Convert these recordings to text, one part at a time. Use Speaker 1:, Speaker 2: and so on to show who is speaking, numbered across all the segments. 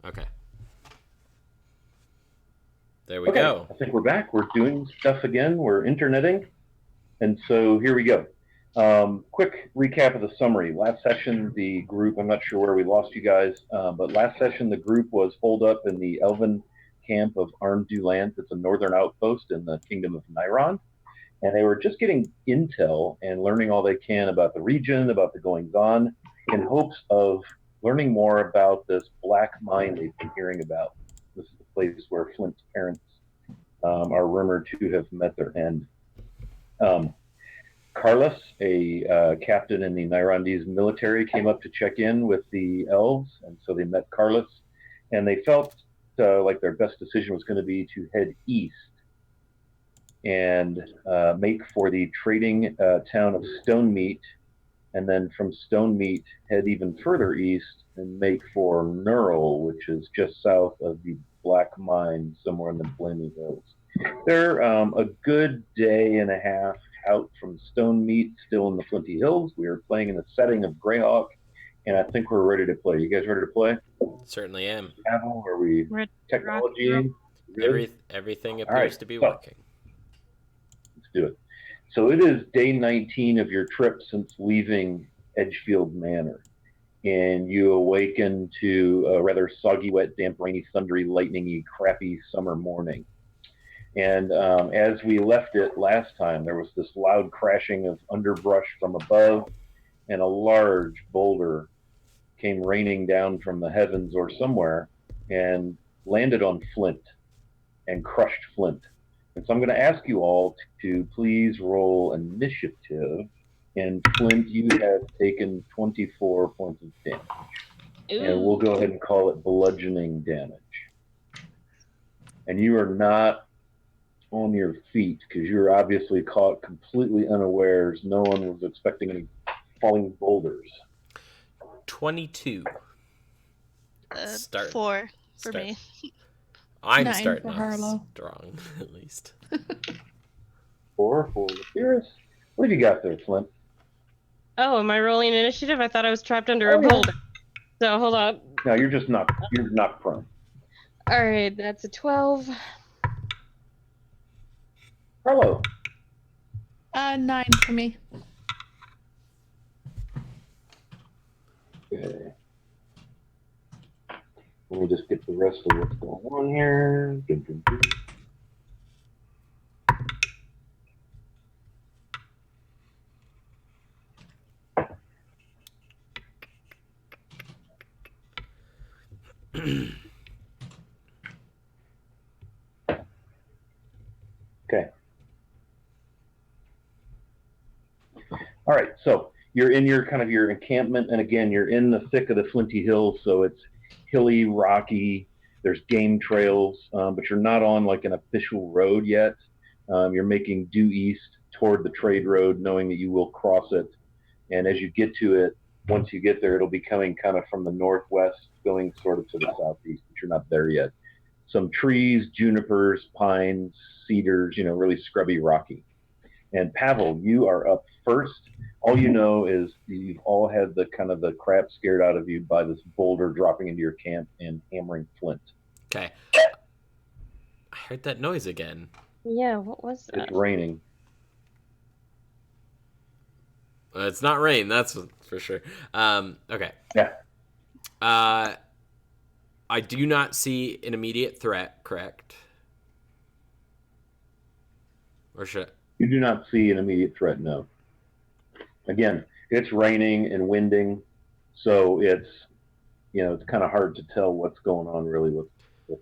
Speaker 1: Okay. There we go.
Speaker 2: I think we're back. We're doing stuff again. We're interneting. And so here we go. Quick recap of the summary. Last session, the group, I'm not sure where we lost you guys, but last session, the group was holed up in the Elven camp of Arndu Land. It's a northern outpost in the kingdom of Niron. And they were just getting intel and learning all they can about the region, about the goings on, in hopes of learning more about this black mine they've been hearing about. This is the place where Flint's parents are rumored to have met their end. Carlos, a captain in the Nyrondese military, came up to check in with the elves, and so they met Carlos, and they felt like their best decision was going to be to head east and make for the trading town of Stonemeat, and then from Stonemeat head even further east and make for Neural, which is just south of the Black Mine, somewhere in the Flaming Hills. They're a good day and a half out from Stonemeat, still in the Flinty Hills. We are playing in the setting of Greyhawk, and I think we're ready to play. You guys ready to play?
Speaker 1: Certainly am.
Speaker 2: Are we technology?
Speaker 1: Everything appears to be working.
Speaker 2: Let's do it. So it is day 19 of your trip since leaving Edgefield Manor, and you awaken to a rather soggy, wet, damp, rainy, thundery, lightningy, crappy summer morning. And as we left it last time, there was this loud crashing of underbrush from above, and a large boulder came raining down from the heavens or somewhere and landed on Flint and crushed Flint. And so I'm going to ask you all to please roll initiative. And Flint, you have taken 24 points of damage. Ooh. And we'll go ahead and call it bludgeoning damage. And you are not on your feet because you're obviously caught completely unawares. No one was expecting any falling boulders.
Speaker 1: 22.
Speaker 3: 4 for me.
Speaker 1: I'm starting off strong, at least.
Speaker 2: 4 for Lapierus. What have you got there, Flint?
Speaker 4: Oh, am I rolling initiative? I thought I was trapped under a boulder. So hold up.
Speaker 2: No, you're just not. You're not prone.
Speaker 4: All right, that's a 12.
Speaker 2: Carlo.
Speaker 3: 9 for me.
Speaker 2: Okay. Let me just get the rest of what's going on here. Okay. All right, so you're in your kind of your encampment, and again, you're in the thick of the Flinty Hills, so it's hilly, rocky. There's game trails, but you're not on like an official road yet. You're making due east toward the trade road, knowing that you will cross it. And as you get to it, once you get there, it'll be coming kind of from the northwest, going sort of to the southeast, but you're not there yet. Some trees, junipers, pines, cedars, really scrubby, rocky. And Pavel, you are up first. All you know is you've all had the kind of the crap scared out of you by this boulder dropping into your camp and hammering Flint.
Speaker 1: Okay. I heard that noise again.
Speaker 4: Yeah, what was that?
Speaker 2: It's raining.
Speaker 1: It's not rain, that's for sure. Okay.
Speaker 2: Yeah.
Speaker 1: I do not see an immediate threat, correct? Or should
Speaker 2: You do not see an immediate threat, no. Again, it's raining and winding, so it's kind of hard to tell what's going on really with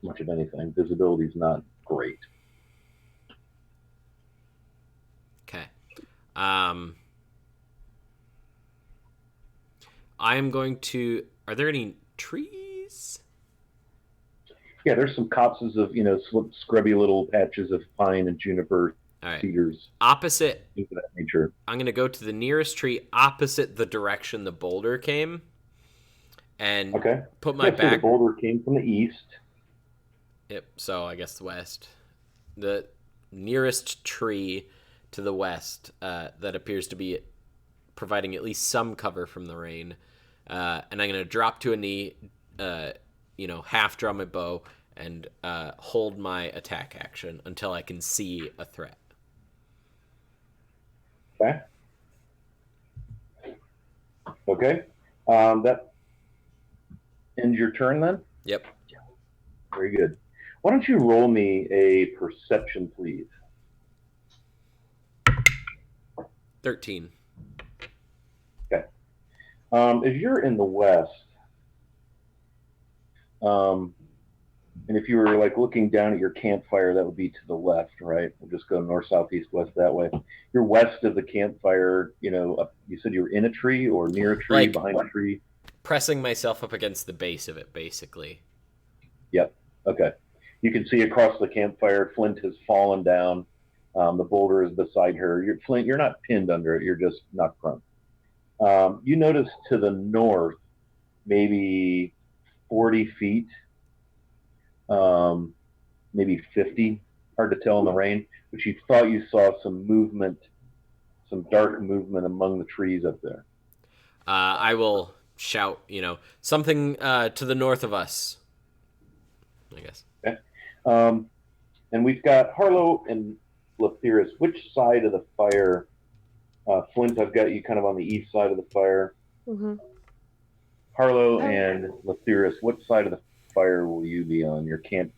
Speaker 2: much of anything. Visibility's not great.
Speaker 1: Okay. I am going to... Are there any trees?
Speaker 2: Yeah, there's some copses of, scrubby little patches of pine and juniper, cedars.
Speaker 1: Opposite.
Speaker 2: Things of that nature.
Speaker 1: I'm going to go to the nearest tree opposite the direction the boulder came. And put my back...
Speaker 2: So the boulder came from the east.
Speaker 1: Yep, so I guess the west. The nearest tree to the west that appears to be providing at least some cover from the rain. And I'm going to drop to a knee, half draw my bow and hold my attack action until I can see a threat.
Speaker 2: Okay. Okay. That ends your turn then?
Speaker 1: Yep.
Speaker 2: Very good. Why don't you roll me a perception, please?
Speaker 1: 13.
Speaker 2: Okay. As you're in the west, and if you were like looking down at your campfire, that would be to the left, right? We'll just go north, south, east, west that way. You're west of the campfire, you said you were in a tree or near a tree,
Speaker 1: Like,
Speaker 2: behind a tree?
Speaker 1: Pressing myself up against the base of it, basically.
Speaker 2: Yep. Okay. You can see across the campfire, Flint has fallen down. The boulder is beside her. Flint, you're not pinned under it. You're just knocked prone. You notice to the north, maybe 40 feet, maybe 50, hard to tell in the rain, but you thought you saw some movement, some dark movement among the trees up there.
Speaker 1: I will shout, something to the north of us, I guess.
Speaker 2: Okay. And we've got Harlow and Lephiris. Which side of the fire? Flint, I've got you kind of on the east side of the fire.
Speaker 4: Mm-hmm.
Speaker 2: Harlow and Lephiris, what side of the fire will you be on? Your camp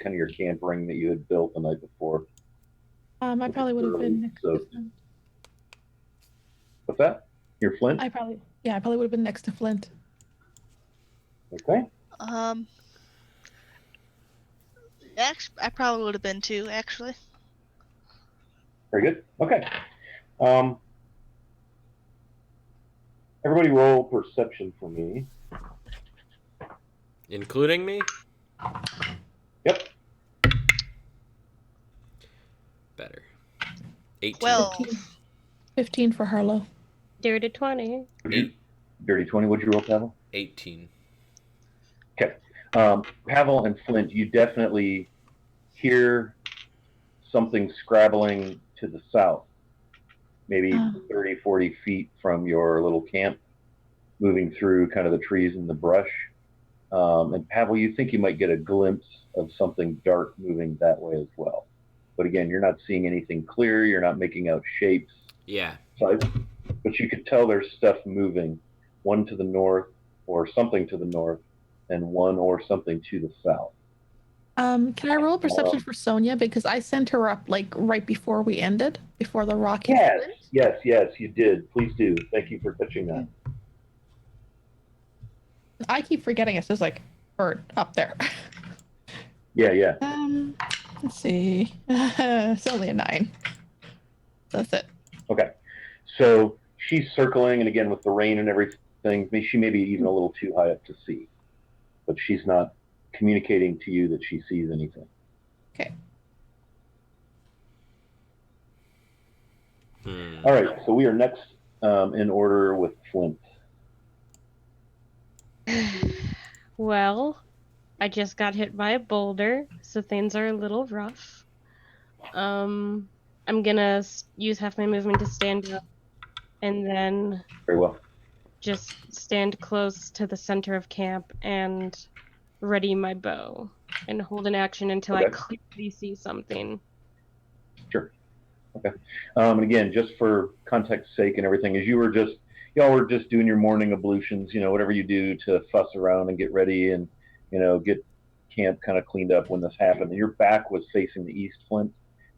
Speaker 2: ring that you had built the night before.
Speaker 3: I probably would have been next to Flint.
Speaker 2: What's that? You're Flint?
Speaker 3: I probably would have been next to Flint.
Speaker 2: Okay.
Speaker 5: I probably would have been too, actually.
Speaker 2: Very good. Okay. Everybody roll perception for me.
Speaker 1: Including me?
Speaker 2: Yep.
Speaker 1: Better. 18.
Speaker 5: 12.
Speaker 3: 15 for Harlow.
Speaker 4: Dirty 20.
Speaker 2: Dirty 20. What'd you roll, Pavel?
Speaker 1: 18.
Speaker 2: Okay. Pavel and Flint, you definitely hear something scrabbling to the south, maybe 30, 40 feet from your little camp, moving through kind of the trees and the brush. And Pavel, you think you might get a glimpse of something dark moving that way as well. But again, you're not seeing anything clear. You're not making out shapes.
Speaker 1: Yeah.
Speaker 2: But you could tell there's stuff moving, one to the north or something to the north, and one or something to the south.
Speaker 3: Can I roll a perception for Sonia? Because I sent her up like right before we ended, before the rock hit.
Speaker 2: Yes, you did. Please do. Thank you for catching that.
Speaker 3: I keep forgetting it's just like bird up there.
Speaker 2: Yeah.
Speaker 3: Let's see. It's only a 9. That's it.
Speaker 2: Okay. So she's circling, and again, with the rain and everything, she may be even a little too high up to see. But she's not communicating to you that she sees anything.
Speaker 3: Okay.
Speaker 2: All right. So we are next in order with Flint.
Speaker 4: Well, I just got hit by a boulder, so things are a little rough. I'm gonna use half my movement to stand up, and then
Speaker 2: Very well.
Speaker 4: just stand close to the center of camp and ready my bow and hold an action until I clearly see something.
Speaker 2: Sure. Okay. And again, just for context's sake and everything, as y'all were just doing your morning ablutions, whatever you do to fuss around and get ready and, get camp kind of cleaned up when this happened. And your back was facing the east, Flint,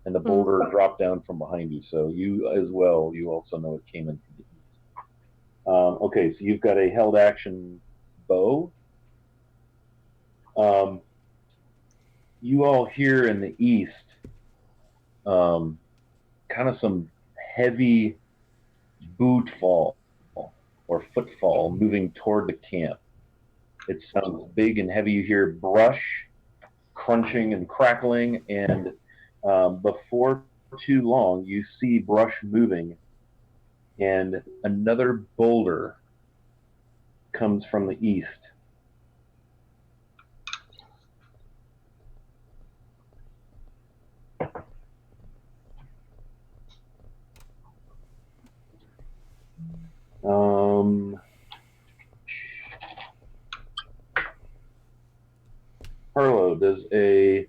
Speaker 2: and the boulder dropped down from behind you. So you also know it came in from the east. Okay, so you've got a held action bow. You all hear in the east kind of some heavy boot fall or footfall moving toward the camp. It sounds big and heavy. You hear brush crunching and crackling, and before too long, you see brush moving, and another boulder comes from the east. Harlow, does a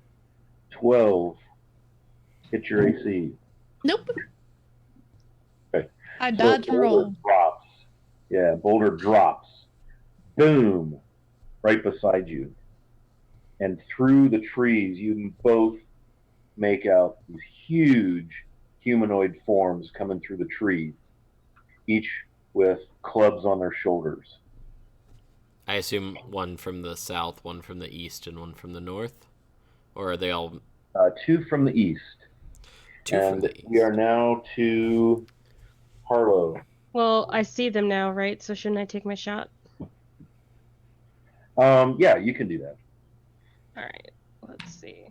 Speaker 2: 12 hit your AC?
Speaker 3: Nope.
Speaker 2: Okay.
Speaker 3: I
Speaker 2: So
Speaker 3: dodge and
Speaker 2: boulder
Speaker 3: roll.
Speaker 2: drops. Yeah, boulder drops. Boom! Right beside you. And through the trees, you both make out these huge humanoid forms coming through the trees, each with clubs on their shoulders.
Speaker 1: I assume one from the south, one from the east, and one from the north? Or are they all
Speaker 2: Two from the east.
Speaker 1: two from
Speaker 2: And
Speaker 1: the
Speaker 2: we are
Speaker 1: east?
Speaker 2: now to Harlow.
Speaker 4: Well, I see them now, right? So shouldn't I take my shot?
Speaker 2: Yeah, you can do that.
Speaker 4: All right. Let's see.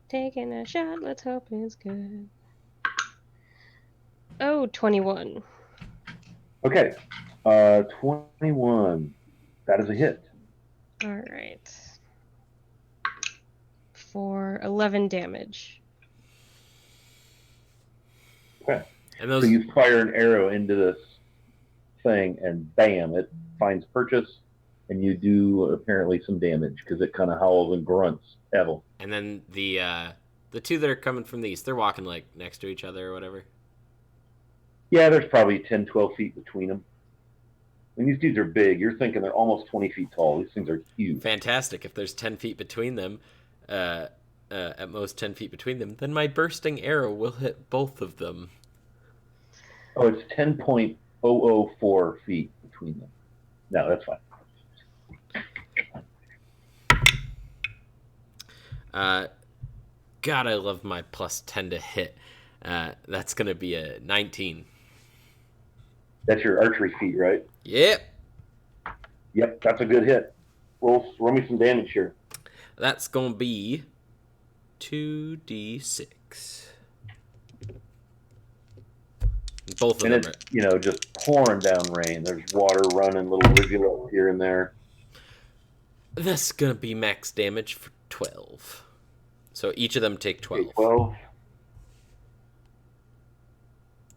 Speaker 4: Taking a shot. Let's hope it's good. Oh, 21.
Speaker 2: Okay. 21. That is a hit.
Speaker 4: All right. For 11 damage.
Speaker 2: Okay.
Speaker 1: And
Speaker 2: So
Speaker 1: those
Speaker 2: you fire an arrow into this thing, and bam, it finds purchase, and you do apparently some damage because it kind of howls and grunts. Evil.
Speaker 1: and then the two that are coming from the east, they're walking like next to each other or whatever.
Speaker 2: Yeah, there's probably 10, 12 feet between them. And these dudes are big. You're thinking they're almost 20 feet tall. These things are huge.
Speaker 1: Fantastic. If there's 10 feet between them, at most 10 feet between them, then my bursting arrow will hit both of them.
Speaker 2: Oh, it's 10.004 feet between them. No, that's fine.
Speaker 1: God, I love my plus 10 to hit. That's going to be a 19.
Speaker 2: That's your archery feat, right?
Speaker 1: Yep.
Speaker 2: Yep, that's a good hit. Roll me some damage here.
Speaker 1: That's going to be 2d6. Both of
Speaker 2: And
Speaker 1: them
Speaker 2: it's,
Speaker 1: are...
Speaker 2: just pouring down rain. There's water running, little rivulets here and there.
Speaker 1: That's going to be max damage for 12. So each of them take 12.
Speaker 2: Okay, 12.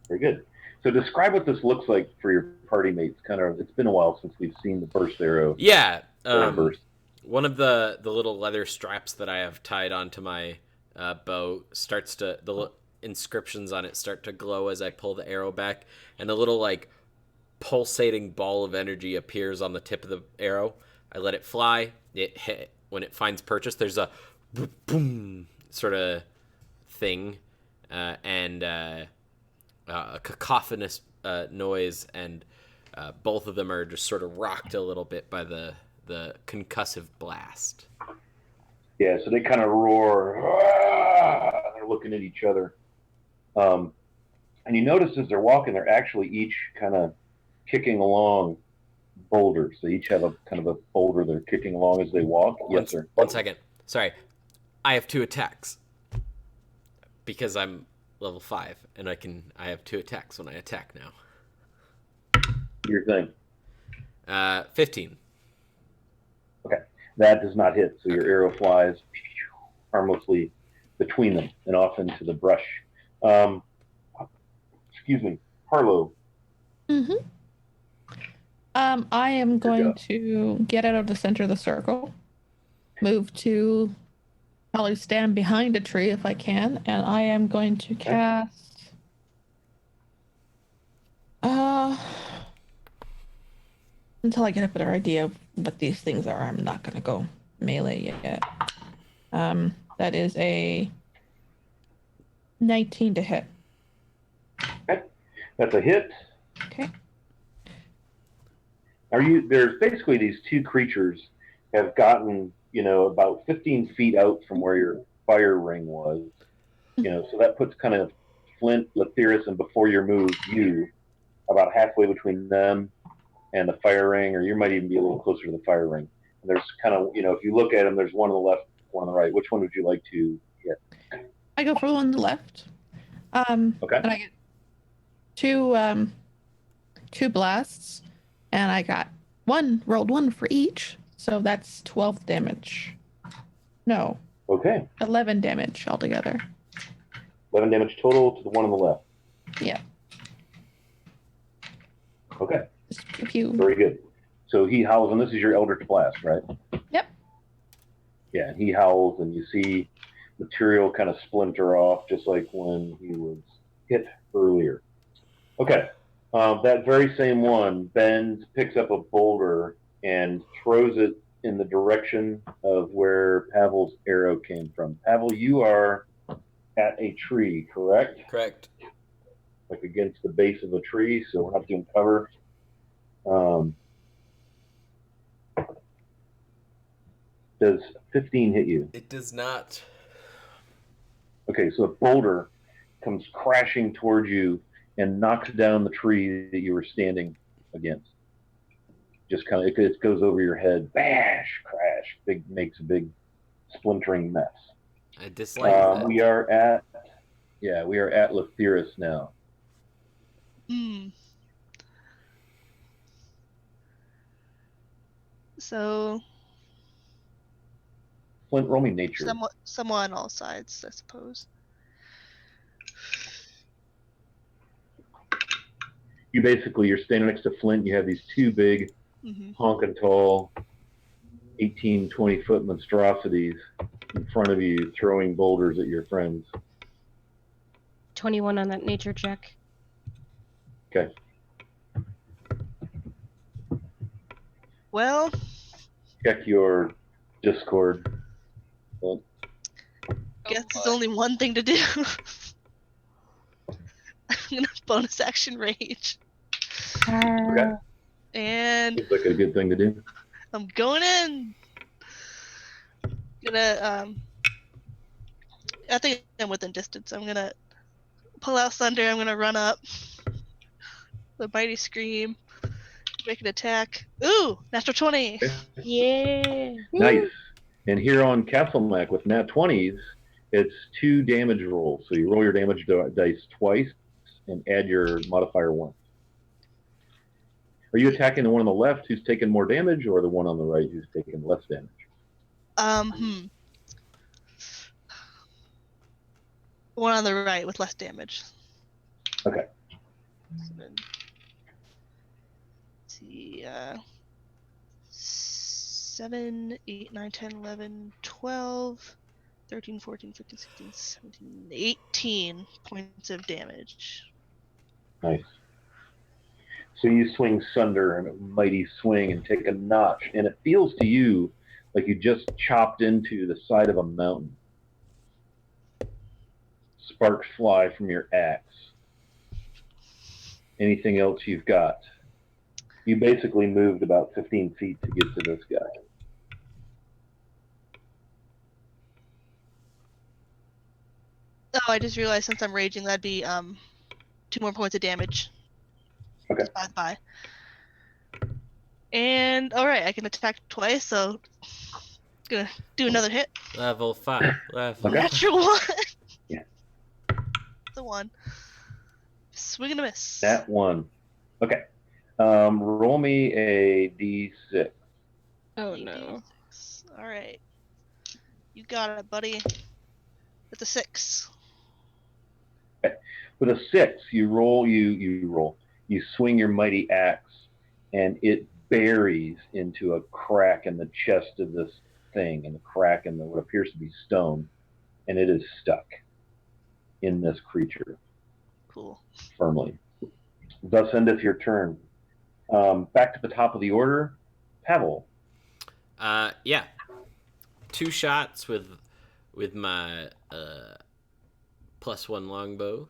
Speaker 2: Very good. So describe what this looks like for your party mates. It's been a while since we've seen the burst arrow.
Speaker 1: Yeah.
Speaker 2: Burst.
Speaker 1: One of the little leather straps that I have tied onto my bow starts to... The inscriptions on it start to glow as I pull the arrow back, and a little like pulsating ball of energy appears on the tip of the arrow. I let it fly. It hit. When it finds purchase, there's a boom sort of thing, and a cacophonous noise, and both of them are just sort of rocked a little bit by the concussive blast.
Speaker 2: Yeah, so they kind of roar. "Ah!" They're looking at each other. And you notice as they're walking, they're actually each kind of kicking along boulders. They each have a kind of a boulder they're kicking along as they walk. Yes, sir.
Speaker 1: One second. Sorry. I have 2 attacks. Because I'm level 5, and I have 2 attacks when I attack now.
Speaker 2: Your thing.
Speaker 1: 15.
Speaker 2: Okay. That does not hit, so your arrow flies harmlessly between them and off into the brush. Excuse me. Harlow.
Speaker 3: Mm-hmm. I am going to get out of the center of the circle, move to probably stand behind a tree if I can, and I am going to cast until I get a better idea of what these things are. I'm not going to go melee yet. That is a 19 to hit.
Speaker 2: Okay. That's a hit.
Speaker 3: Okay.
Speaker 2: There's basically these two creatures have gotten, about 15 feet out from where your fire ring was. So that puts kind of Flint, Lathyrus, and before your move, you about halfway between them and the fire ring, or you might even be a little closer to the fire ring. And there's kind of, if you look at them, there's one on the left, one on the right. Which one would you like to get?
Speaker 3: I go for the one on the left.
Speaker 2: Okay.
Speaker 3: And I get two blasts, and I got rolled one for each, so that's 12 damage. No.
Speaker 2: Okay.
Speaker 3: 11 damage altogether.
Speaker 2: 11 damage total to the one on the left.
Speaker 3: Yeah.
Speaker 2: Okay.
Speaker 3: If you.
Speaker 2: Very good. So he howls, and this is your Eldritch Blast, right?
Speaker 3: Yep.
Speaker 2: Yeah, and he howls, and you see material kind of splinter off, just like when he was hit earlier. Okay, that very same one bends, picks up a boulder, and throws it in the direction of where Pavel's arrow came from. Pavel, you are at a tree, correct?
Speaker 1: Correct.
Speaker 2: Like against the base of a tree, so we're not doing cover. Does 15 hit you?
Speaker 1: It does not.
Speaker 2: Okay, so a boulder comes crashing towards you and knocks down the tree that you were standing against. Just kind of, it goes over your head, bash, crash, makes a big splintering mess.
Speaker 1: I dislike that.
Speaker 2: We are at Letherus now.
Speaker 5: So
Speaker 2: Flint, roll me nature.
Speaker 5: somewhat on all sides, I suppose.
Speaker 2: You're standing next to Flint. You have these two big, honking tall, 18, 20-foot monstrosities in front of you, throwing boulders at your friends.
Speaker 4: 21 on that nature check.
Speaker 2: Okay.
Speaker 5: Well,
Speaker 2: Check your Discord.
Speaker 5: guess there's only one thing to do. I'm gonna bonus action rage.
Speaker 2: Okay.
Speaker 5: And
Speaker 2: Seems like a good thing to do.
Speaker 5: I'm going in. Gonna I think I'm within distance. I'm gonna pull out thunder. I'm gonna run up. The mighty scream. Make an attack. Ooh, natural 20.
Speaker 2: Okay.
Speaker 4: Yeah.
Speaker 2: Nice. And here on Castle Mac with nat 20s, it's 2 damage rolls. So you roll your damage dice twice and add your modifier once. Are you attacking the one on the left who's taking more damage, or the one on the right who's taking less damage?
Speaker 5: One on the right with less damage.
Speaker 2: Okay.
Speaker 5: So then, let's see, 7, 8, 9, 10, 11, 12, 13, 14, 15, 16, 17, 18 points of damage.
Speaker 2: Nice. So you swing Sunder in a mighty swing and take a notch, and it feels to you like you just chopped into the side of a mountain. Sparks fly from your axe. Anything else you've got? You basically moved about 15 feet to get to this guy.
Speaker 5: Oh, I just realized since I'm raging, that'd be 2 more points of damage.
Speaker 2: Okay.
Speaker 5: Bye. And alright, I can attack twice, so gonna do another hit.
Speaker 1: Level 5. Level
Speaker 2: Okay.
Speaker 5: Natural 1.
Speaker 2: Yeah.
Speaker 5: The 1. Swing and a miss.
Speaker 2: That one. Okay. Roll me a d6.
Speaker 4: Oh no.
Speaker 5: Alright. You got it, buddy. It's a 6.
Speaker 2: With a 6, you roll. You swing your mighty axe, and it buries into a crack in the chest of this thing, and a crack in what appears to be stone, and it is stuck in this creature.
Speaker 5: Cool.
Speaker 2: Firmly. Thus endeth your turn. Back to the top of the order, Pavel.
Speaker 1: Yeah. 2 shots with my +1 longbow.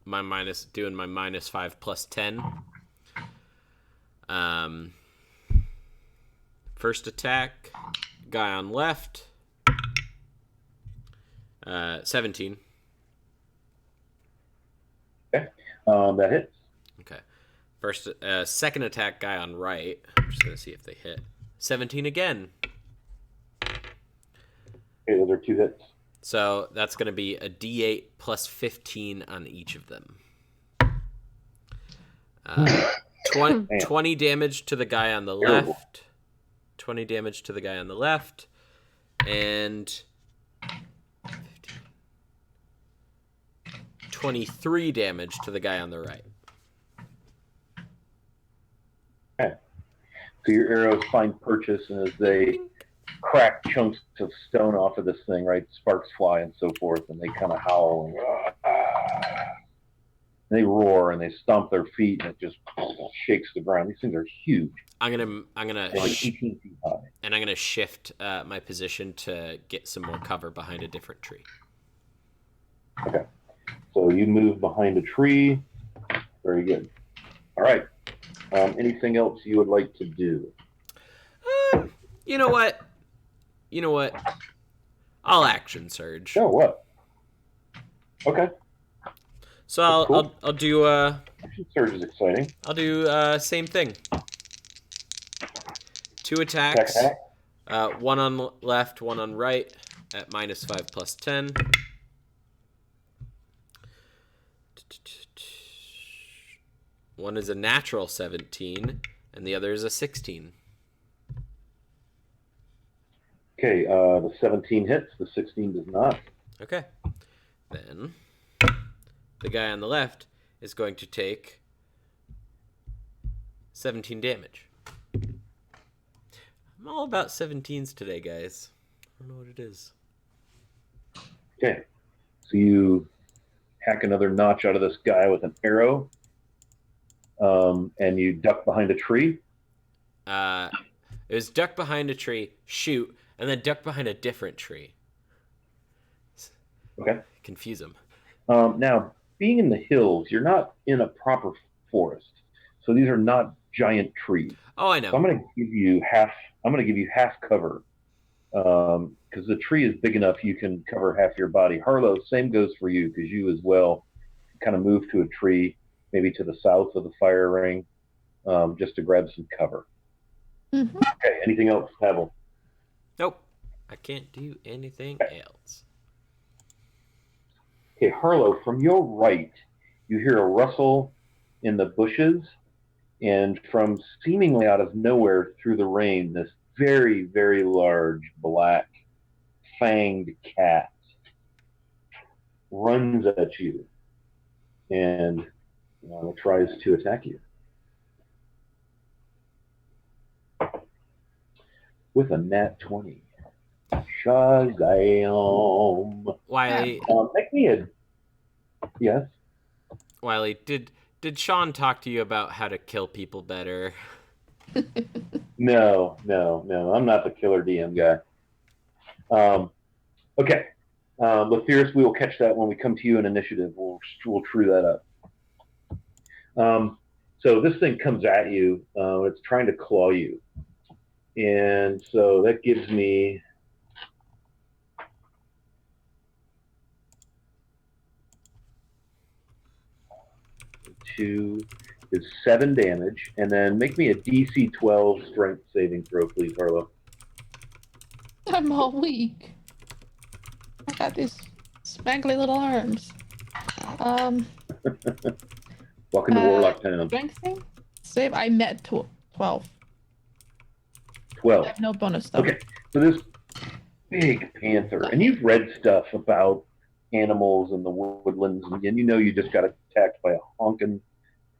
Speaker 1: My -5 plus 10. First attack, guy on left. 17.
Speaker 2: Okay. That hits.
Speaker 1: Okay. Second attack, guy on right. I'm just gonna see if they hit. 17 again.
Speaker 2: Okay, those are 2 hits.
Speaker 1: So that's going to be a D8 plus 15 on each of them. 20 damage to the guy on the
Speaker 2: Terrible.
Speaker 1: left. 20 damage to the guy on the left. And 23 damage to the guy on the right.
Speaker 2: Okay. So your arrows find purchase, and as they crack chunks of stone off of this thing, right? Sparks fly and so forth, and they kind of howl and they roar and they stomp their feet, and it just shakes the ground. These things are huge.
Speaker 1: I'm gonna
Speaker 2: They're like 18 feet high.
Speaker 1: and I'm gonna shift my position to get some more cover behind a different tree.
Speaker 2: Okay. So you move behind a tree. Very good. All right. Anything else you would like to do?
Speaker 1: You know what? I'll action surge.
Speaker 2: Oh, what? Okay.
Speaker 1: So
Speaker 2: Cool.
Speaker 1: I'll do
Speaker 2: Action surge is exciting.
Speaker 1: I'll do same thing. 2 attacks.
Speaker 2: Attack.
Speaker 1: One on left, one on right at -5 + 10. One is a natural 17, and the other is a 16.
Speaker 2: Okay, the 17 hits, the 16 does not.
Speaker 1: Okay. Then the guy on the left is going to take 17 damage. I'm all about 17s today, guys. I don't know what it is.
Speaker 2: Okay, so you hack another notch out of this guy with an arrow, and you duck behind a tree.
Speaker 1: It was duck behind a tree, shoot, and then duck behind a different tree.
Speaker 2: Okay.
Speaker 1: Confuse them.
Speaker 2: Now, being in the hills, you're not in a proper forest, so these are not giant trees.
Speaker 1: Oh, I know.
Speaker 2: So I'm going to give you half. I'm going to give you half cover, because the tree is big enough you can cover half your body. Harlow, same goes for you, because you as well kind of move to a tree, maybe to the south of the fire ring, just to grab some cover.
Speaker 3: Mm-hmm.
Speaker 2: Okay. Anything else, Pavel?
Speaker 1: Nope. I can't do anything else.
Speaker 2: Okay, Harlow, from your right, you hear a rustle in the bushes, and from seemingly out of nowhere through the rain, this very, very large black fanged cat runs at you and tries to attack you with a nat 20. Shazam!
Speaker 1: Wiley,
Speaker 2: Make me a... Yes?
Speaker 1: Wiley, did Sean talk to you about how to kill people better?
Speaker 2: No. I'm not the killer DM guy. Okay. Lethyrus, we will catch that when we come to you in initiative. We'll true that up. So this thing comes at you. It's trying to claw you. And so that gives me... Two is 7 damage, and then make me a DC 12 strength saving throw, please, Harlow.
Speaker 3: I'm all weak. I got these spangly little arms.
Speaker 2: Welcome to Warlock Town.
Speaker 3: Strength thing? Save. I met 12.
Speaker 2: 12.
Speaker 3: I have no bonus though.
Speaker 2: Okay, so this big panther, and you've read stuff about animals in the woodlands, and you know you just got attacked by a honking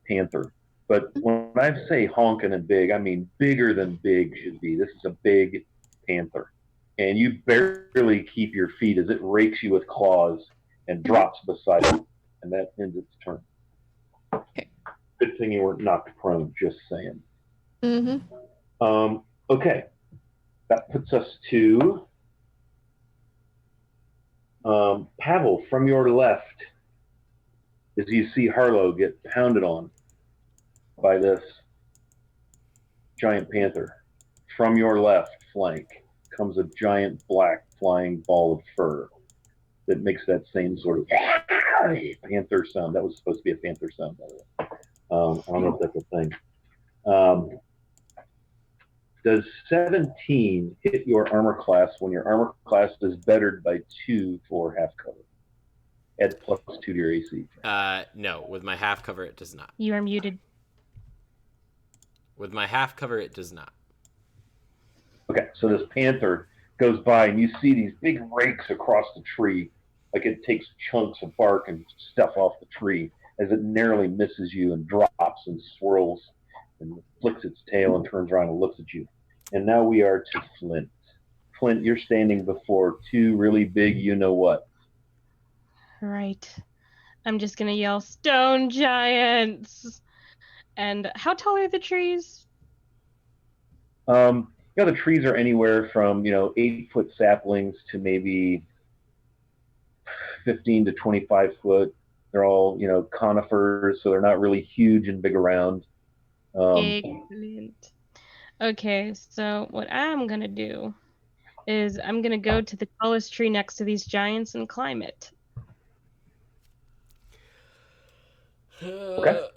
Speaker 2: panther. But when I say honking and big, I mean bigger than big should be. This is a big panther. And you barely keep your feet as it rakes you with claws and drops beside you. And that ends its turn.
Speaker 3: Okay.
Speaker 2: Good thing you weren't knocked prone, just saying.
Speaker 3: Mm-hmm.
Speaker 2: Okay. That puts us to Pavel, from your left, as you see Harlow get pounded on by this giant panther. From your left flank comes a giant black flying ball of fur that makes that same sort of panther sound. That was supposed to be a panther sound, by the way. I don't know if that's a thing. Does 17 hit your armor class when your armor class is bettered by 2 for half cover? Add +2 to your AC.
Speaker 1: No. With my half cover, it does not.
Speaker 4: You are muted.
Speaker 1: With my half cover, it does not.
Speaker 2: Okay, so this panther goes by, and you see these big rakes across the tree, like it takes chunks of bark and stuff off the tree as it narrowly misses you and drops and swirls and flicks its tail and turns around and looks at you. And now we are to Flint. Flint, you're standing before two really big you-know-what.
Speaker 4: Right. I'm just gonna yell, "Stone giants!" And how tall are the trees?
Speaker 2: The trees are anywhere from 8-foot saplings to maybe 15 to 25 foot. They're all conifers, so they're not really huge and big around.
Speaker 4: Excellent. Okay, so what I'm gonna do is I'm gonna go to the tallest tree next to these giants and climb it.
Speaker 2: Okay.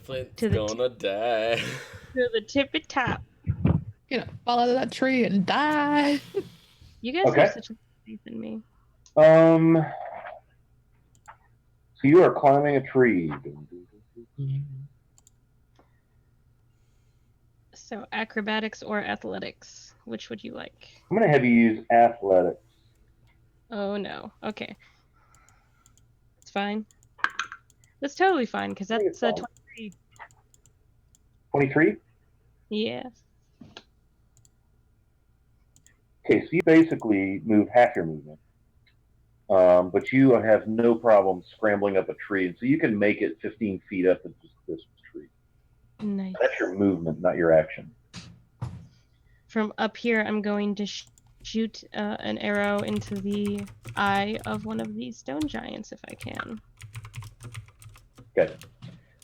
Speaker 1: Flint's
Speaker 4: To the
Speaker 1: gonna die.
Speaker 4: To the tippy top.
Speaker 3: Fall out of that tree and die.
Speaker 4: You guys
Speaker 2: Okay.
Speaker 4: have such faith in me.
Speaker 2: So you are climbing a tree.
Speaker 4: So acrobatics or athletics, which would you like?
Speaker 2: I'm going to have you use athletics.
Speaker 4: Oh no. Okay. It's fine. That's totally fine because
Speaker 2: I think it's
Speaker 4: that's
Speaker 2: fine.
Speaker 4: 23.
Speaker 2: 23?
Speaker 4: Yeah.
Speaker 2: Okay, so you basically move half your movement. But you have no problem scrambling up a tree. So you can make it 15 feet up this tree.
Speaker 4: Nice.
Speaker 2: That's your movement, not your action.
Speaker 4: From up here, I'm going to shoot an arrow into the eye of one of these stone giants if I can.
Speaker 2: Okay.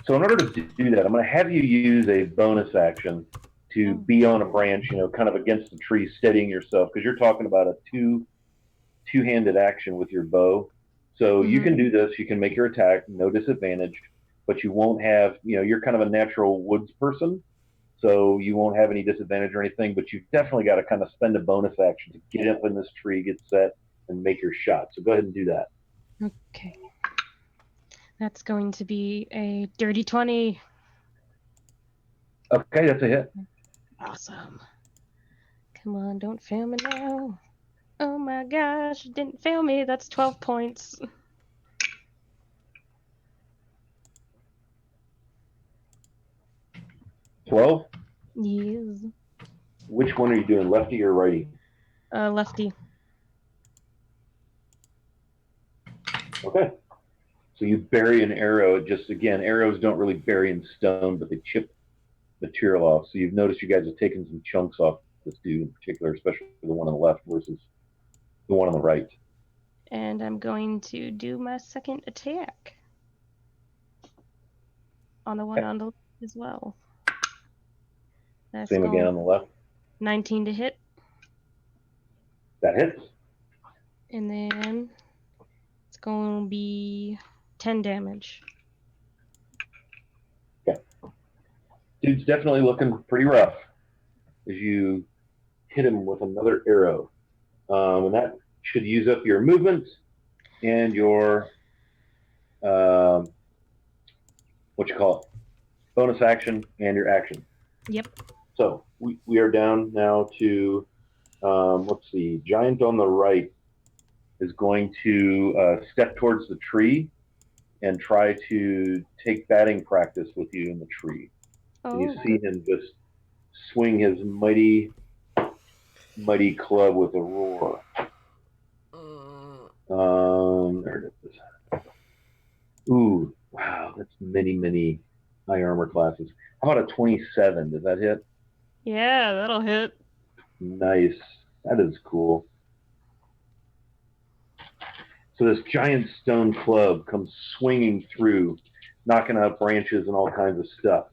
Speaker 2: So in order to do that, I'm going to have you use a bonus action to be on a branch, kind of against the tree, steadying yourself, because you're talking about a two-handed action with your bow. So you can do this. You can make your attack, no disadvantage, but you won't have, you're kind of a natural woods person, so you won't have any disadvantage or anything, but you've definitely got to kind of spend a bonus action to get up in this tree, get set, and make your shot. So go ahead and do that.
Speaker 4: Okay. That's going to be a dirty 20.
Speaker 2: Okay, that's a hit.
Speaker 4: Awesome. Come on, don't fail me now. Oh my gosh, it didn't fail me. That's 12 points.
Speaker 2: $12?
Speaker 4: Yes.
Speaker 2: Which one are you doing, lefty or righty?
Speaker 4: Lefty.
Speaker 2: Okay. So you bury an arrow. Again, arrows don't really bury in stone, but they chip material off. So you've noticed you guys have taken some chunks off this dude in particular, especially the one on the left versus the one on the right.
Speaker 4: And I'm going to do my second attack on the one on the left as well. That's
Speaker 2: Same again on the left.
Speaker 4: 19 to hit.
Speaker 2: That hits.
Speaker 4: And then it's going to be 10 damage.
Speaker 2: Okay. Dude's definitely looking pretty rough as you hit him with another arrow. And that should use up your movement and your, bonus action and your action.
Speaker 4: Yep.
Speaker 2: So we are down now to, let's see, giant on the right is going to step towards the tree and try to take batting practice with you in the tree.
Speaker 4: Oh.
Speaker 2: And you see him just swing his mighty club with a roar. There it is. Ooh, wow, that's many high armor classes. How about a 27? Does that hit?
Speaker 4: Yeah, that'll hit.
Speaker 2: Nice. That is cool. So this giant stone club comes swinging through, knocking out branches and all kinds of stuff.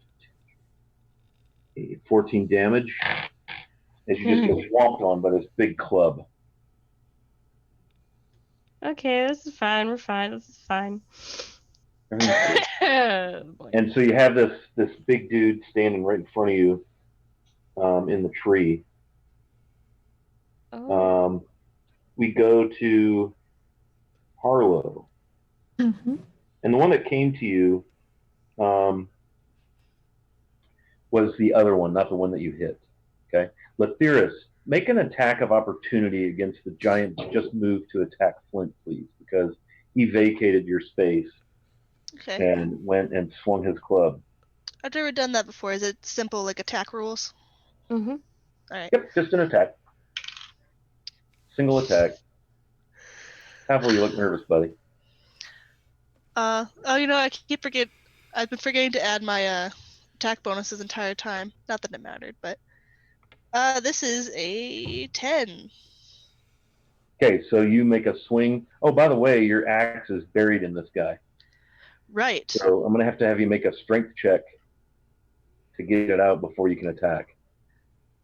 Speaker 2: 14 damage as you just get swamped on by this big club.
Speaker 4: Okay, this is fine. We're fine. This is fine.
Speaker 2: And so you have this big dude standing right in front of you in the tree.
Speaker 4: Oh.
Speaker 2: We go to Harlow.
Speaker 3: Mm-hmm.
Speaker 2: And the one that came to you was the other one, not the one that you hit. Okay? Latheris, make an attack of opportunity against the giant that just moved to attack Flint, please, because he vacated your space and went and swung his club.
Speaker 5: I've never done that before. Is it simple, like attack rules?
Speaker 4: Mm-hmm.
Speaker 5: All right.
Speaker 2: Yep, just an attack. Single attack. Pavel, you look nervous, buddy.
Speaker 5: I keep forgetting. I've been forgetting to add my attack bonus this entire time. Not that it mattered, but this is a 10.
Speaker 2: Okay, so you make a swing. Oh, by the way, your axe is buried in this guy.
Speaker 5: Right.
Speaker 2: So I'm going to have you make a strength check to get it out before you can attack.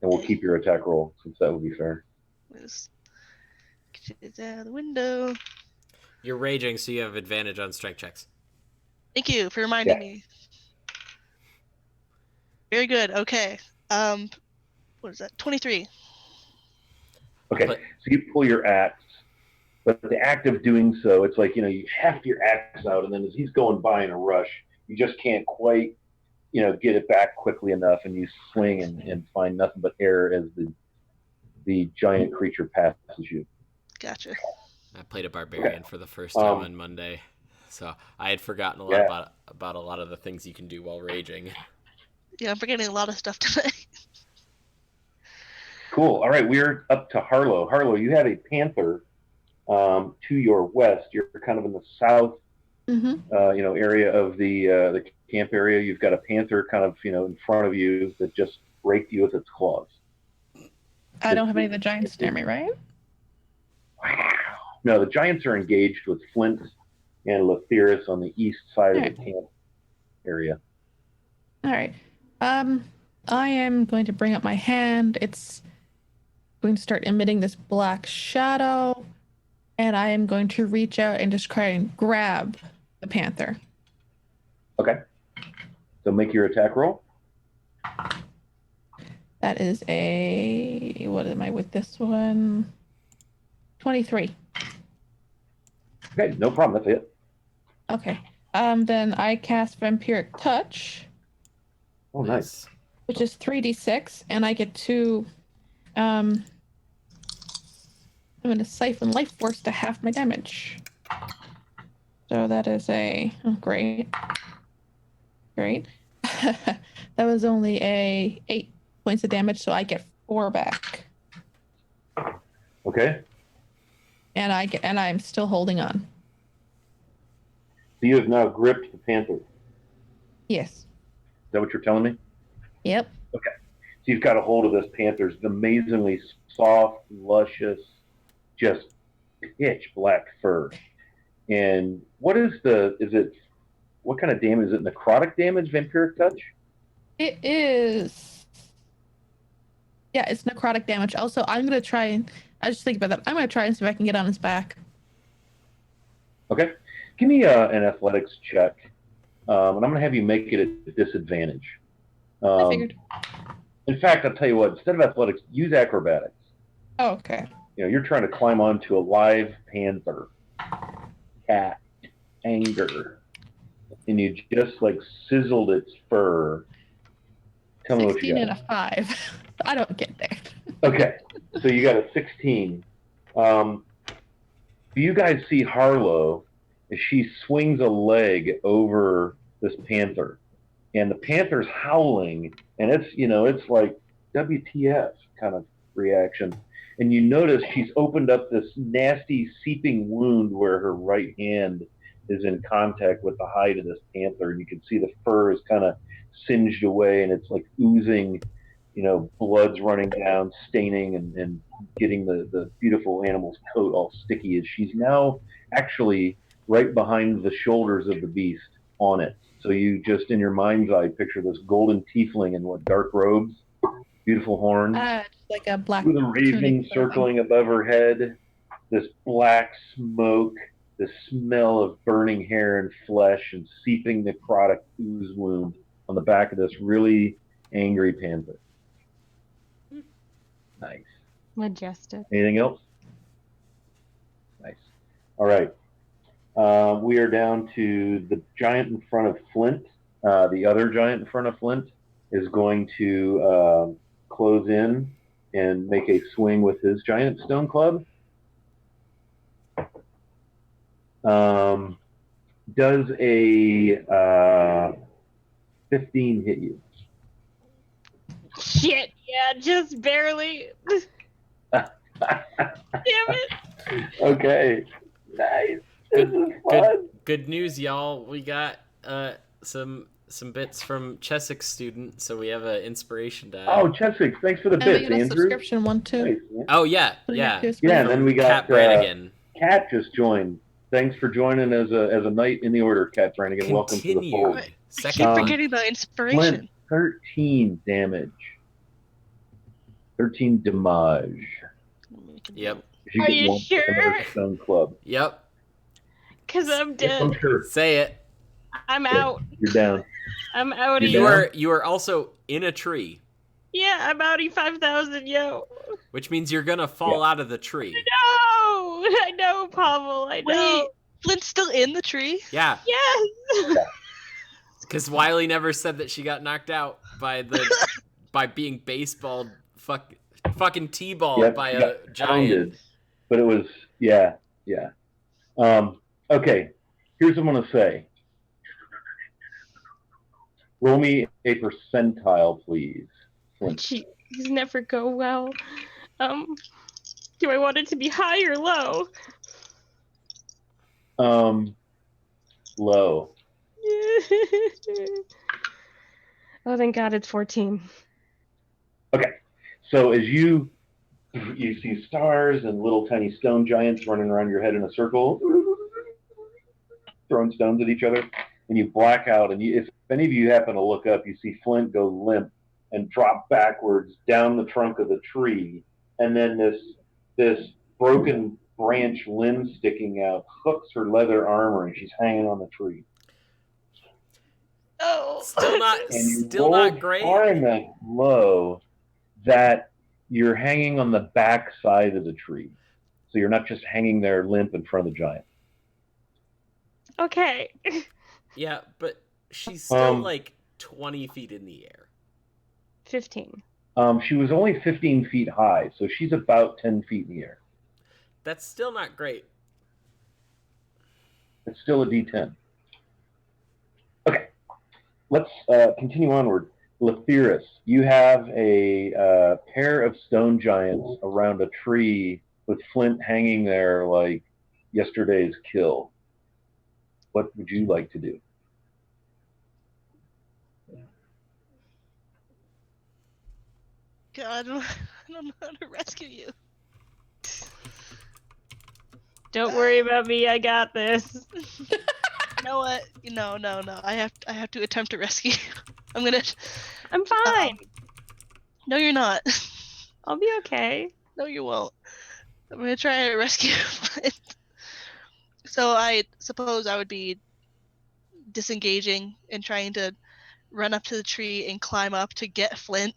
Speaker 2: And we'll keep your attack roll, since that would be fair.
Speaker 5: Let's get it out of the window.
Speaker 1: You're raging, so you have advantage on strength checks.
Speaker 5: Thank you for reminding me. Very good. Okay. What is that? 23.
Speaker 2: Okay, so you pull your axe, but the act of doing so, it's like, you heft your axe out, and then as he's going by in a rush, you just can't quite, get it back quickly enough, and you swing and find nothing but air as the giant creature passes you.
Speaker 5: Gotcha.
Speaker 1: I played a barbarian for the first time on Monday, so I had forgotten a lot about a lot of the things you can do while raging.
Speaker 5: Yeah, I'm forgetting a lot of stuff today.
Speaker 2: Cool. All right, we're up to Harlow. Harlow, you have a panther to your west. You're kind of in the south, area of the camp area. You've got a panther kind of, in front of you that just raked you with its claws.
Speaker 3: I don't have any of the giants near me, right?
Speaker 2: Wow. No, the giants are engaged with Flint and Letherus on the east side of the camp area.
Speaker 3: All right. I am going to bring up my hand. It's going to start emitting this black shadow, and I am going to reach out and just try and grab the panther.
Speaker 2: Okay. So make your attack roll.
Speaker 3: That is what am I with this one? 23.
Speaker 2: Okay, no problem. That's it.
Speaker 3: Okay. Then I cast Vampiric Touch.
Speaker 2: Oh, nice.
Speaker 3: Which is 3d6, and I get to I'm going to siphon life force to half my damage. So that is great. That was only 8 points of damage, so I get 4 back.
Speaker 2: Okay.
Speaker 3: And I'm still holding on.
Speaker 2: So you have now gripped the panther.
Speaker 3: Yes.
Speaker 2: Is that what you're telling me?
Speaker 3: Yep.
Speaker 2: Okay. So you've got a hold of this panther's amazingly soft, luscious, just pitch black fur. And what kind of damage? Is it necrotic damage, Vampiric Touch?
Speaker 3: It is. Yeah, it's necrotic damage. Also, I'm going to try and, I was just thinking about that. I'm going to try and see if I can get on his back.
Speaker 2: Okay. Give me an athletics check. And I'm going to have you make it a disadvantage.
Speaker 3: I figured.
Speaker 2: In fact, I'll tell you what, instead of athletics, use acrobatics.
Speaker 3: Oh, okay.
Speaker 2: You're trying to climb onto a live panther, cat, anger, and you just sizzled its fur. Tell me what you
Speaker 3: 16
Speaker 2: got.
Speaker 3: and a 5. I don't get there.
Speaker 2: Okay, so you got a 16. You guys see Harlow as she swings a leg over this panther, and the panther's howling, and it's like WTF kind of reaction. And you notice she's opened up this nasty seeping wound where her right hand is in contact with the hide of this panther, and you can see the fur is kind of singed away, and it's like oozing, blood's running down, staining, and getting the beautiful animal's coat all sticky, as she's now actually right behind the shoulders of the beast on it. So you just, in your mind's eye, picture this golden tiefling in dark robes, beautiful horns,
Speaker 3: Just like a black
Speaker 2: with a raven circling above her head, this black smoke, the smell of burning hair and flesh, and seeping necrotic ooze wound on the back of this really angry panther. Nice.
Speaker 4: Majestic.
Speaker 2: Anything else? Nice. All right. We are down to the giant in front of Flint. The other giant in front of Flint is going to close in and make a swing with his giant stone club. Does a 15 hit you?
Speaker 4: Shit, yeah, just barely. Damn
Speaker 2: Okay. Nice. This
Speaker 1: Good,
Speaker 2: is
Speaker 1: good,
Speaker 2: fun.
Speaker 1: good news, y'all. We got some bits from Cheswick's student, so we have an inspiration die.
Speaker 2: Oh, Cheswick, thanks for the
Speaker 3: And we
Speaker 2: bits,
Speaker 3: get a
Speaker 2: Andrew.
Speaker 3: subscription one too.
Speaker 2: Nice, man.
Speaker 1: Oh yeah,
Speaker 3: Putting
Speaker 1: yeah.
Speaker 3: it to his
Speaker 2: Yeah,
Speaker 3: brain.
Speaker 2: and then we got
Speaker 1: Kat Brannigan.
Speaker 2: Kat just joined. Thanks for joining as a knight in the order, Kat Brannigan. Welcome to the fold.
Speaker 1: Continued.
Speaker 5: I
Speaker 1: Second
Speaker 5: keep
Speaker 1: month.
Speaker 5: forgetting the
Speaker 2: Flint,
Speaker 5: inspiration.
Speaker 2: 13 damage. 13 damage.
Speaker 1: Yep.
Speaker 2: If you
Speaker 4: Are
Speaker 2: get
Speaker 4: you
Speaker 2: one with another
Speaker 4: sure?
Speaker 2: stone club.
Speaker 1: Yep.
Speaker 4: Cause I'm
Speaker 2: Yes,
Speaker 4: dead.
Speaker 2: I'm sure.
Speaker 1: Say it.
Speaker 4: I'm out.
Speaker 2: You're down.
Speaker 4: I'm outie.
Speaker 2: You're
Speaker 1: You
Speaker 2: down?
Speaker 1: are also in a tree,
Speaker 4: Yeah, I'm outie 5,000, yo.
Speaker 1: which means you're gonna fall out of the tree.
Speaker 4: No! I know, Pavel. I know.
Speaker 5: Wait, Flint's still in the tree?
Speaker 1: Yeah,
Speaker 4: Yes!
Speaker 1: because Wiley never said that she got knocked out by being baseballed, fucking t-balled
Speaker 2: Yep,
Speaker 1: by
Speaker 2: she
Speaker 1: a
Speaker 2: got
Speaker 1: giant.
Speaker 2: pounded. But it was, yeah. Okay, here's what I'm going to say. Roll me a percentile, please. Flint.
Speaker 4: Jeez, these never go well. Do I want it to be high or low?
Speaker 2: Low.
Speaker 4: Oh, thank God it's 14.
Speaker 2: Okay, so as you see stars and little tiny stone giants running around your head in a circle, throwing stones at each other, and you black out. And if any of you happen to look up, you see Flint go limp and drop backwards down the trunk of the tree, and then this broken branch limb sticking out hooks her leather armor, and she's hanging on the tree.
Speaker 5: Oh.
Speaker 1: Still not,
Speaker 2: And you
Speaker 1: still
Speaker 2: roll
Speaker 1: not great.
Speaker 2: far enough low that you're hanging on the back side of the tree. So you're not just hanging there limp in front of the giant.
Speaker 4: Okay.
Speaker 1: Yeah, but she's still
Speaker 2: Um,
Speaker 1: like 20 feet in the air.
Speaker 4: 15.
Speaker 2: She was only 15 feet high, so she's about 10 feet in the air.
Speaker 1: That's still not great.
Speaker 2: It's still a D10. Okay, let's continue onward. Letherus, you have a pair of stone giants around a tree with Flint hanging there like yesterday's kill. What would you like to do?
Speaker 5: God, I don't know how to rescue you.
Speaker 4: Don't worry about me. I got this.
Speaker 5: You know what? No. I have to attempt to rescue you. I'm gonna.
Speaker 4: I'm fine.
Speaker 5: No, you're not.
Speaker 4: I'll be okay.
Speaker 5: No, you won't. I'm gonna try to rescue Flint. So I suppose I would be disengaging and trying to run up to the tree and climb up to get Flint.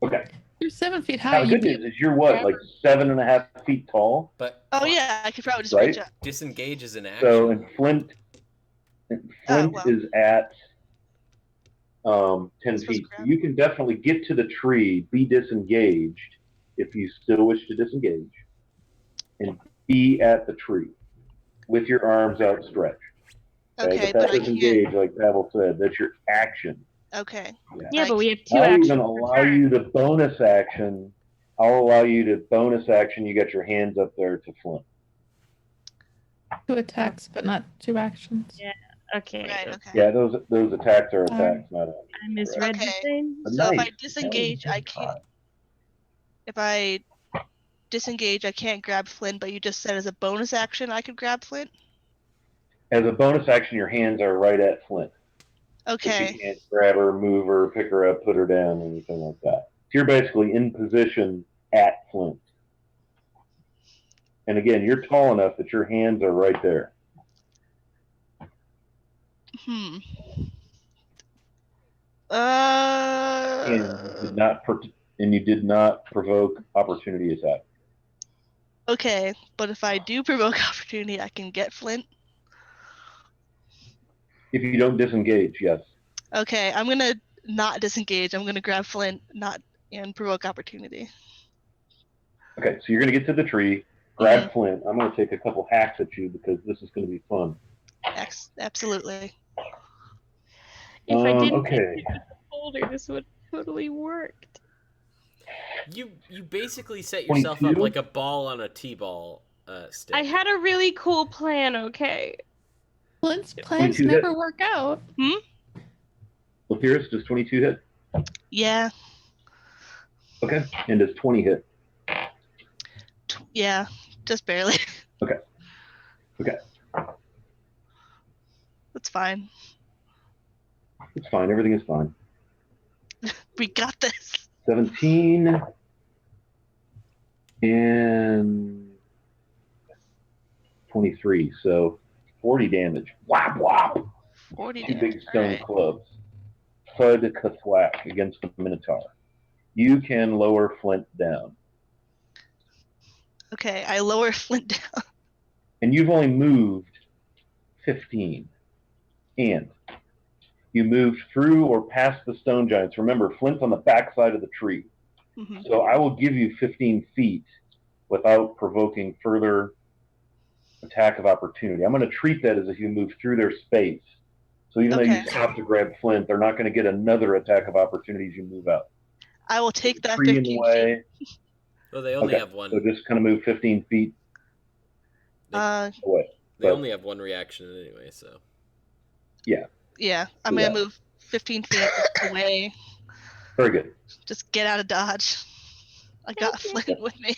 Speaker 2: Okay.
Speaker 3: You're 7 feet
Speaker 2: Now,
Speaker 3: high.
Speaker 2: the
Speaker 3: You'd
Speaker 2: good
Speaker 3: be
Speaker 2: news is you're what, like 7.5 feet tall?
Speaker 1: But
Speaker 5: Oh yeah, I could probably just
Speaker 2: Right?
Speaker 5: reach up.
Speaker 1: disengage is an action.
Speaker 2: So, and Flint
Speaker 5: Oh, well.
Speaker 2: is at 10
Speaker 5: Supposed to
Speaker 2: feet. So
Speaker 5: grab
Speaker 2: you can definitely get to the tree, be disengaged if you still wish to disengage, and be at the tree with your arms outstretched.
Speaker 5: Okay,
Speaker 2: but
Speaker 5: but I
Speaker 2: that
Speaker 5: can't.
Speaker 2: disengage, like Pavel said, that's your action.
Speaker 5: Okay.
Speaker 4: Yeah, but we have 2
Speaker 2: I'll
Speaker 4: actions.
Speaker 2: even allow you the bonus action. I'll allow you to bonus action. You got your hands up there to Flint.
Speaker 3: 2 attacks, but not 2 actions.
Speaker 4: Yeah. Okay.
Speaker 5: Right. Okay.
Speaker 2: Yeah, those attacks are attacks, not actions.
Speaker 4: I misread the
Speaker 5: Okay.
Speaker 4: thing.
Speaker 2: But
Speaker 5: So if I
Speaker 2: nice.
Speaker 5: disengage, I can't. If I disengage, I can't grab Flint. But you just said as a bonus action, I could grab Flint.
Speaker 2: As a bonus action, your hands are right at Flint. But
Speaker 5: Okay.
Speaker 2: you can't grab her, move her, pick her up, put her down, anything like that. So you're basically in position at Flint. And again, you're tall enough that your hands are right there.
Speaker 5: Hmm.
Speaker 2: And you did not provoke opportunity attack.
Speaker 5: Okay, but if I do provoke opportunity, I can get Flint.
Speaker 2: If you don't disengage, yes.
Speaker 5: Okay, I'm gonna not disengage. I'm gonna grab Flint, and provoke opportunity.
Speaker 2: Okay, so you're going to get to the tree, grab
Speaker 5: Mhm.
Speaker 2: Flint. I'm going to take a couple hacks at you because this is going to be fun.
Speaker 5: Absolutely.
Speaker 4: If I didn't
Speaker 2: okay.
Speaker 4: get the folder, this would have totally worked.
Speaker 1: You basically set yourself up
Speaker 2: 22?
Speaker 1: like a ball on a t-ball, stick.
Speaker 4: I had a really cool plan, okay?
Speaker 3: Flint's plans
Speaker 2: 22
Speaker 3: never
Speaker 2: hit.
Speaker 3: work out.
Speaker 2: Lepyrus, does 22 hit?
Speaker 5: Yeah.
Speaker 2: Okay. And does 20 hit?
Speaker 5: Yeah. Just barely.
Speaker 2: Okay.
Speaker 5: That's fine.
Speaker 2: It's fine. Everything is fine.
Speaker 5: We got this.
Speaker 2: 17 and 23. So 40 damage. Whop, whop.
Speaker 5: 40
Speaker 2: Two
Speaker 5: damage.
Speaker 2: big stone
Speaker 5: Alright.
Speaker 2: clubs. Thud kathwack against the Minotaur. You can lower Flint down.
Speaker 5: Okay, I lower Flint down.
Speaker 2: And you've only moved 15. And you moved through or past the stone giants. Remember, Flint's on the backside of the tree.
Speaker 5: Mhm.
Speaker 2: So I will give you 15 feet without provoking further attack of opportunity. I'm going to treat that as if you move through their space. So even though
Speaker 5: Okay.
Speaker 2: you stop to grab Flint, they're not going to get another attack of opportunity as you move out.
Speaker 5: I will take that
Speaker 2: Tree in
Speaker 5: 15
Speaker 2: the
Speaker 5: feet.
Speaker 2: way.
Speaker 1: Well, they only
Speaker 2: Okay,
Speaker 1: have one.
Speaker 2: so just kind of move 15 feet away.
Speaker 1: They
Speaker 2: But
Speaker 1: only have one reaction anyway, so.
Speaker 5: Yeah, I'm
Speaker 2: Yeah.
Speaker 5: gonna move 15 feet away.
Speaker 2: very good.
Speaker 5: Just get out of dodge. I got Flint with me.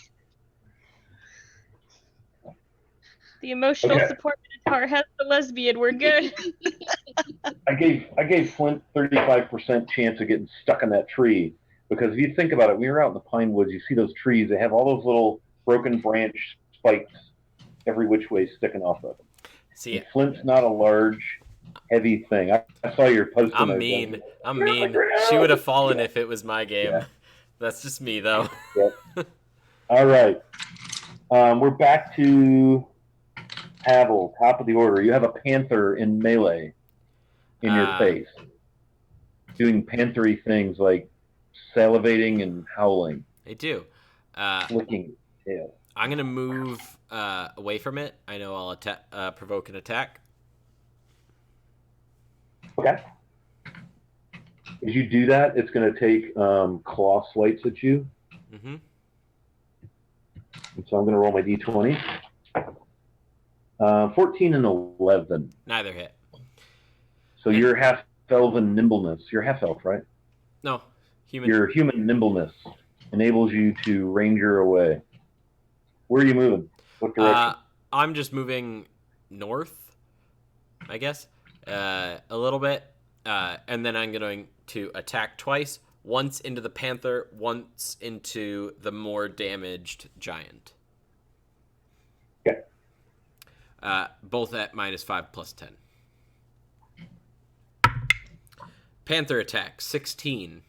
Speaker 4: The emotional
Speaker 2: Okay.
Speaker 4: support Minotaur has the lesbian. We're good.
Speaker 2: I gave Flint 35% chance of getting stuck in that tree because if you think about it, we were out in the pine woods. You see those trees; they have all those little broken branch spikes every which way sticking off of them.
Speaker 1: See,
Speaker 2: And Flint's not a large, heavy thing. I saw your post.
Speaker 1: I'm mean. I'm mean. She would have fallen if it was my game.
Speaker 2: Yeah.
Speaker 1: That's just me, though.
Speaker 2: All right, we're back to Pavel, top of the order. You have a panther in melee in your face, doing panthery things like salivating and howling,
Speaker 1: I do.
Speaker 2: flicking tail.
Speaker 1: I'm gonna move away from it. I know I'll provoke an attack.
Speaker 2: Okay. As you do that, it's going to take claw swipes at you.
Speaker 1: Mm-hmm.
Speaker 2: And so I'm going to roll my d20. 14 and 11.
Speaker 1: Neither hit.
Speaker 2: So your half elven nimbleness, you're half elf, right?
Speaker 1: No, human.
Speaker 2: Your human nimbleness enables you to ranger away. Where are you moving? What direction?
Speaker 1: I'm just moving north, I guess, a little bit, and then I'm going to attack twice. Once into the panther, once into the more damaged giant.
Speaker 2: Okay.
Speaker 1: Both at -5 + 10. Panther attack, 16.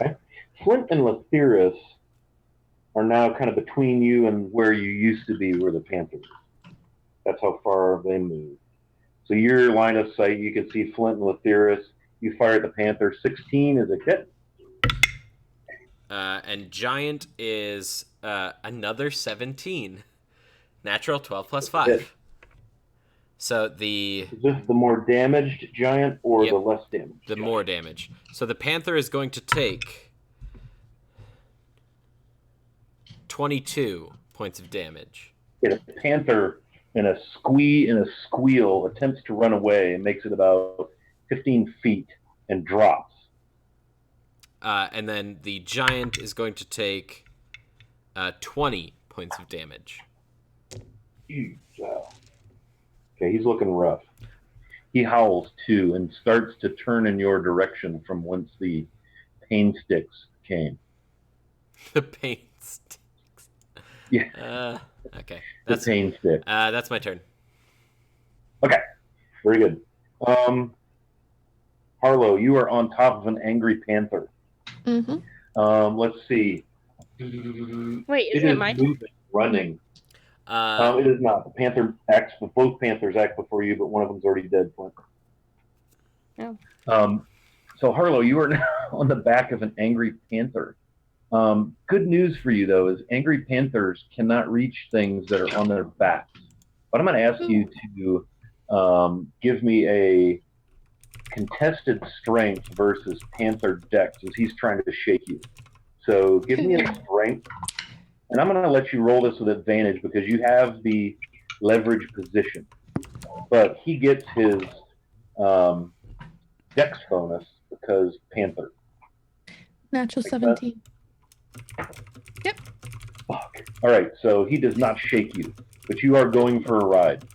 Speaker 2: Okay. Flint and Lepyrus are now kind of between you and where you used to be, where the panther is. That's how far they move. So your line of sight, you can see Flint and Lepyrus. You fire at the panther. 16 is a hit.
Speaker 1: And giant is another 17. Natural 12 + 5.
Speaker 2: Hit.
Speaker 1: So
Speaker 2: Is this the more damaged giant or
Speaker 1: Yep.
Speaker 2: the less damaged?
Speaker 1: the more damage. So the panther is going to take 22 points of damage.
Speaker 2: The panther in a squeal attempts to run away and makes it about 15 feet and drops.
Speaker 1: And then the giant is going to take 20 points of damage.
Speaker 2: Okay, he's looking rough. He howls too and starts to turn in your direction from whence the pain sticks came.
Speaker 1: The pain sticks.
Speaker 2: Yeah.
Speaker 1: Okay.
Speaker 2: The pain stick.
Speaker 1: That's my turn.
Speaker 2: Okay, very good. Harlow, you are on top of an angry panther.
Speaker 3: Mm-hmm.
Speaker 2: Let's see.
Speaker 4: Wait, isn't it my turn?
Speaker 2: moving, running. It is not. The panther acts. Both panthers act before you, but one of them's already dead.
Speaker 4: Oh.
Speaker 2: So Harlow, you are now on the back of an angry panther. Good news for you though is angry panthers cannot reach things that are on their backs. But I'm going to ask you to give me a contested strength versus panther dex as he's trying to shake you. So give me a strength. And I'm going to let you roll this with advantage because you have the leverage position. But he gets his dex bonus because Panther.
Speaker 3: Natural 17.
Speaker 2: Fuck. All right, so he does not shake you, but you are going for a ride.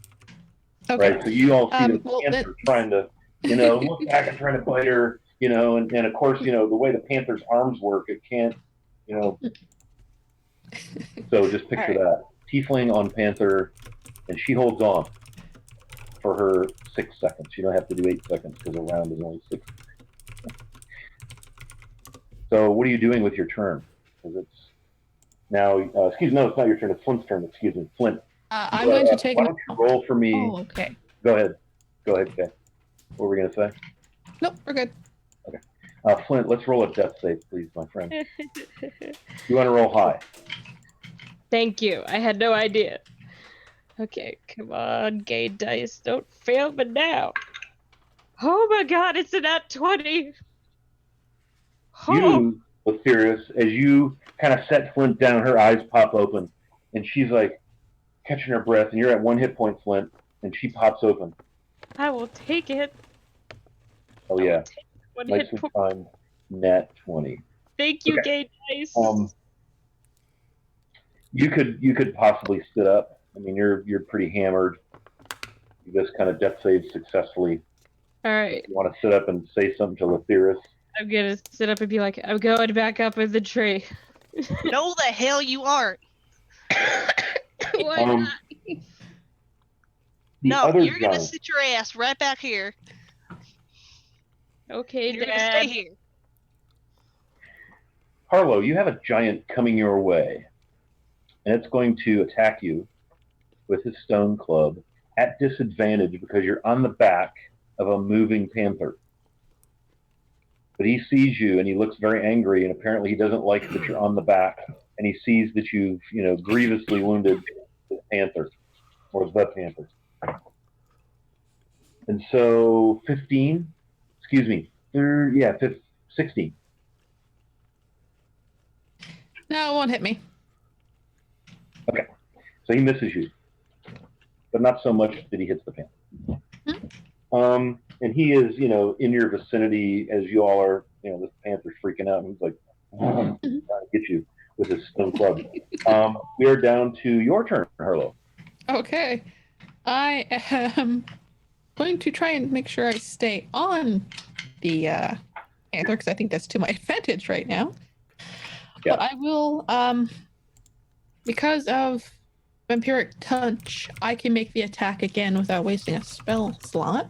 Speaker 3: Okay.
Speaker 2: Right, so you all see the
Speaker 3: well,
Speaker 2: Panther trying to, look back and trying to bite her, and of course, the way the Panther's arms work, it can't, so just picture that. Tiefling on Panther, and she holds on for her 6 seconds. You don't have to do 8 seconds because a round is only 6. So what are you doing with your turn? Because it's now, it's not your turn, it's Flint's turn, excuse me, Flint.
Speaker 3: I'm going to take...
Speaker 2: Why don't you roll for me?
Speaker 3: Oh, okay.
Speaker 2: Go ahead, Kay. What were we going to say?
Speaker 3: Nope, we're good.
Speaker 2: Okay. Flint, let's roll a death save, please, my friend. You want to roll high.
Speaker 4: Thank you. I had no idea. Okay, come on, gay dice. Don't fail me now. Oh my god, it's a nat 20. Oh.
Speaker 2: You, Aetherius, as you kind of set Flint down, her eyes pop open, and she's like catching her breath, and you're at 1 hit point, Flint, and she pops open.
Speaker 4: I will take it.
Speaker 2: Oh, yeah.
Speaker 4: One
Speaker 2: Nicely
Speaker 4: hit point.
Speaker 2: timed nat 20.
Speaker 4: Thank you,
Speaker 2: Okay.
Speaker 4: gay dice.
Speaker 2: You could possibly sit up. I mean, you're pretty hammered. You just kind of death saved successfully.
Speaker 4: All right.
Speaker 2: You want to sit up and say something to Aetherius?
Speaker 4: I'm gonna sit up and be like, I'm going back up in the tree.
Speaker 5: No, the hell you aren't.
Speaker 4: Why not?
Speaker 5: No, you're gonna sit your ass right back here.
Speaker 4: Okay,
Speaker 5: and you're
Speaker 4: Dad.
Speaker 5: gonna stay here.
Speaker 2: Harlow, you have a giant coming your way, and it's going to attack you with his stone club at disadvantage because you're on the back of a moving panther. But he sees you, and he looks very angry, and apparently he doesn't like that you're on the back, and he sees that you've, grievously wounded the panther, or the panther. And so 16.
Speaker 3: No, it won't hit me.
Speaker 2: Okay, so he misses you, but not so much that he hits the panther. And he is, in your vicinity as you all are, this panther's freaking out, and he's like, trying to get you with his stone club. We are down to your turn, Harlow.
Speaker 3: Okay. I am going to try and make sure I stay on the panther, because I think that's to my advantage right now. Yeah. But I will, because of Vampiric Touch, I can make the attack again without wasting a spell slot.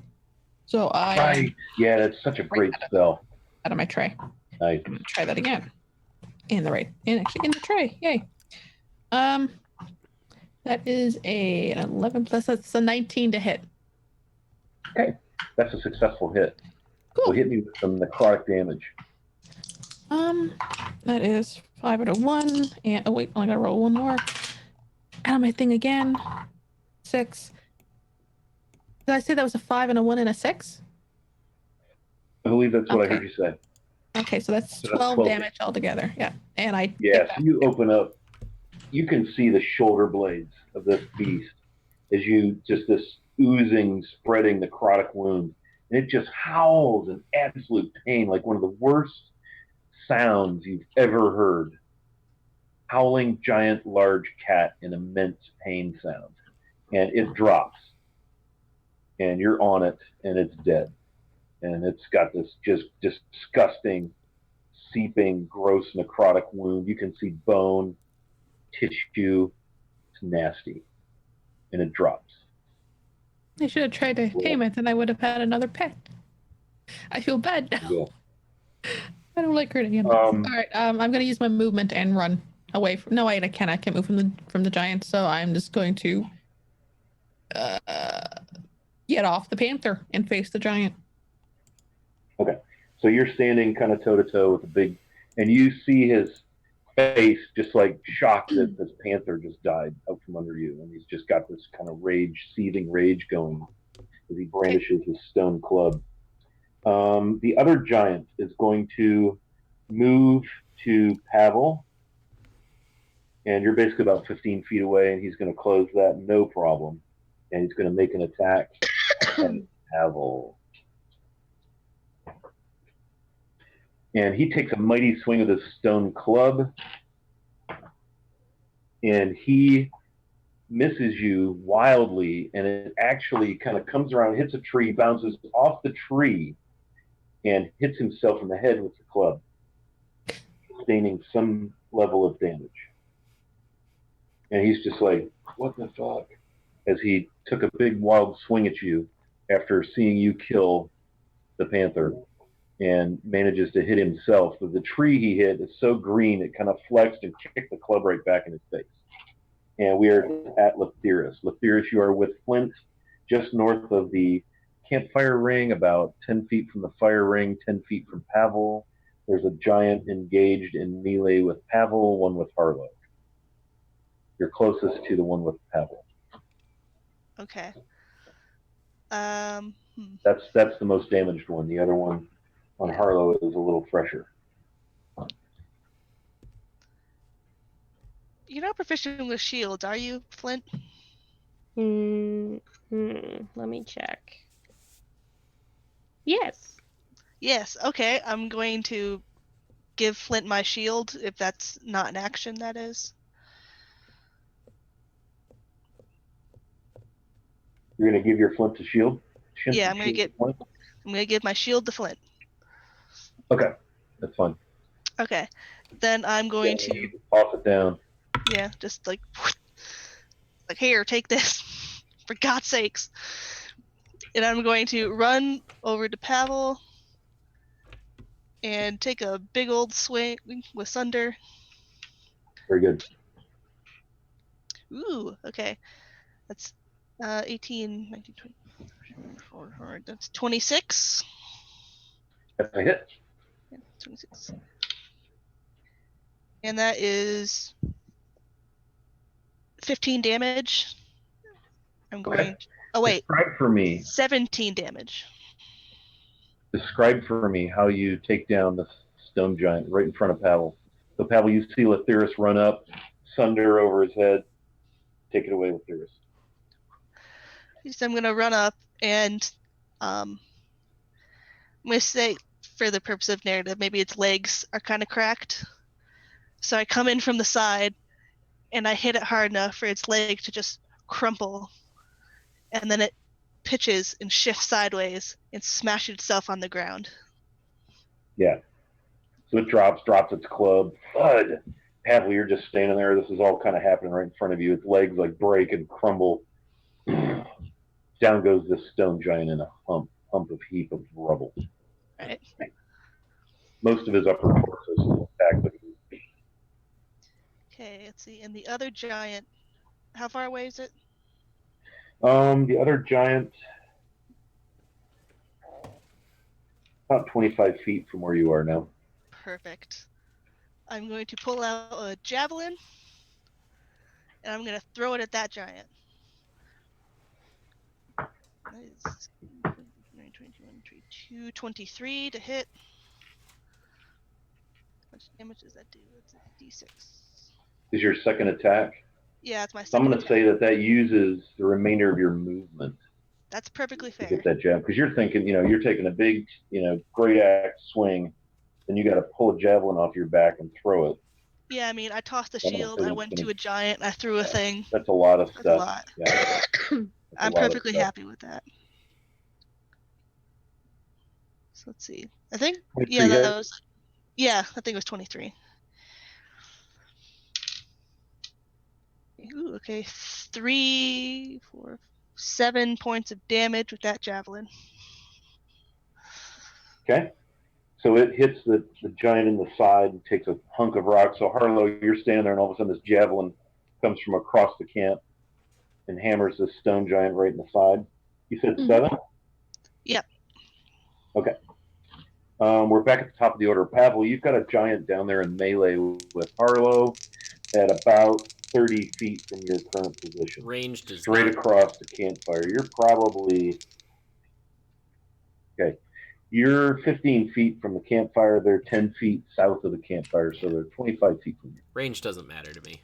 Speaker 3: So
Speaker 2: Right. Yeah, that's such a great spell.
Speaker 3: Out of my tray.
Speaker 2: Nice.
Speaker 3: I'm gonna try that again. In the tray. Yay. That is an 11 plus. That's a 19 to hit.
Speaker 2: Okay, that's a successful hit.
Speaker 3: Cool.
Speaker 2: So hit me with some necrotic damage.
Speaker 3: That is 5 out of 1, and oh wait, I gotta roll one more. Add my thing again. 6. Did I say that was a 5 and a 1 and a 6?
Speaker 2: I believe that's what I heard you say.
Speaker 3: Okay, so that's 12 damage altogether. Yeah, and I.
Speaker 2: Yeah, so you open up. You can see the shoulder blades of this beast as you just this oozing, spreading necrotic wound, and it just howls in absolute pain, like one of the worst sounds you've ever heard. Howling, giant, large cat in immense pain sound, and it drops, and you're on it, and it's dead, and it's got this just disgusting, seeping, gross necrotic wound. You can see bone, tissue. It's nasty, and it drops.
Speaker 3: I should have tried to tame it, and I would have had another pet. I feel bad now.
Speaker 2: Yeah.
Speaker 3: I don't like hurting him. All right, I'm gonna use my movement and run away from. No, wait, I can't move from the giant. So I'm just going to get off the panther and face the giant.
Speaker 2: Okay, so you're standing kind of toe to toe with the big, and you see his face just like shocked that this panther just died out from under you, and he's just got this kind of seething rage going as he brandishes his stone club. The other giant is going to move to Pavel And you're basically about 15 feet away, and he's going to close that no problem. And he's going to make an attack at Pavel. And he takes a mighty swing of his stone club, and he misses you wildly, and it actually kind of comes around, hits a tree, bounces off the tree, and hits himself in the head with the club, sustaining some level of damage. And he's just like, what the fuck? As he took a big wild swing at you after seeing you kill the panther, and manages to hit himself. But the tree he hit is so green, it kind of flexed and kicked the club right back in his face. And we are at Leptheris. Leptheris, you are with Flint, just north of the campfire ring, about 10 feet from the fire ring, 10 feet from Pavel. There's a giant engaged in melee with Pavel, one with Harlow. You're closest to the one with Pavel.
Speaker 5: Okay.
Speaker 2: That's the most damaged one. The other one on Harlow is a little fresher.
Speaker 5: You're not proficient with shields, are you, Flint?
Speaker 4: Let me check. Yes.
Speaker 5: Yes. Okay. I'm going to give Flint my shield, if that's not an action, that is.
Speaker 2: You're going to give your Flint a shield?
Speaker 5: Yeah, I'm gonna give my shield to Flint.
Speaker 2: Okay, that's fine.
Speaker 5: Okay. Then I'm going to
Speaker 2: toss it down.
Speaker 5: Yeah, just like here, take this. For God's sakes. And I'm going to run over to Pavel and take a big old swing with Sunder.
Speaker 2: Very good.
Speaker 5: Ooh, okay. That's 18, 19, 20. That's 26.
Speaker 2: That's a hit.
Speaker 5: Yeah, 26. And that is 15 damage. I'm going.
Speaker 2: Okay.
Speaker 5: Oh wait.
Speaker 2: Describe for me.
Speaker 5: 17 damage.
Speaker 2: Describe for me how you take down the stone giant right in front of Pavel. So Pavel, you see Leptheris run up, Sunder over his head. Take it away, Leptheris.
Speaker 5: So I'm gonna run up and I'm gonna say, for the purpose of narrative, maybe its legs are kind of cracked. So I come in from the side and I hit it hard enough for its leg to just crumple, and then it pitches and shifts sideways and smashes itself on the ground.
Speaker 2: Yeah. So it drops its club. Thud. Pavel, you're just standing there. This is all kind of happening right in front of you. Its legs like break and crumble. Down goes this stone giant in a hump of heap of rubble.
Speaker 5: Right.
Speaker 2: Most of his upper torso is still intact, but
Speaker 5: Okay, let's see. And the other giant, how far away is it?
Speaker 2: the other giant, about 25 feet from where you are now.
Speaker 5: Perfect. I'm going to pull out a javelin and I'm going to throw it at that giant. That is 23 to hit. How much damage does that do? It's a d6.
Speaker 2: Is your second attack?
Speaker 5: Yeah, it's my
Speaker 2: So
Speaker 5: second
Speaker 2: I'm going to
Speaker 5: attack.
Speaker 2: say that uses the remainder of your movement
Speaker 5: That's perfectly
Speaker 2: to
Speaker 5: fair.
Speaker 2: get that jab. Because you're thinking, you're taking a big, great axe swing, then you got to pull a javelin off your back and throw it.
Speaker 5: Yeah, I mean, I tossed a shield, I went to a giant, I threw a thing.
Speaker 2: That's a lot of
Speaker 5: That's
Speaker 2: stuff.
Speaker 5: a lot.
Speaker 2: Yeah.
Speaker 5: I'm perfectly happy with that. So let's see. I think, I think it was 23. Ooh, okay, 3, 4, 7 points of damage with that javelin.
Speaker 2: Okay. So it hits the giant in the side and takes a hunk of rock. So Harlow, you're standing there, and all of a sudden this javelin comes from across the camp and hammers this stone giant right in the side. You said 7?
Speaker 5: Yep.
Speaker 2: Okay. We're back at the top of the order. Pavel, you've got a giant down there in melee with Harlow at about 30 feet from your current position.
Speaker 1: Ranged is
Speaker 2: straight across the campfire. You're probably... Okay. You're 15 feet from the campfire. They're 10 feet south of the campfire, so they're 25 feet from you.
Speaker 1: Range doesn't matter to me.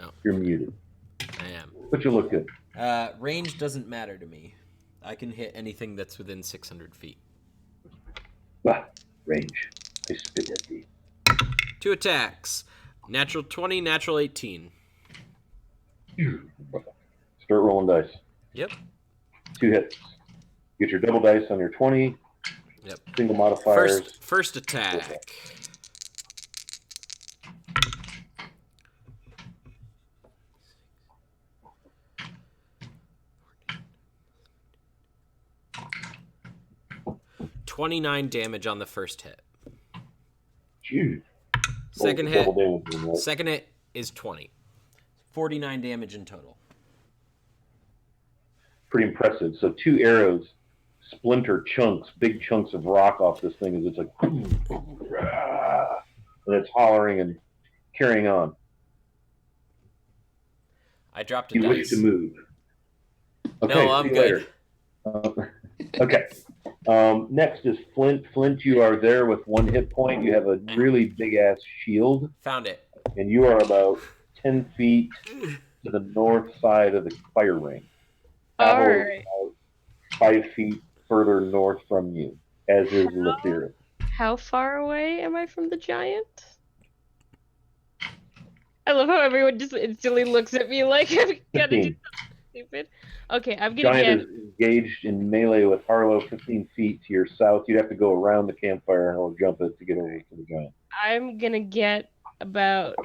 Speaker 1: Oh.
Speaker 2: You're muted,
Speaker 1: I am.
Speaker 2: but you look good.
Speaker 1: Range doesn't matter to me. I can hit anything that's within 600 feet.
Speaker 2: Ah, range. I spit at thee.
Speaker 1: 2 attacks. Natural 20, natural 18.
Speaker 2: Start rolling dice.
Speaker 1: Yep.
Speaker 2: 2 hits. Get your double dice on your 20.
Speaker 1: Yep.
Speaker 2: Single modifiers.
Speaker 1: First attack. $29 damage on the first hit.
Speaker 2: Jeez.
Speaker 1: Second hit.
Speaker 2: Double damage, right?
Speaker 1: Second hit is 20. 49 damage in total.
Speaker 2: Pretty impressive. So 2 arrows splinter chunks, big chunks of rock off this thing as it's like, and it's hollering and carrying on.
Speaker 1: I dropped a
Speaker 2: You
Speaker 1: dice.
Speaker 2: wish to move. Okay,
Speaker 1: No, I'm
Speaker 2: see you
Speaker 1: good.
Speaker 2: later. Okay. Next is Flint. Flint, you are there with 1 hit point. You have a really big ass shield,
Speaker 1: Found it.
Speaker 2: and you are about 10 feet to the north side of the fire ring. Pavel is
Speaker 4: Alright.
Speaker 2: about 5 feet further north from you, as is Lethira.
Speaker 4: How far away am I from the giant? I love how everyone just instantly looks at me like I'm gonna do
Speaker 2: 15.
Speaker 4: something stupid. Okay, I'm gonna
Speaker 2: Giant
Speaker 4: get.
Speaker 2: is engaged in melee with Harlow 15 feet to your south. You'd have to go around the campfire or jump it to get over to the giant.
Speaker 4: I'm gonna get about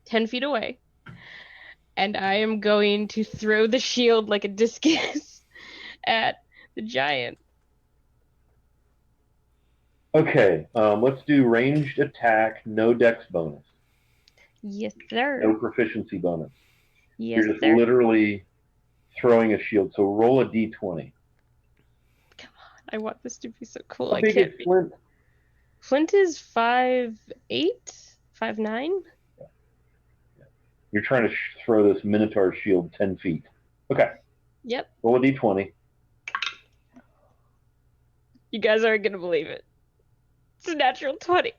Speaker 4: 10 feet away, and I am going to throw the shield like a discus at the giant.
Speaker 2: Okay, let's do ranged attack, no dex bonus,
Speaker 4: Yes, sir.
Speaker 2: no proficiency bonus.
Speaker 4: Yes,
Speaker 2: You're just
Speaker 4: sir.
Speaker 2: literally throwing a shield. So roll a d20.
Speaker 4: I want this to be so cool.
Speaker 2: How
Speaker 4: I
Speaker 2: big
Speaker 4: can't
Speaker 2: is
Speaker 4: be.
Speaker 2: Flint?
Speaker 4: Flint is 5'8", 5'9".
Speaker 2: You're trying to throw this Minotaur shield 10 feet. Okay,
Speaker 4: Yep.
Speaker 2: roll a d20.
Speaker 4: You guys aren't gonna believe it. It's a natural 20.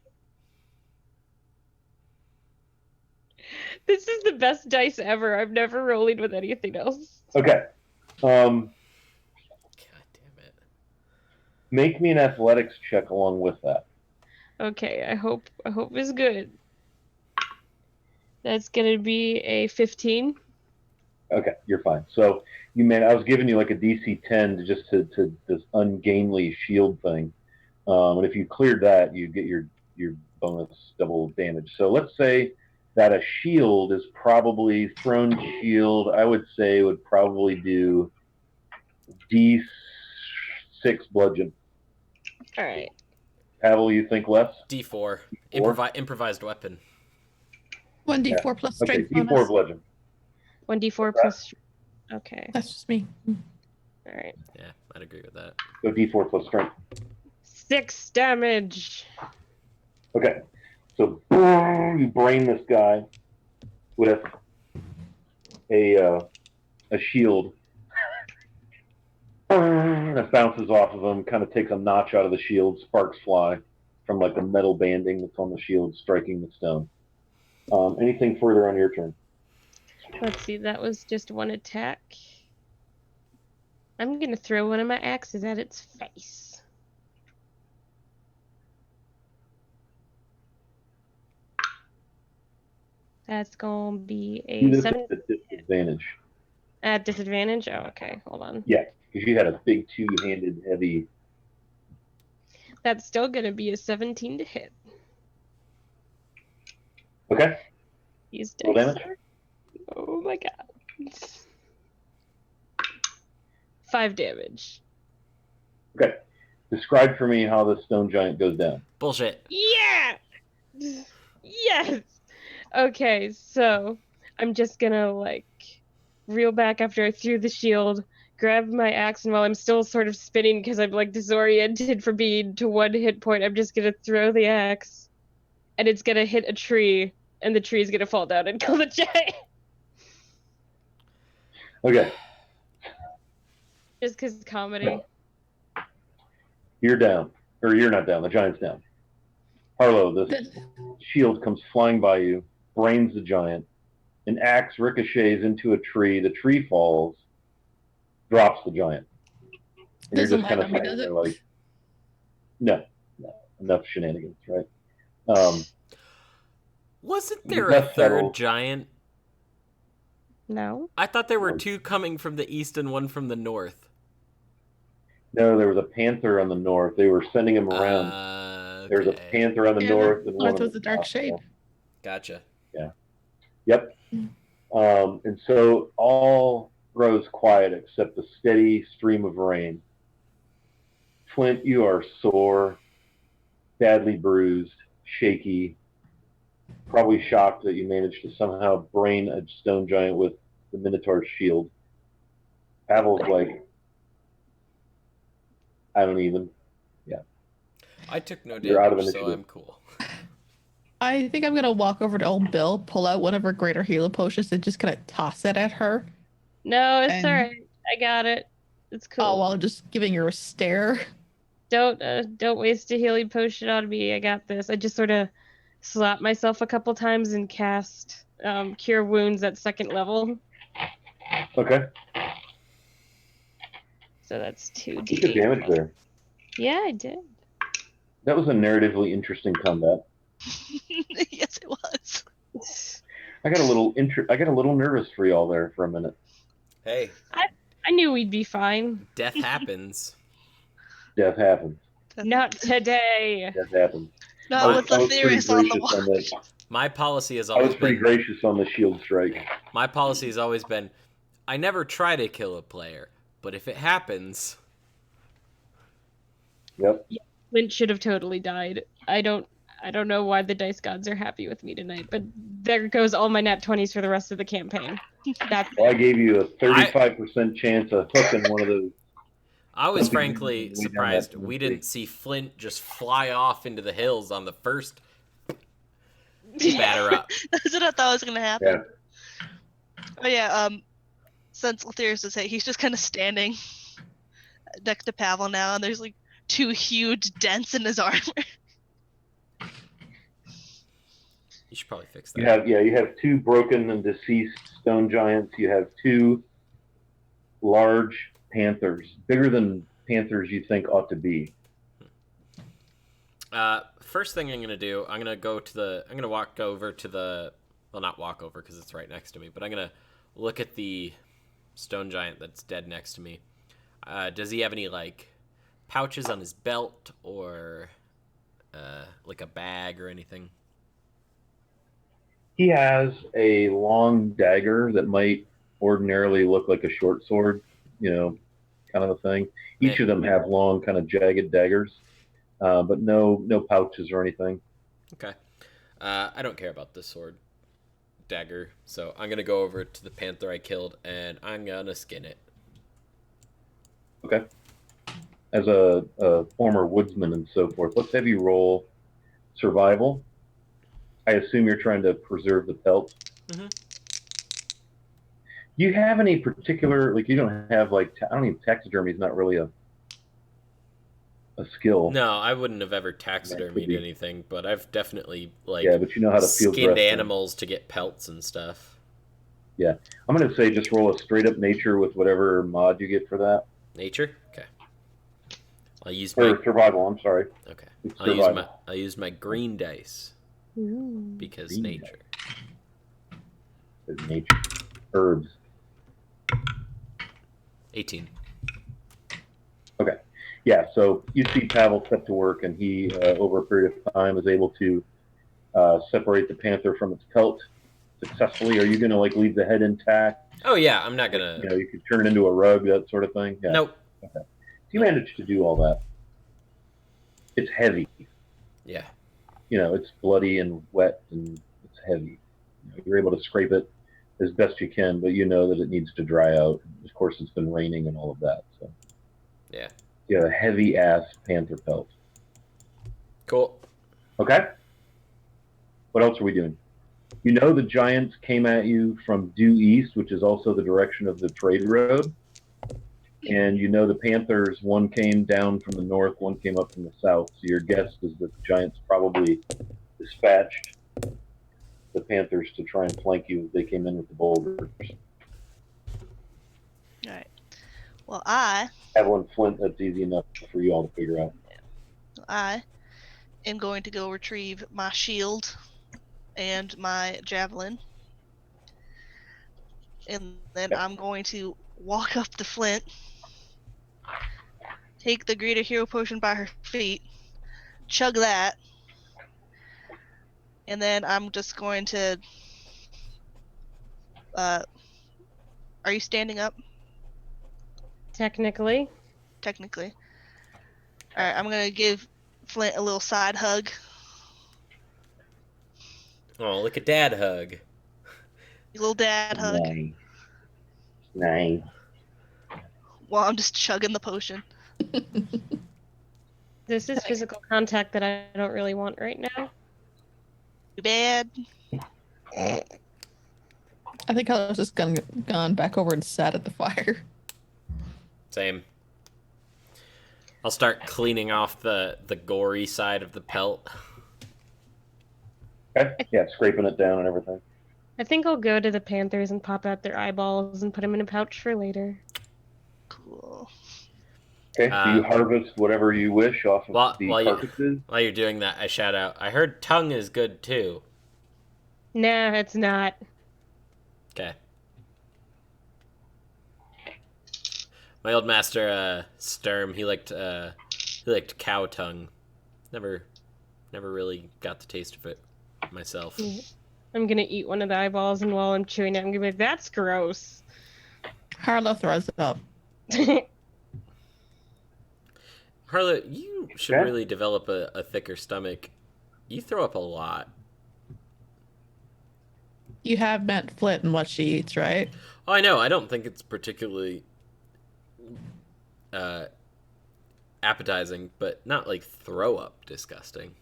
Speaker 4: This is the best dice ever. I'm never rolling with anything else.
Speaker 2: Okay.
Speaker 1: God damn it.
Speaker 2: Make me an athletics check along with that.
Speaker 4: Okay, I hope it's good. That's gonna be a 15.
Speaker 2: Okay, you're fine. So I was giving you like a DC 10 to this ungainly shield thing, and if you cleared that, you get your bonus double damage. So let's say that a shield is probably thrown shield. I would say would probably do D6 bludgeon.
Speaker 4: All right.
Speaker 2: Pavel, you think less?
Speaker 1: D4.
Speaker 2: D4?
Speaker 1: Improvised weapon.
Speaker 3: 1d4 plus
Speaker 2: Okay,
Speaker 3: strength
Speaker 2: D4
Speaker 3: bonus.
Speaker 2: bludgeon.
Speaker 4: 1d4 plus. Okay.
Speaker 3: That's just me.
Speaker 4: All right.
Speaker 1: Yeah, I'd agree with that.
Speaker 2: So D4 plus strength.
Speaker 4: 6 damage.
Speaker 2: Okay, so boom, you brain this guy with a shield. And it bounces off of him, kind of takes a notch out of the shield, sparks fly from like the metal banding that's on the shield, striking the stone. Anything further on your turn?
Speaker 4: Let's see. That was just 1 attack. I'm gonna throw one of my axes at its face. That's gonna be
Speaker 2: Do
Speaker 4: a
Speaker 2: this
Speaker 4: 7
Speaker 2: at disadvantage.
Speaker 4: at disadvantage. Oh, okay. Hold on.
Speaker 2: Yeah, because you had a big two-handed heavy.
Speaker 4: That's still gonna be a 17 to hit.
Speaker 2: Okay,
Speaker 4: These
Speaker 2: roll
Speaker 4: dice.
Speaker 2: damage.
Speaker 4: Oh my god. 5 damage.
Speaker 2: Okay, describe for me how the stone giant goes down.
Speaker 1: Bullshit.
Speaker 4: Yeah! Yes! Okay, so I'm just gonna like reel back after I threw the shield, grab my axe, and while I'm still sort of spinning because I'm like disoriented for being to 1 hit point, I'm just gonna throw the axe and it's gonna hit a tree and the tree is gonna fall down and kill the giant.
Speaker 2: Okay,
Speaker 4: Just because comedy.
Speaker 2: you're down, or you're not down. The giant's down. Harlow, this
Speaker 3: Good.
Speaker 2: shield comes flying by you. brains the giant. An axe ricochets into a tree. The tree falls, drops the giant. And you're
Speaker 3: Doesn't
Speaker 2: just kind of
Speaker 3: like him,
Speaker 2: sitting
Speaker 3: does
Speaker 2: there
Speaker 3: it?
Speaker 2: like, no, enough shenanigans, right?
Speaker 1: Wasn't
Speaker 2: The
Speaker 1: there a
Speaker 2: dust
Speaker 1: third
Speaker 2: settles.
Speaker 1: giant?
Speaker 4: No.
Speaker 1: I thought there were
Speaker 2: No.
Speaker 1: 2 coming from the east and 1 from the north.
Speaker 2: No, there was a panther on the north. They were sending him around. There was a
Speaker 1: Okay.
Speaker 2: panther on the
Speaker 3: Yeah,
Speaker 2: north and one
Speaker 3: north
Speaker 2: on
Speaker 3: was
Speaker 2: the
Speaker 3: the dark
Speaker 2: south.
Speaker 3: shade.
Speaker 1: Gotcha.
Speaker 2: Yep. And so all grows quiet except the steady stream of rain. Flint, you are sore, badly bruised, shaky, probably shocked that you managed to somehow brain a stone giant with the Minotaur's shield. Pavel's like, I don't even.
Speaker 1: I took no
Speaker 2: You're out of
Speaker 1: damage, so
Speaker 2: initiative.
Speaker 1: I'm cool.
Speaker 3: I think I'm gonna walk over to old Bill, pull out one of her greater healing potions, and just kind of toss it at her.
Speaker 4: No, it's
Speaker 3: And-
Speaker 4: alright. I got it. It's cool.
Speaker 3: Oh, while just giving her a stare.
Speaker 4: Don't waste a healing potion on me. I got this. I just sort of slap myself a couple times and cast Cure Wounds at 2nd level.
Speaker 2: Okay.
Speaker 4: So that's 2d8.
Speaker 2: You took damage there.
Speaker 4: Yeah, I did.
Speaker 2: That was a narratively interesting combat.
Speaker 5: Yes, it was.
Speaker 2: I got a little nervous for y'all there for a minute.
Speaker 1: Hey,
Speaker 4: I knew we'd be fine.
Speaker 1: death happens.
Speaker 2: Death happens.
Speaker 4: Not today.
Speaker 2: Death happens.
Speaker 5: Not
Speaker 1: I
Speaker 5: with
Speaker 2: I
Speaker 5: the
Speaker 2: was pretty
Speaker 5: theorist on the
Speaker 2: gracious on
Speaker 5: watch.
Speaker 2: that.
Speaker 1: My policy has
Speaker 2: I was
Speaker 1: always
Speaker 2: pretty
Speaker 1: been.
Speaker 2: gracious on the shield strike.
Speaker 1: My policy has always been. I never try to kill a player, but if it happens,
Speaker 2: Yep.
Speaker 4: Flint should have totally died. I don't know why the dice gods are happy with me tonight, but there goes all my nat 20s for the rest of the campaign. That's
Speaker 2: Well, I gave you a 35% chance of hooking one of those.
Speaker 1: I was
Speaker 2: Something
Speaker 1: frankly
Speaker 2: way down
Speaker 1: surprised
Speaker 2: that
Speaker 1: we
Speaker 2: tree.
Speaker 1: didn't see Flint just fly off into the hills on the first batter up.
Speaker 5: That's what I thought was gonna happen.
Speaker 2: Yeah.
Speaker 5: Oh yeah, since Letherius was hit, he's just kind of standing next to Pavel now, and there's like 2 huge dents in his armor.
Speaker 1: You should probably fix that.
Speaker 2: You have 2 broken and deceased stone giants. You have 2 large panthers, bigger than panthers you think ought to be.
Speaker 1: First thing I'm gonna do, I'm gonna walk over to the, well, not walk over because it's right next to me, but I'm gonna look at the stone giant that's dead next to me. Does he have any like pouches on his belt or like a bag or anything?
Speaker 2: He has a long dagger that might ordinarily look like a short sword, kind of a thing. Each of them have long, kind of jagged daggers, but no pouches or anything.
Speaker 1: Okay. I don't care about this sword dagger, so I'm gonna go over to the panther I killed and I'm gonna skin it.
Speaker 2: Okay. As a former woodsman and so forth, let's have you roll survival. I assume you're trying to preserve the pelt.
Speaker 1: Mm-hmm.
Speaker 2: Do you have any particular, like, you don't have, like, I don't even, taxidermy is not really a skill.
Speaker 1: No, I wouldn't have ever taxidermied
Speaker 2: be.
Speaker 1: anything, but I've definitely like
Speaker 2: Yeah, but you know how to field
Speaker 1: skinned
Speaker 2: dress them.
Speaker 1: animals to get pelts and stuff.
Speaker 2: Yeah. I'm going to say just roll a straight up nature with whatever mod you get for that.
Speaker 1: Nature? Okay. I'll use
Speaker 2: Or
Speaker 1: my
Speaker 2: survival, I'm sorry.
Speaker 1: okay.
Speaker 2: It's
Speaker 1: I'll use my green dice
Speaker 4: Ooh.
Speaker 1: because
Speaker 2: Green
Speaker 1: nature.
Speaker 2: It's nature. Herbs.
Speaker 1: 18.
Speaker 2: Okay. Yeah, so you see Pavel set to work, and he, over a period of time, is able to separate the panther from its pelt successfully. Are you going to, like, leave the head intact?
Speaker 1: Oh yeah, I'm not gonna.
Speaker 2: You could turn it into a rug, that sort of thing? Yeah.
Speaker 1: Nope.
Speaker 2: Okay. You managed to do all that. It's heavy.
Speaker 1: Yeah.
Speaker 2: It's bloody and wet, and it's heavy. You're able to scrape it as best you can, but you know that it needs to dry out. Of course, it's been raining and all of that. So
Speaker 1: Yeah.
Speaker 2: you have a heavy-ass panther pelt.
Speaker 1: Cool.
Speaker 2: Okay? What else are we doing? You know the giants came at you from due east, which is also the direction of the trade road. And you know the panthers, one came down from the north, one came up from the south. So your guess is that the giants probably dispatched the Panthers to try and flank you. They came in with the boulders.
Speaker 5: All right. Well, I
Speaker 2: Evelyn Flint, that's easy enough for you all to figure out.
Speaker 5: am going to go retrieve my shield and my javelin. And then I'm going to walk up to Flint, take the Greater Hero Potion by her feet, chug that, and then I'm just going to. Are you standing up?
Speaker 4: Technically.
Speaker 5: Technically. All right, I'm gonna give Flint a little side hug.
Speaker 1: Oh, look at Dad hug.
Speaker 5: A little dad hug.
Speaker 2: Nice.
Speaker 5: While I'm just chugging the potion.
Speaker 4: This is physical contact that I don't really want right now.
Speaker 5: Too bad.
Speaker 3: I think I was just gone back over and sat at the fire.
Speaker 1: Same. I'll start cleaning off the gory side of the pelt.
Speaker 2: Okay. Yeah, scraping it down and everything.
Speaker 4: I think I'll go to the Panthers and pop out their eyeballs and put them in a pouch for later.
Speaker 5: Cool.
Speaker 2: Okay, so you harvest whatever you wish off of the carcasses.
Speaker 1: While you're doing that, I shout out, I heard tongue is good too.
Speaker 4: Nah, it's not.
Speaker 1: Okay. My old master, Sturm, he liked cow tongue. Never really got the taste of it myself.
Speaker 4: I'm gonna eat one of the eyeballs, and while I'm chewing it, I'm gonna be like, "That's gross."
Speaker 3: Harlow throws it up.
Speaker 1: Harlow, you should really develop a thicker stomach. You throw up a lot.
Speaker 3: You have met Flint and what she eats, right?
Speaker 1: Oh, I know. I don't think it's particularly appetizing, but not like throw up disgusting.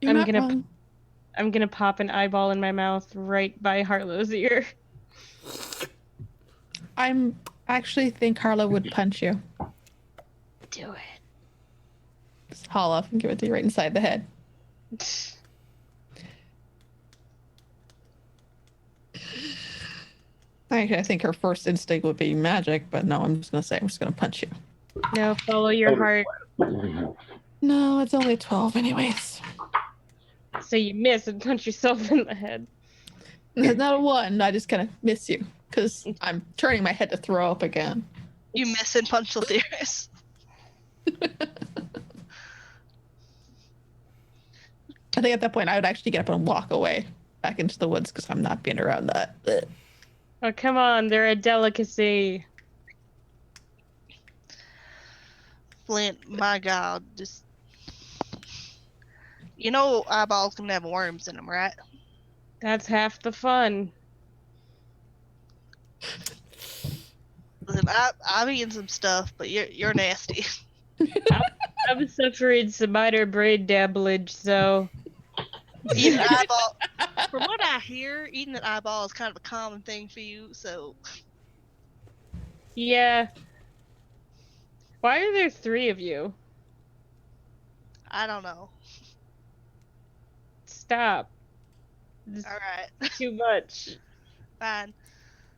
Speaker 4: I'm gonna pop an eyeball in my mouth right by Harlow's ear.
Speaker 3: I actually think Harlow would punch you.
Speaker 4: Do it.
Speaker 3: Just haul off and give it to you right inside the head. Actually, I think her first instinct would be magic, but no, I'm just gonna punch you.
Speaker 4: No, follow your heart.
Speaker 3: No, it's only 12 anyways.
Speaker 4: So you miss and punch yourself in the head.
Speaker 3: It's not a 1, I just kind of miss you, because I'm turning my head to throw up again.
Speaker 5: You miss and punch the theorist.
Speaker 3: I think at that point I would actually get up and walk away back into the woods because I'm not being around that.
Speaker 4: Oh, come on, they're a delicacy.
Speaker 5: Flint, my God, just. You know eyeballs can have worms in them, right?
Speaker 4: That's half the fun.
Speaker 5: Listen, I've eaten some stuff, but you're nasty.
Speaker 4: I'm suffering some minor brain damage, so.
Speaker 5: Eating eyeball. From what I hear, eating an eyeball is kind of a common thing for you, so.
Speaker 4: Yeah. Why are there 3 of you?
Speaker 5: I don't know.
Speaker 4: Stop.
Speaker 5: Alright.
Speaker 4: Too much.
Speaker 5: Fine.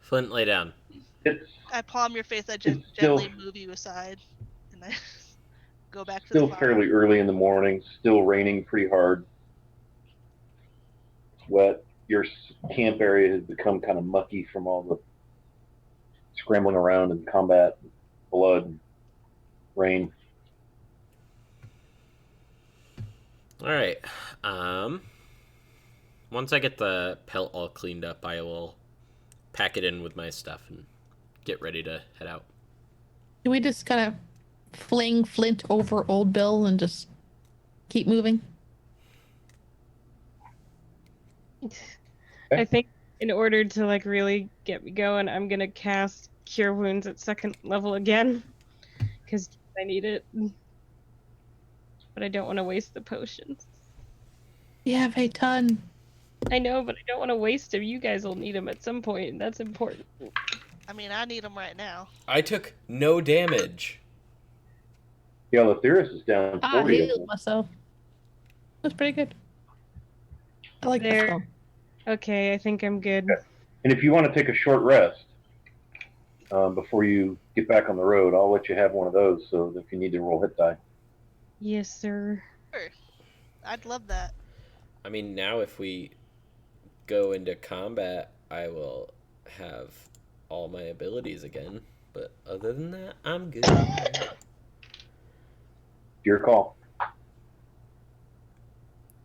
Speaker 1: Flint, lay down.
Speaker 5: I palm your face, I just
Speaker 2: still,
Speaker 5: gently move you aside, and I go back to
Speaker 2: still
Speaker 5: the fire.
Speaker 2: fairly early in the morning, still raining pretty hard. It's wet. Your camp area has become kind of mucky from all the scrambling around and combat, blood, rain.
Speaker 1: All right. Once I get the pelt all cleaned up, I will pack it in with my stuff and get ready to head out.
Speaker 3: Do we just kind of fling Flint over Old Bill and just keep moving?
Speaker 4: I think in order to like really get me going, I'm gonna cast Cure Wounds at 2nd level again, because I need it. But I don't want to waste the potions.
Speaker 3: You have a ton.
Speaker 4: I know, but I don't want to waste them. You guys will need them at some point, and that's important.
Speaker 5: I mean, I need them right now.
Speaker 1: I took no damage.
Speaker 2: Yeah, Lethyrus is down 40.
Speaker 3: I healed myself. That's pretty good. I like this
Speaker 4: There.
Speaker 3: film.
Speaker 4: Okay, I think I'm good.
Speaker 2: Okay. And if you want to take a short rest before you get back on the road, I'll let you have one of those. So if you need to roll hit die.
Speaker 4: Yes, sir.
Speaker 5: Sure. I'd love that.
Speaker 1: I mean, now if we go into combat, I will have all my abilities again. But other than that, I'm good.
Speaker 2: Your call.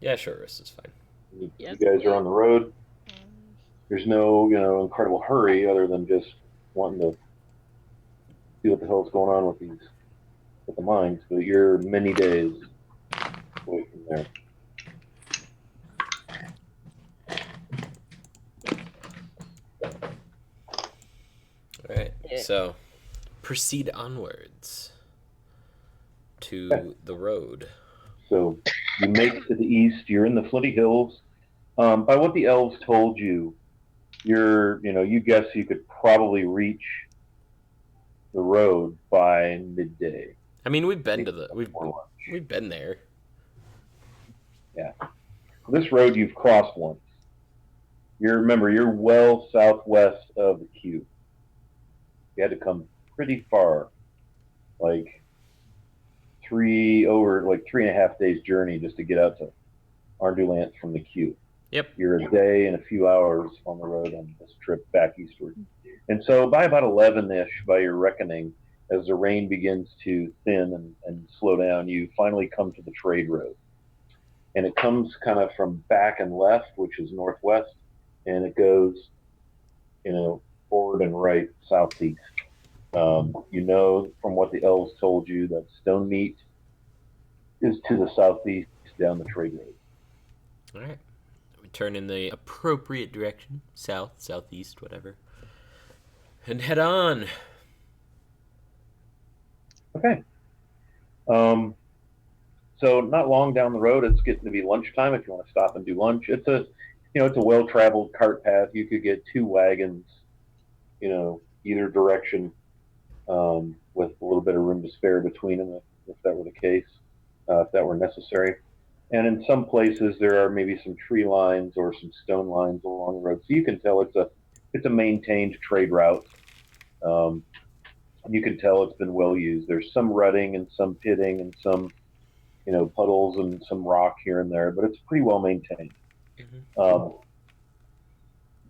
Speaker 1: Yeah, sure, rest is fine.
Speaker 2: You
Speaker 4: Yes.
Speaker 2: guys are on the road.
Speaker 5: Um,
Speaker 2: There's no, incredible hurry other than just wanting to see what the hell's going on with the mines. But you're many days away from there.
Speaker 1: All right,
Speaker 4: Yeah.
Speaker 1: so proceed onwards to the road.
Speaker 2: So you make to the east. You're in the Flinty Hills. By what the elves told you, you guess you could probably reach the road by midday.
Speaker 1: I mean, we've been
Speaker 2: More lunch.
Speaker 1: we've been there.
Speaker 2: Yeah. This road you've crossed once. Remember, you're well southwest of the cube. You had to come pretty far, like 3.5 days journey just to get out to Ardulant from the cube.
Speaker 1: Yep.
Speaker 2: You're a day and a few hours on the road on this trip back eastward. And so by about 11-ish, by your reckoning, as the rain begins to thin and slow down, you finally come to the trade road. And it comes kind of from back and left, which is northwest, and it goes, forward and right, southeast. From what the elves told you that Stone Meat is to the southeast down the trade road.
Speaker 1: All right. We turn in the appropriate direction, south, southeast, whatever, and head on.
Speaker 2: Okay. So not long down the road, it's getting to be lunchtime. If you want to stop and do lunch, it's a well-traveled cart path. You could get 2 wagons, either direction, with a little bit of room to spare between them, if that were the case, if that were necessary. And in some places, there are maybe some tree lines or some stone lines along the road, so you can tell it's a maintained trade route. You can tell it's been well used. There's some rutting and some pitting and some puddles and some rock here and there, but it's pretty well maintained.
Speaker 1: Mm-hmm.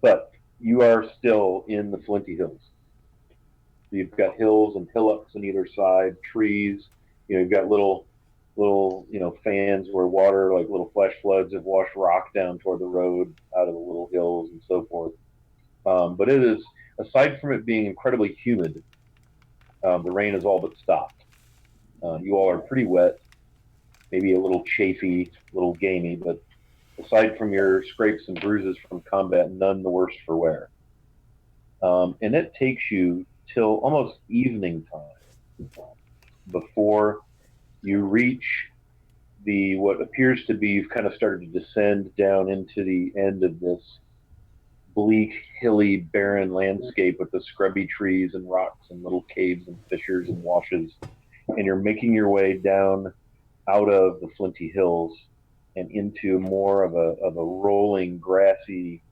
Speaker 2: But you are still in the Flinty Hills. You've got hills and hillocks on either side, trees. You've got little fans where water, like little flash floods, have washed rock down toward the road out of the little hills and so forth. But it is, aside from it being incredibly humid, the rain has all but stopped. You all are pretty wet, maybe a little chafy, a little gamey, but aside from your scrapes and bruises from combat, none the worse for wear. And it takes you till almost evening time before you reach what appears to be, you've kind of started to descend down into the end of this bleak, hilly, barren landscape with the scrubby trees and rocks and little caves and fissures and washes. And you're making your way down out of the Flinty Hills and into more of a rolling, grassy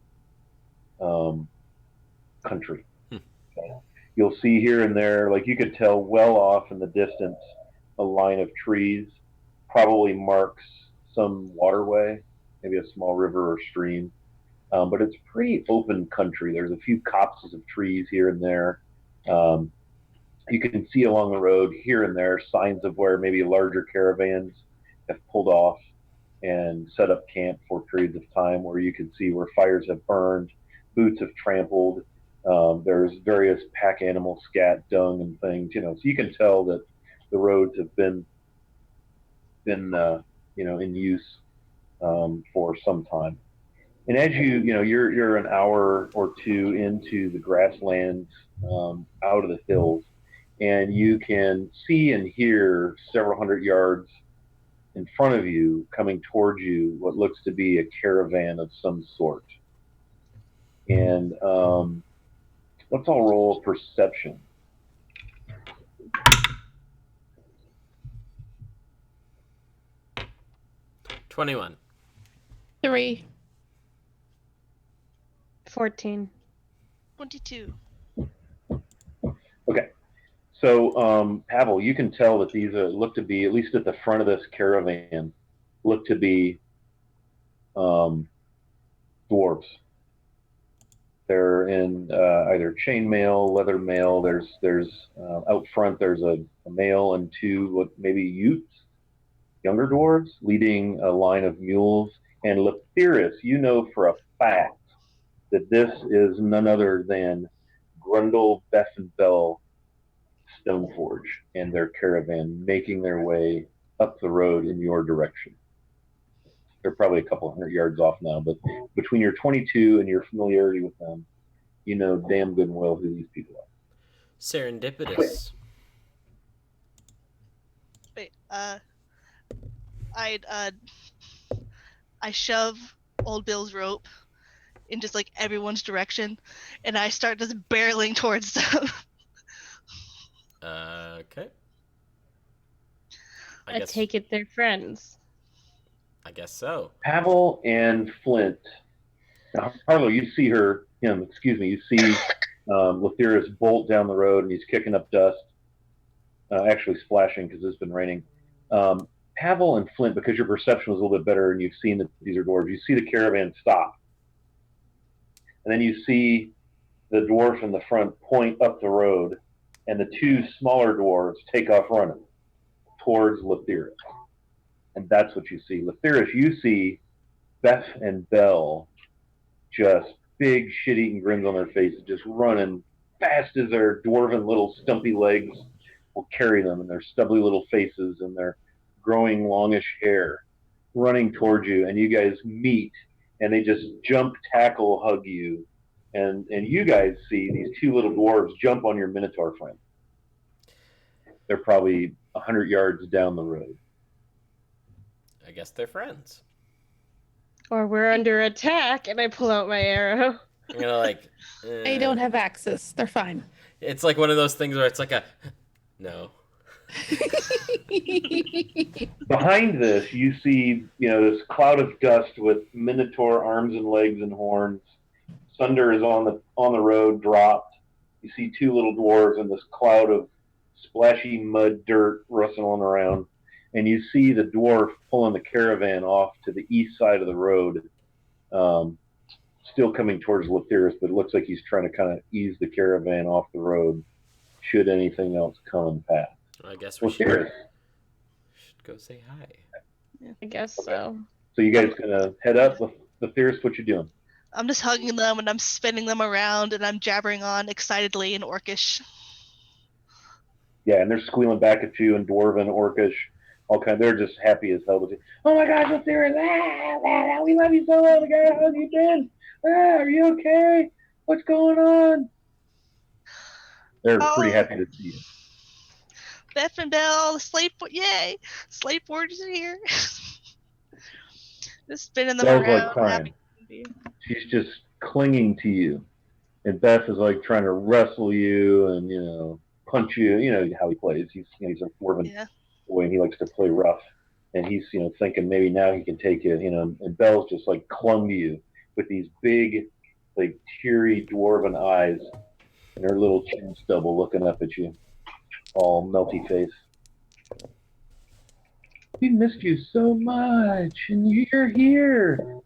Speaker 2: country. You'll see here and there, like you could tell well off in the distance, a line of trees probably marks some waterway, maybe a small river or stream. But it's pretty open country. There's a few copses of trees here and there. You can see along the road here and there signs of where maybe larger caravans have pulled off and set up camp for periods of time, where you can see where fires have burned, boots have trampled. There's various pack animal scat, dung, and things. So you can tell that the roads have been in use for some time. And as you're an hour or two into the grasslands, out of the hills, and you can see and hear several hundred yards in front of you, coming towards you, what looks to be a caravan of some sort. And let's all roll perception.
Speaker 1: 21.
Speaker 3: 3.
Speaker 4: 14.
Speaker 5: 22.
Speaker 2: Okay. So, Pavel, you can tell that these look to be, at least at the front of this caravan, look to be dwarves. They're in either chainmail, leather mail. There's out front. There's a male and two maybe youths, younger dwarves, leading a line of mules. And Lephiris, you know for a fact that this is none other than Grundle, Beth, and Bell Stoneforge and their caravan making their way up the road in your direction. They're probably a couple hundred yards off now, but between your 22 and your familiarity with them, you know damn good and well who these people are.
Speaker 1: Serendipitous.
Speaker 5: Wait, I shove old Bill's rope in just like everyone's direction, and I start just barreling towards them.
Speaker 1: Okay.
Speaker 4: I take it they're friends.
Speaker 1: I guess so.
Speaker 2: Pavel and Flint. Now, Harlow, you see you see Lephiris bolt down the road, and he's kicking up dust, actually splashing because it's been raining. Pavel and Flint, because your perception was a little bit better and you've seen that these are dwarves, you see the caravan stop. And then you see the dwarf in the front point up the road, and the two smaller dwarves take off running towards Lephiris. And that's what you see. Lephiris, you see Beth and Bell just big shit-eating grins on their faces, just running fast as their dwarven little stumpy legs will carry them, and their stubbly little faces and their growing longish hair running towards you. And you guys meet, and they just jump, tackle, hug you. And you guys see these two little dwarves jump on your Minotaur friend. They're probably 100 yards down the road.
Speaker 1: I guess they're friends.
Speaker 4: Or we're under attack, and I pull out my arrow.
Speaker 1: I'm gonna like.
Speaker 3: They don't have access. They're fine.
Speaker 1: It's like one of those things where it's like a. No.
Speaker 2: Behind this, you see, this cloud of dust with Minotaur arms and legs and horns. Sunder is on the road, dropped. You see two little dwarves in this cloud of splashy mud, dirt rustling around. And you see the dwarf pulling the caravan off to the east side of the road, still coming towards Lephiris, but it looks like he's trying to kind of ease the caravan off the road should anything else come and pass.
Speaker 1: I guess we should go say hi.
Speaker 4: Yeah, I guess so.
Speaker 2: So you guys gonna head up with Lephiris? What you doing?
Speaker 5: I'm just hugging them, and I'm spinning them around, and I'm jabbering on excitedly in Orcish.
Speaker 2: Yeah, and they're squealing back at you in Dwarven, Orcish, all kind. They're just happy as hell with you. Oh my gosh, Lephiris! We love you so well. How have you been? Are you okay? What's going on? They're pretty happy to see you.
Speaker 5: Beth and Bell, the slave, yay! Slave Forge is here. Just spinning them
Speaker 2: Bell's
Speaker 5: around.
Speaker 2: like crying. She's just clinging to you, and Beth is like trying to wrestle you and punch you. You know how he plays. He's a dwarven boy, and he likes to play rough. And he's thinking maybe now he can take you. And Belle's just like clung to you with these big, like teary dwarven eyes, and her little chin stubble looking up at you, all melty face. We missed you so much, and you're here.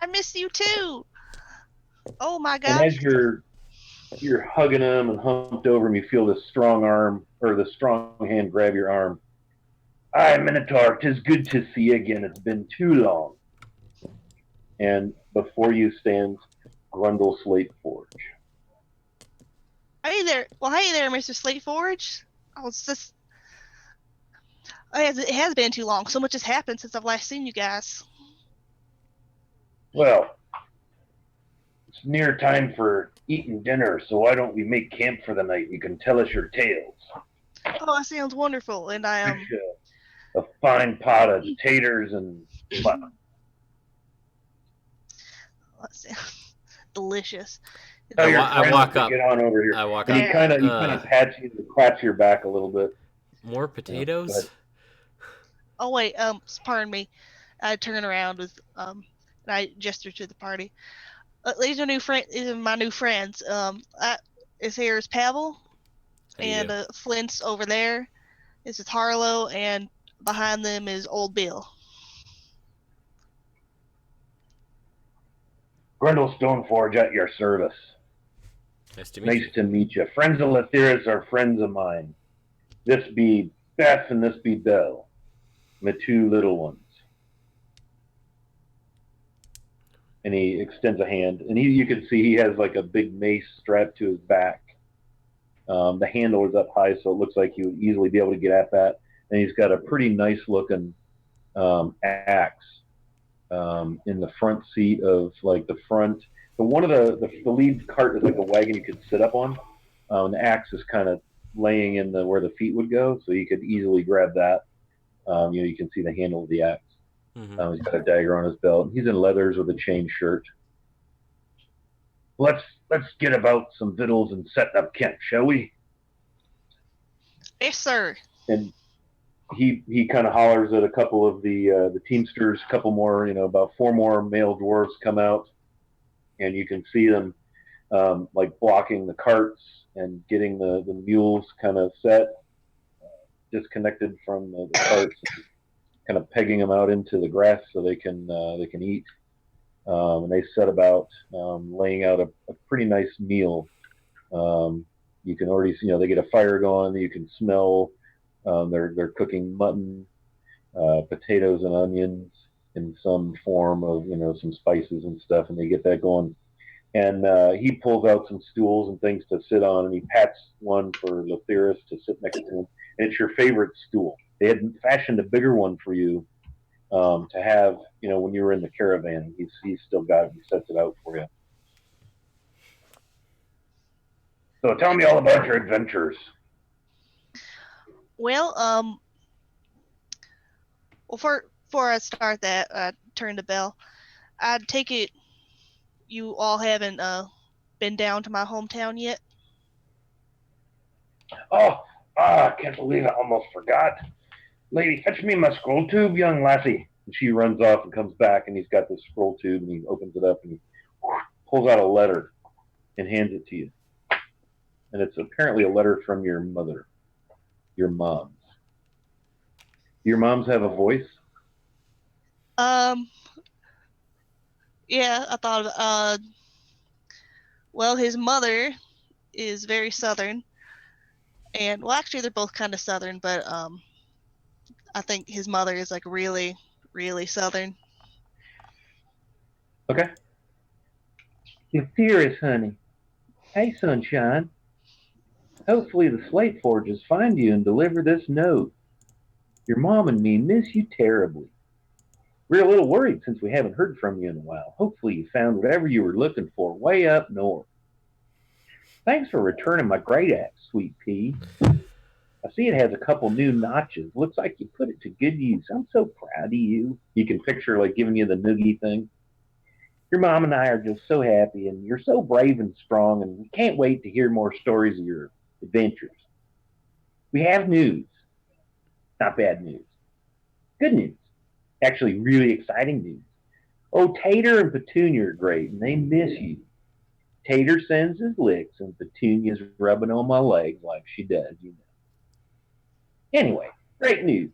Speaker 5: I miss you too. Oh my gosh.
Speaker 2: And as you're hugging him and humped over him, you feel this strong arm, or the strong hand grab your arm. Aye, Minotaur, 'tis good to see you again. It's been too long. And before you stands Grundle Slateforge.
Speaker 5: Hey there. Well, hey there, Mr. Slateforge. It has been too long. So much has happened since I've last seen you guys.
Speaker 2: Well, it's near time for eating dinner, so why don't we make camp for the night? You can tell us your tales.
Speaker 5: Oh, that sounds wonderful. And I
Speaker 2: a fine pot of taters and mutton.
Speaker 5: That sounds delicious.
Speaker 1: I walk up.
Speaker 2: Get on over here.
Speaker 1: I walk
Speaker 2: and
Speaker 1: up.
Speaker 2: He kind of pats you and claps your back a little bit.
Speaker 1: More potatoes?
Speaker 5: Oh wait, pardon me. I turn around with and I gesture to the party. These are these are my new friends. This here is Pavel,
Speaker 1: How do you
Speaker 5: and
Speaker 1: do?
Speaker 5: Flint's over there. This is Harlow, and behind them is Old Bill.
Speaker 2: Grendel Stoneforge at your service.
Speaker 1: Nice to meet you.
Speaker 2: Nice to meet you. Friends of Lethiris are friends of mine. This be Beth and this be Belle. My two little ones. And he extends a hand, and you can see he has like a big mace strapped to his back. The handle is up high, so it looks like he would easily be able to get at that. And he's got a pretty nice looking axe in the front seat of like the front. But one of the lead cart is like a wagon you could sit up on. And the axe is kind of laying in the where the feet would go, so you could easily grab that. You can see the handle of the axe.
Speaker 1: Mm-hmm.
Speaker 2: He's got a dagger on his belt. He's in leathers with a chain shirt. Let's get about some victuals and set up camp, shall we?
Speaker 5: Yes, sir.
Speaker 2: And he kind of hollers at a couple of the teamsters. A couple more, about 4 more male dwarves come out, and you can see them like blocking the carts and getting the mules kind of set, disconnected from the carts, kind of pegging them out into the grass so they can eat. And they set about laying out a pretty nice meal. You can already see, they get a fire going. You can smell they're cooking mutton, potatoes and onions in some form of some spices and stuff, and they get that going. And he pulls out some stools and things to sit on, and he pats one for Lethiris to sit next to him. And it's your favorite stool. They had fashioned a bigger one for you to have, when you were in the caravan. He's still got it. He sets it out for you. So tell me all about your adventures.
Speaker 5: Well, before I start that, I turn to Belle. I take it you all haven't been down to my hometown yet?
Speaker 2: I can't believe I almost forgot. Lady, fetch me my scroll tube, young lassie. And she runs off and comes back, and he's got this scroll tube, and he opens it up, and he pulls out a letter and hands it to you. And it's apparently a letter from your mother, your mom's. Do your moms have a voice?
Speaker 5: Yeah, I thought of well, his mother is very southern, and well, actually, they're both kind of southern, but I think his mother is like really, really southern.
Speaker 2: Okay. You furious, honey. Hey, sunshine. Hopefully the slate forges find you and deliver this note. Your mom and me miss you terribly. We're a little worried since we haven't heard from you in a while. Hopefully you found whatever you were looking for way up north. Thanks for returning my great axe, Sweet Pea. I see it has a couple new notches. Looks like you put it to good use. I'm so proud of you. You can picture like giving you the noogie thing. Your mom and I are just so happy, and you're so brave and strong, and we can't wait to hear more stories of your adventures. We have news. Not bad news. Good news. Actually, really exciting news. Oh, Tater and Petunia are great, and they miss you. Tater sends his licks, and Petunia's rubbing on my legs like she does, Anyway, great news.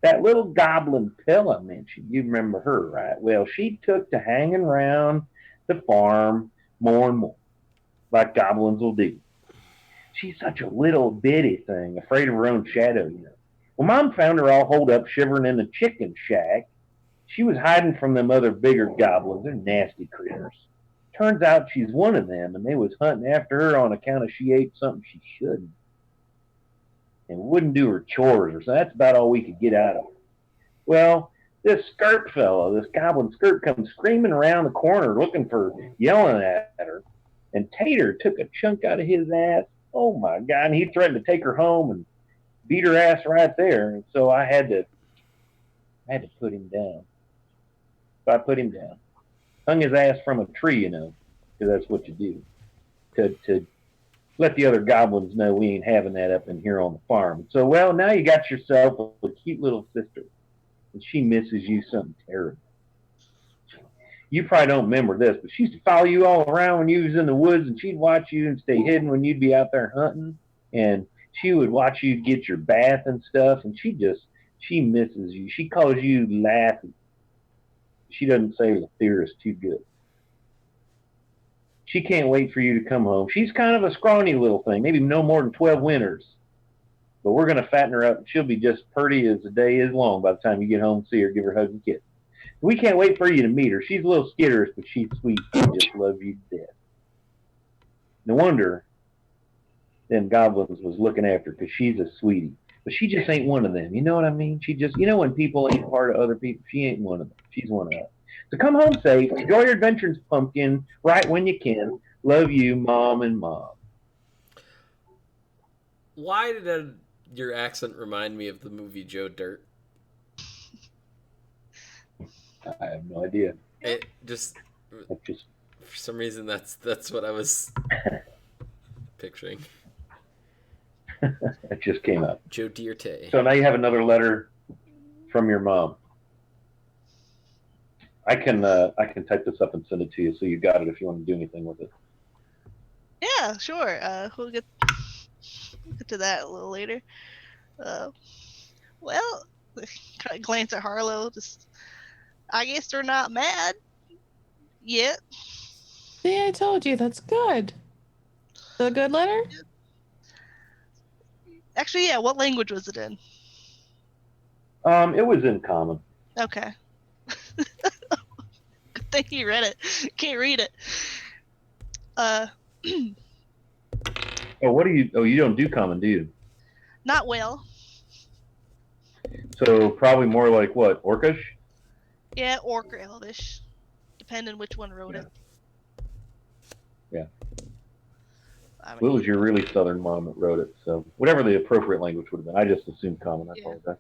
Speaker 2: That little goblin pill I mentioned, you remember her, right? Well, she took to hanging around the farm more and more, like goblins will do. She's such a little bitty thing, afraid of her own shadow, Well, Mom found her all holed up, shivering in a chicken shack. She was hiding from them other bigger goblins. They're nasty critters. Turns out she's one of them, and they was hunting after her on account of she ate something she shouldn't and wouldn't do her chores, or so that's about all we could get out of her. Well, this skirt fellow, this goblin skirt, comes screaming around the corner looking for, yelling at her, and Tater took a chunk out of his ass. Oh my God! And he threatened to take her home and beat her ass right there. And so I had to put him down. So I put him down, hung his ass from a tree, because that's what you do to let the other goblins know we ain't having that up in here on the farm. So, well, now you got yourself a cute little sister. and she misses you something terrible. You probably don't remember this, but she used to follow you all around when you was in the woods, and she'd watch you and stay hidden when you'd be out there hunting, and she would watch you get your bath and stuff, and she misses you. She calls you Lassie. She doesn't say Lathyrus too good. She can't wait for you to come home. She's kind of a scrawny little thing, maybe no more than 12 winters. But we're going to fatten her up, and she'll be just pretty as the day is long by the time you get home and see her, give her a hug and kiss. We can't wait for you to meet her. She's a little skitterish, but she's sweet. She just loves you to death. No wonder them goblins was looking after her, because she's a sweetie. But she just ain't one of them. You know what I mean? She just, when people ain't part of other people, she ain't one of them. She's one of us. So come home safe. Enjoy your adventures, Pumpkin, right when you can. Love you, Mom and Mom.
Speaker 1: Why did your accent remind me of the movie Joe Dirt?
Speaker 2: I have no idea.
Speaker 1: It just for some reason that's what I was picturing.
Speaker 2: It just came up.
Speaker 1: Joe Dirt.
Speaker 2: So now you have another letter from your mom. I can type this up and send it to you, so you got it if you want to do anything with it.
Speaker 5: Yeah, sure. We'll get to that a little later. Well, kind of glance at Harlow. Just, I guess they're not mad yet.
Speaker 3: See, I told you, that's good. The good letter?
Speaker 5: Actually, yeah. What language was it in?
Speaker 2: It was in common.
Speaker 5: Okay. Good thing you read it. Can't read it.
Speaker 2: What do you? Oh, you don't do common, do you?
Speaker 5: Not well.
Speaker 2: So probably more like what? Orcish?
Speaker 5: Yeah, Orc or Elvish, depending which one wrote it.
Speaker 2: Yeah.
Speaker 5: I mean,
Speaker 2: Well, it was your really southern mom that wrote it, so whatever the appropriate language would have been. I just assumed common. I apologize.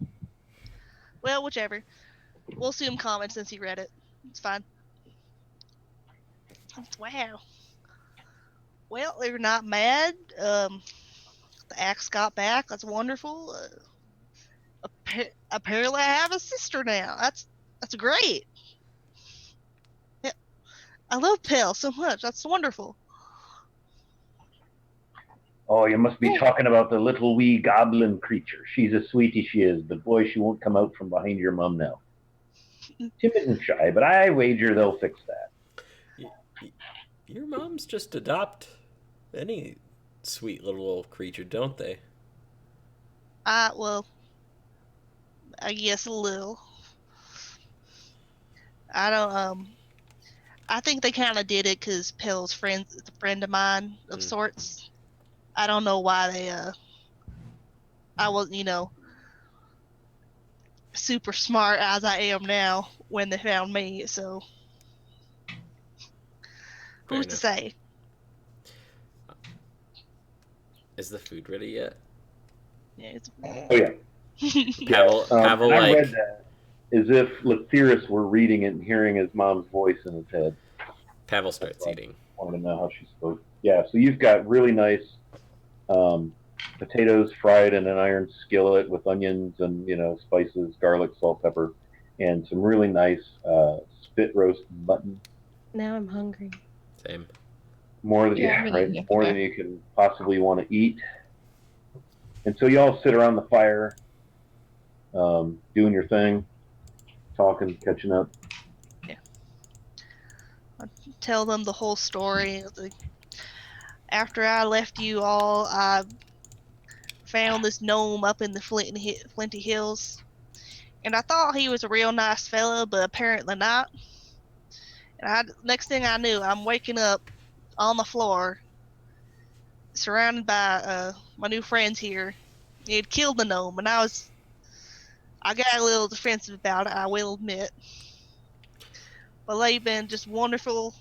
Speaker 5: well, whichever. We'll assume common since he read it. It's fine. Wow. Well, they're not mad. The axe got back. That's wonderful. Apparently, I have a sister now. That's great. Yeah, I love Pale so much. That's wonderful.
Speaker 2: Oh, you must be talking about the little wee goblin creature. She's a sweetie, she is, but boy, she won't come out from behind your mum now. Timid and shy, but I wager they'll fix that.
Speaker 1: Your moms just adopt any sweet little creature, don't they?
Speaker 5: Well, I guess a little. I don't, I think they kind of did it because Pale's a friend of mine of sorts. I don't know why they, I wasn't, super smart as I am now when they found me, so who's to say?
Speaker 1: Is the food ready yet?
Speaker 5: Yeah,
Speaker 2: Oh yeah.
Speaker 1: Pavel
Speaker 2: I read that as if Lathyrus were reading it and hearing his mom's voice in his head.
Speaker 1: Pavel starts eating.
Speaker 2: I wanted to know how she spoke. Yeah, so you've got really nice potatoes fried in an iron skillet with onions and spices, garlic, salt, pepper, and some really nice spit roast mutton.
Speaker 4: Now I'm hungry.
Speaker 1: Same.
Speaker 2: More than more than you can possibly want to eat. And so you all sit around the fire, doing your thing, talking, catching up.
Speaker 5: Yeah. I tell them the whole story. After I left you all, I found this gnome up in the Flinty Hills, and I thought he was a real nice fella, but apparently not. And next thing I knew, I'm waking up on the floor, surrounded by my new friends here. He had killed the gnome, and I got a little defensive about it, I will admit. But they've been just wonderful,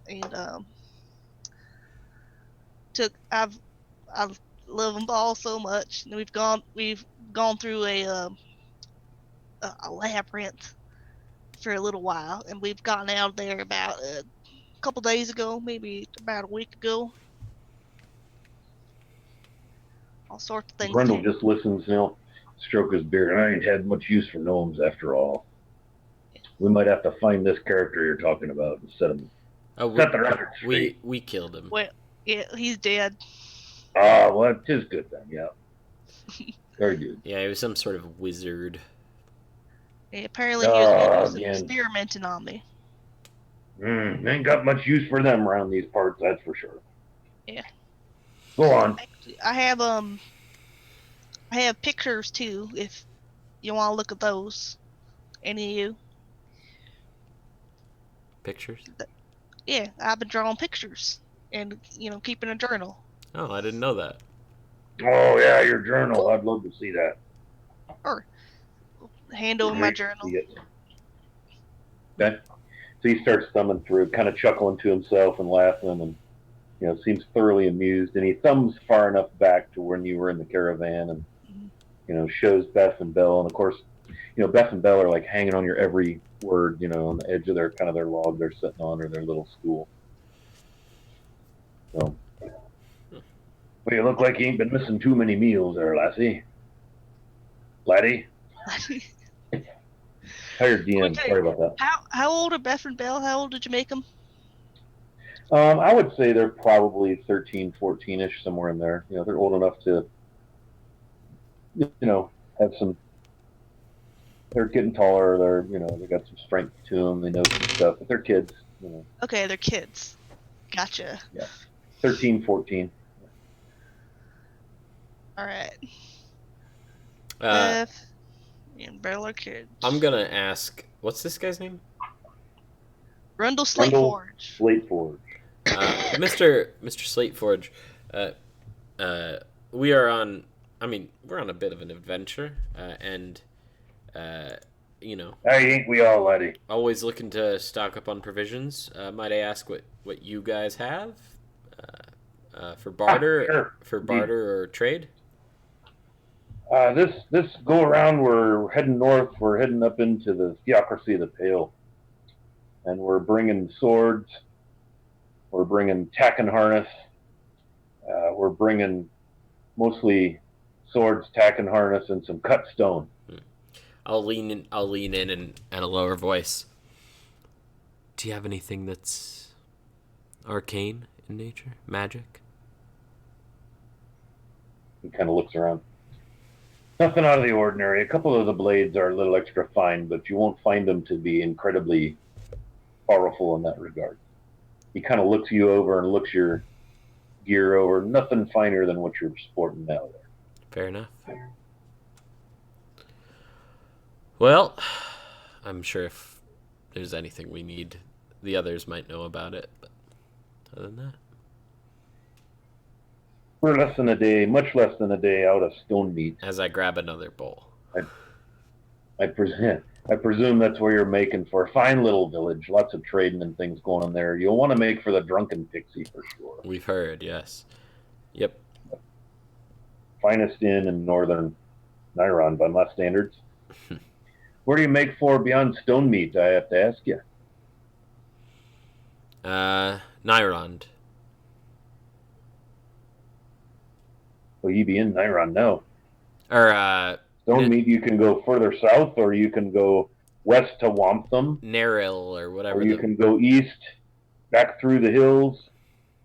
Speaker 5: and I love them all so much. And we've gone through a labyrinth for a little while, and we've gotten out of there about a couple days ago, maybe about a week ago. All sorts of things.
Speaker 2: Grundle just listens, stroke his beard. I ain't had much use for gnomes after all. We might have to find this character you're talking about and set him.
Speaker 1: Oh,
Speaker 2: Set the record straight.
Speaker 1: we killed him.
Speaker 5: Well, yeah, he's dead.
Speaker 2: Ah, well, it is good then. Yeah. Very good.
Speaker 1: Yeah, he was some sort of wizard.
Speaker 5: Yeah, apparently, he was
Speaker 2: again.
Speaker 5: experimenting on me.
Speaker 2: Ain't got much use for them around these parts, that's for sure.
Speaker 5: Yeah.
Speaker 2: Go on.
Speaker 5: Actually, I have pictures too. If you want to look at those, any of you.
Speaker 1: Pictures?
Speaker 5: Yeah, I've been drawing pictures and keeping a journal.
Speaker 1: Oh, I didn't know that.
Speaker 2: Oh yeah, your journal. I'd love to see that.
Speaker 5: Or hand over my journal.
Speaker 2: Okay. So he starts thumbing through, kind of chuckling to himself and laughing, and seems thoroughly amused. And he thumbs far enough back to when you were in the caravan, and shows Beth and Belle. And of course, Beth and Belle are like hanging on your every word, on the edge of their log they're sitting on, or their little stool. So, well, you look like you ain't been missing too many meals there, lassie. Laddie. Hired DM.
Speaker 5: Okay.
Speaker 2: Sorry about that.
Speaker 5: How old are Beth and Belle? How old did you make them?
Speaker 2: I would say they're probably 13, 14-ish, somewhere in there. They're old enough to, have some. They're getting taller. They got some strength to them. They know some stuff, but they're kids.
Speaker 5: Okay, they're kids. Gotcha.
Speaker 2: Yeah. 13, 14.
Speaker 5: All right.
Speaker 1: Uh,
Speaker 5: Beth and Belle are kids.
Speaker 1: I'm gonna ask, what's this guy's name?
Speaker 5: Rundle Slateforge.
Speaker 2: Slateforge.
Speaker 1: Mr. Slateforge. We are on. We're on a bit of an adventure, and
Speaker 2: Hey, ain't we all, laddie?
Speaker 1: always looking to stock up on provisions. Might I ask what you guys have for barter,
Speaker 2: Sure.
Speaker 1: for barter or trade?
Speaker 2: This go around, we're heading north. We're heading up into the theocracy of the Pale, and we're bringing swords. We're bringing tack and harness. We're bringing mostly swords, tack and harness, and some cut stone.
Speaker 1: I'll lean in and at a lower voice. Do you have anything that's arcane in nature, magic?
Speaker 2: He kind of looks around. Nothing out of the ordinary. A couple of the blades are a little extra fine, but you won't find them to be incredibly powerful in that regard. He kind of looks you over and looks your gear over. Nothing finer than what you're sporting now there.
Speaker 1: Fair enough. Well, I'm sure if there's anything we need, the others might know about it, but other than that.
Speaker 2: We're less than a day, much less than a day out of stone meat.
Speaker 1: As I grab another bowl.
Speaker 2: I presume that's where you're making for a fine little village. Lots of trading and things going on there. You'll want to make for the drunken pixie for sure.
Speaker 1: We've heard, yes. Yep.
Speaker 2: Finest inn in northern Niron by my standards. Where do you make for beyond stone meat, I have to ask you?
Speaker 1: Nyrond.
Speaker 2: Well, you be in Niron now.
Speaker 1: Or,
Speaker 2: Stone meat, you can go further south, or you can go west to Wamptham.
Speaker 1: Neril, or whatever.
Speaker 2: Or you can go east, back through the hills,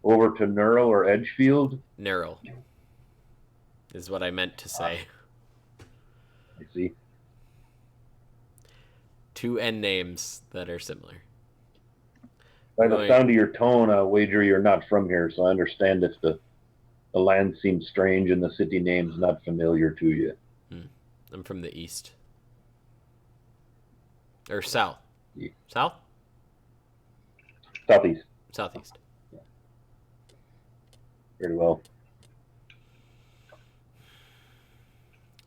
Speaker 2: over to Nurl or Edgefield.
Speaker 1: Neril is what I meant to say.
Speaker 2: I see.
Speaker 1: Two end names that are similar.
Speaker 2: By the sound of your tone, I wager you're not from here, so I understand if the land seems strange and the city name's not familiar to you.
Speaker 1: I'm from the east. Or south.
Speaker 2: Yeah.
Speaker 1: South?
Speaker 2: Southeast.
Speaker 1: Southeast.
Speaker 2: Yeah. Very well.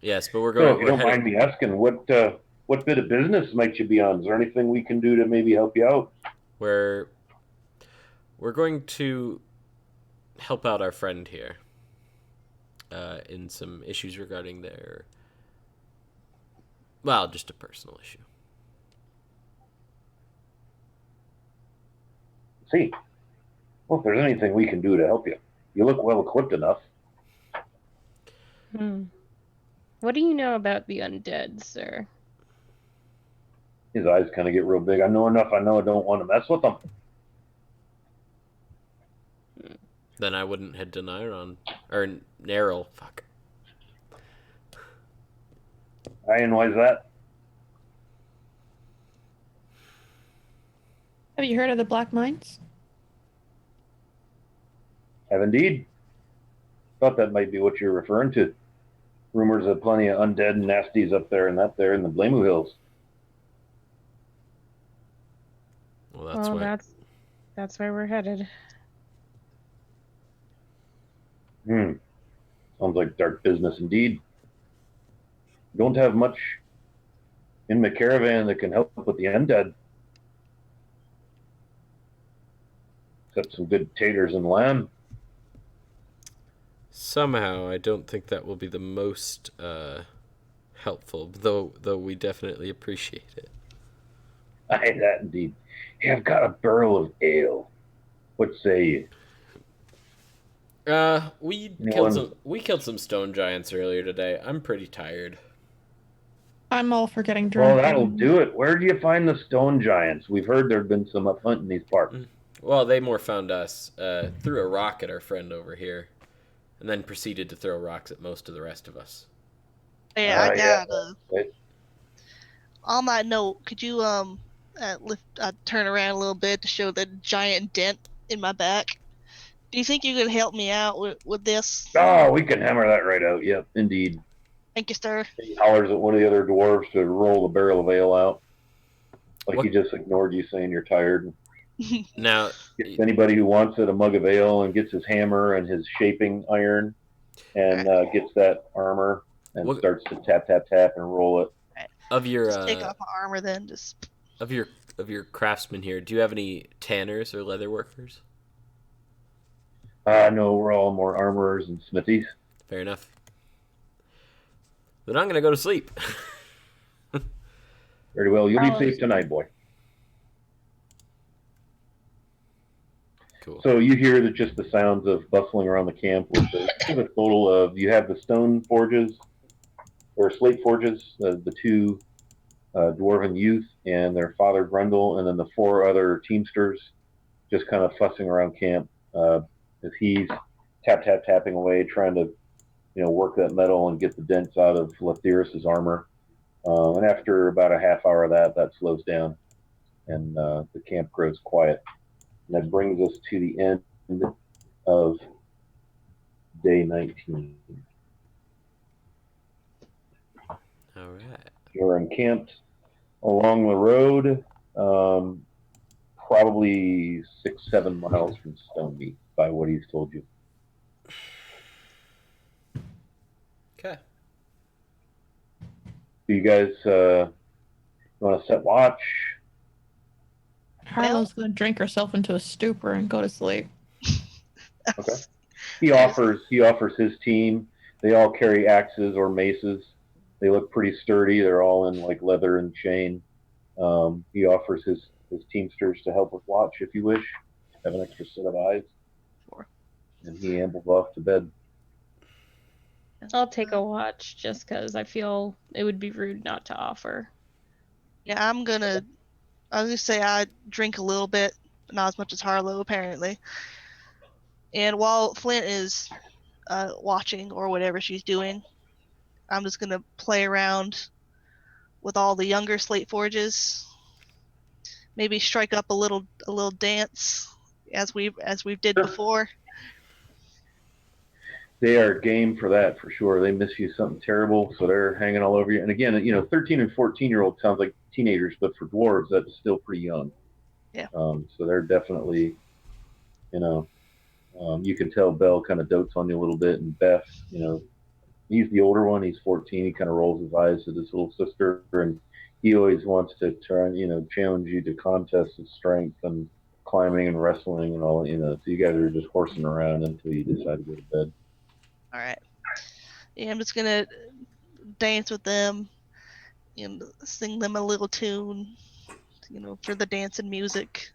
Speaker 1: Yes, but we're
Speaker 2: So,
Speaker 1: going.
Speaker 2: if you don't mind me asking, what bit of business might you be on? Is there anything we can do to maybe help you out?
Speaker 1: We're going to help out our friend here in some issues regarding their, well, just a personal issue.
Speaker 2: See, well, if there's anything we can do to help you, you look well equipped enough.
Speaker 4: What do you know about the undead, sir?
Speaker 2: His eyes kind of get real big. I know enough. I know I don't want to mess with them.
Speaker 1: Then I wouldn't head to Nyron. Or Neril. Fuck.
Speaker 2: And why is that?
Speaker 3: Have you heard of the Black Mines?
Speaker 2: Have indeed. Thought that might be what you're referring to. Rumors of plenty of undead and nasties up there and that there in the Blamu Hills.
Speaker 1: Well, that's
Speaker 4: Well,
Speaker 1: why.
Speaker 4: that's where we're headed.
Speaker 2: Sounds like dark business indeed. Don't have much in the caravan that can help with the undead. Except some good taters and lamb.
Speaker 1: Somehow, I don't think that will be the most helpful, though we definitely appreciate it.
Speaker 2: Aye, that indeed. Hey, I've got a barrel of ale. What say you?
Speaker 1: We
Speaker 2: Anyone?
Speaker 1: killed some stone giants earlier today. I'm pretty tired.
Speaker 3: I'm all for getting
Speaker 2: Well,
Speaker 3: drunk.
Speaker 2: that'll do it. Where do you find the stone giants? We've heard there've been some up hunting these parts.
Speaker 1: Well, they more found us. Threw a rock at our friend over here, and then proceeded to throw rocks at most of the rest of us.
Speaker 5: Yeah, I
Speaker 2: Yeah.
Speaker 5: got on that note, could you turn around a little bit to show the giant dent in my back? Do you think you could help me out with this?
Speaker 2: Oh, we can hammer that right out. Yep, indeed.
Speaker 5: Thank you, sir.
Speaker 2: He hollers at one of the other dwarves to roll the barrel of ale out. Like
Speaker 1: What-
Speaker 2: he just ignored you saying you're tired.
Speaker 1: Now,
Speaker 2: Gets anybody who wants it a mug of ale and gets his hammer and his shaping iron and gets that armor and
Speaker 1: What-
Speaker 2: starts to tap, tap, tap and roll it.
Speaker 1: of your
Speaker 5: Just take off my armor then. Just
Speaker 1: of your craftsmen here, do you have any tanners or leather workers?
Speaker 2: No, we're all more armorers and smithies.
Speaker 1: Fair enough. Then I'm gonna go to sleep.
Speaker 2: Very well. You'll be
Speaker 3: Oh,
Speaker 2: safe tonight, boy.
Speaker 1: Cool.
Speaker 2: So you hear that just the sounds of bustling around the camp with the total of, you have the stone forges or slate forges, the two dwarven youth and their father Grundle, and then the four other teamsters just kind of fussing around camp as he's tapping away, trying to work that metal and get the dents out of Lethyrus's armor. And after about a half hour of that slows down, and the camp grows quiet. And that brings us to the end of day 19.
Speaker 1: All right.
Speaker 2: You're encamped along the road, probably 6-7 miles from Stonemeat, by what he's told you.
Speaker 1: Okay.
Speaker 2: Do you guys want to set watch?
Speaker 3: Harlow's gonna drink herself into a stupor and go to sleep.
Speaker 2: Okay. He offers his team. They all carry axes or maces. They look pretty sturdy. They're all in like leather and chain. He offers his teamsters to help with watch if you wish. Have an extra set of eyes.
Speaker 5: Sure.
Speaker 2: And he ambles off to bed.
Speaker 4: I'll take a watch just because I feel it would be rude not to offer.
Speaker 5: Yeah, I was gonna say I drink a little bit, but not as much as Harlow apparently. And while Flint is watching or whatever she's doing, I'm just gonna play around with all the younger slate forges. Maybe strike up a little dance as we did before.
Speaker 2: They are game for that for sure. They miss you something terrible, so they're hanging all over you. And again, 13 and 14-year-olds sounds like teenagers, but for dwarves, that's still pretty young.
Speaker 5: Yeah.
Speaker 2: So they're definitely, you can tell Belle kind of dotes on you a little bit, and Beth, he's the older one. He's 14. He kind of rolls his eyes at his little sister, and he always wants to try and challenge you to contests of strength and climbing and wrestling and all. So you guys are just horsing around until you decide to go to bed.
Speaker 5: All right. Yeah, I'm just gonna dance with them and sing them a little tune, for the dance and music.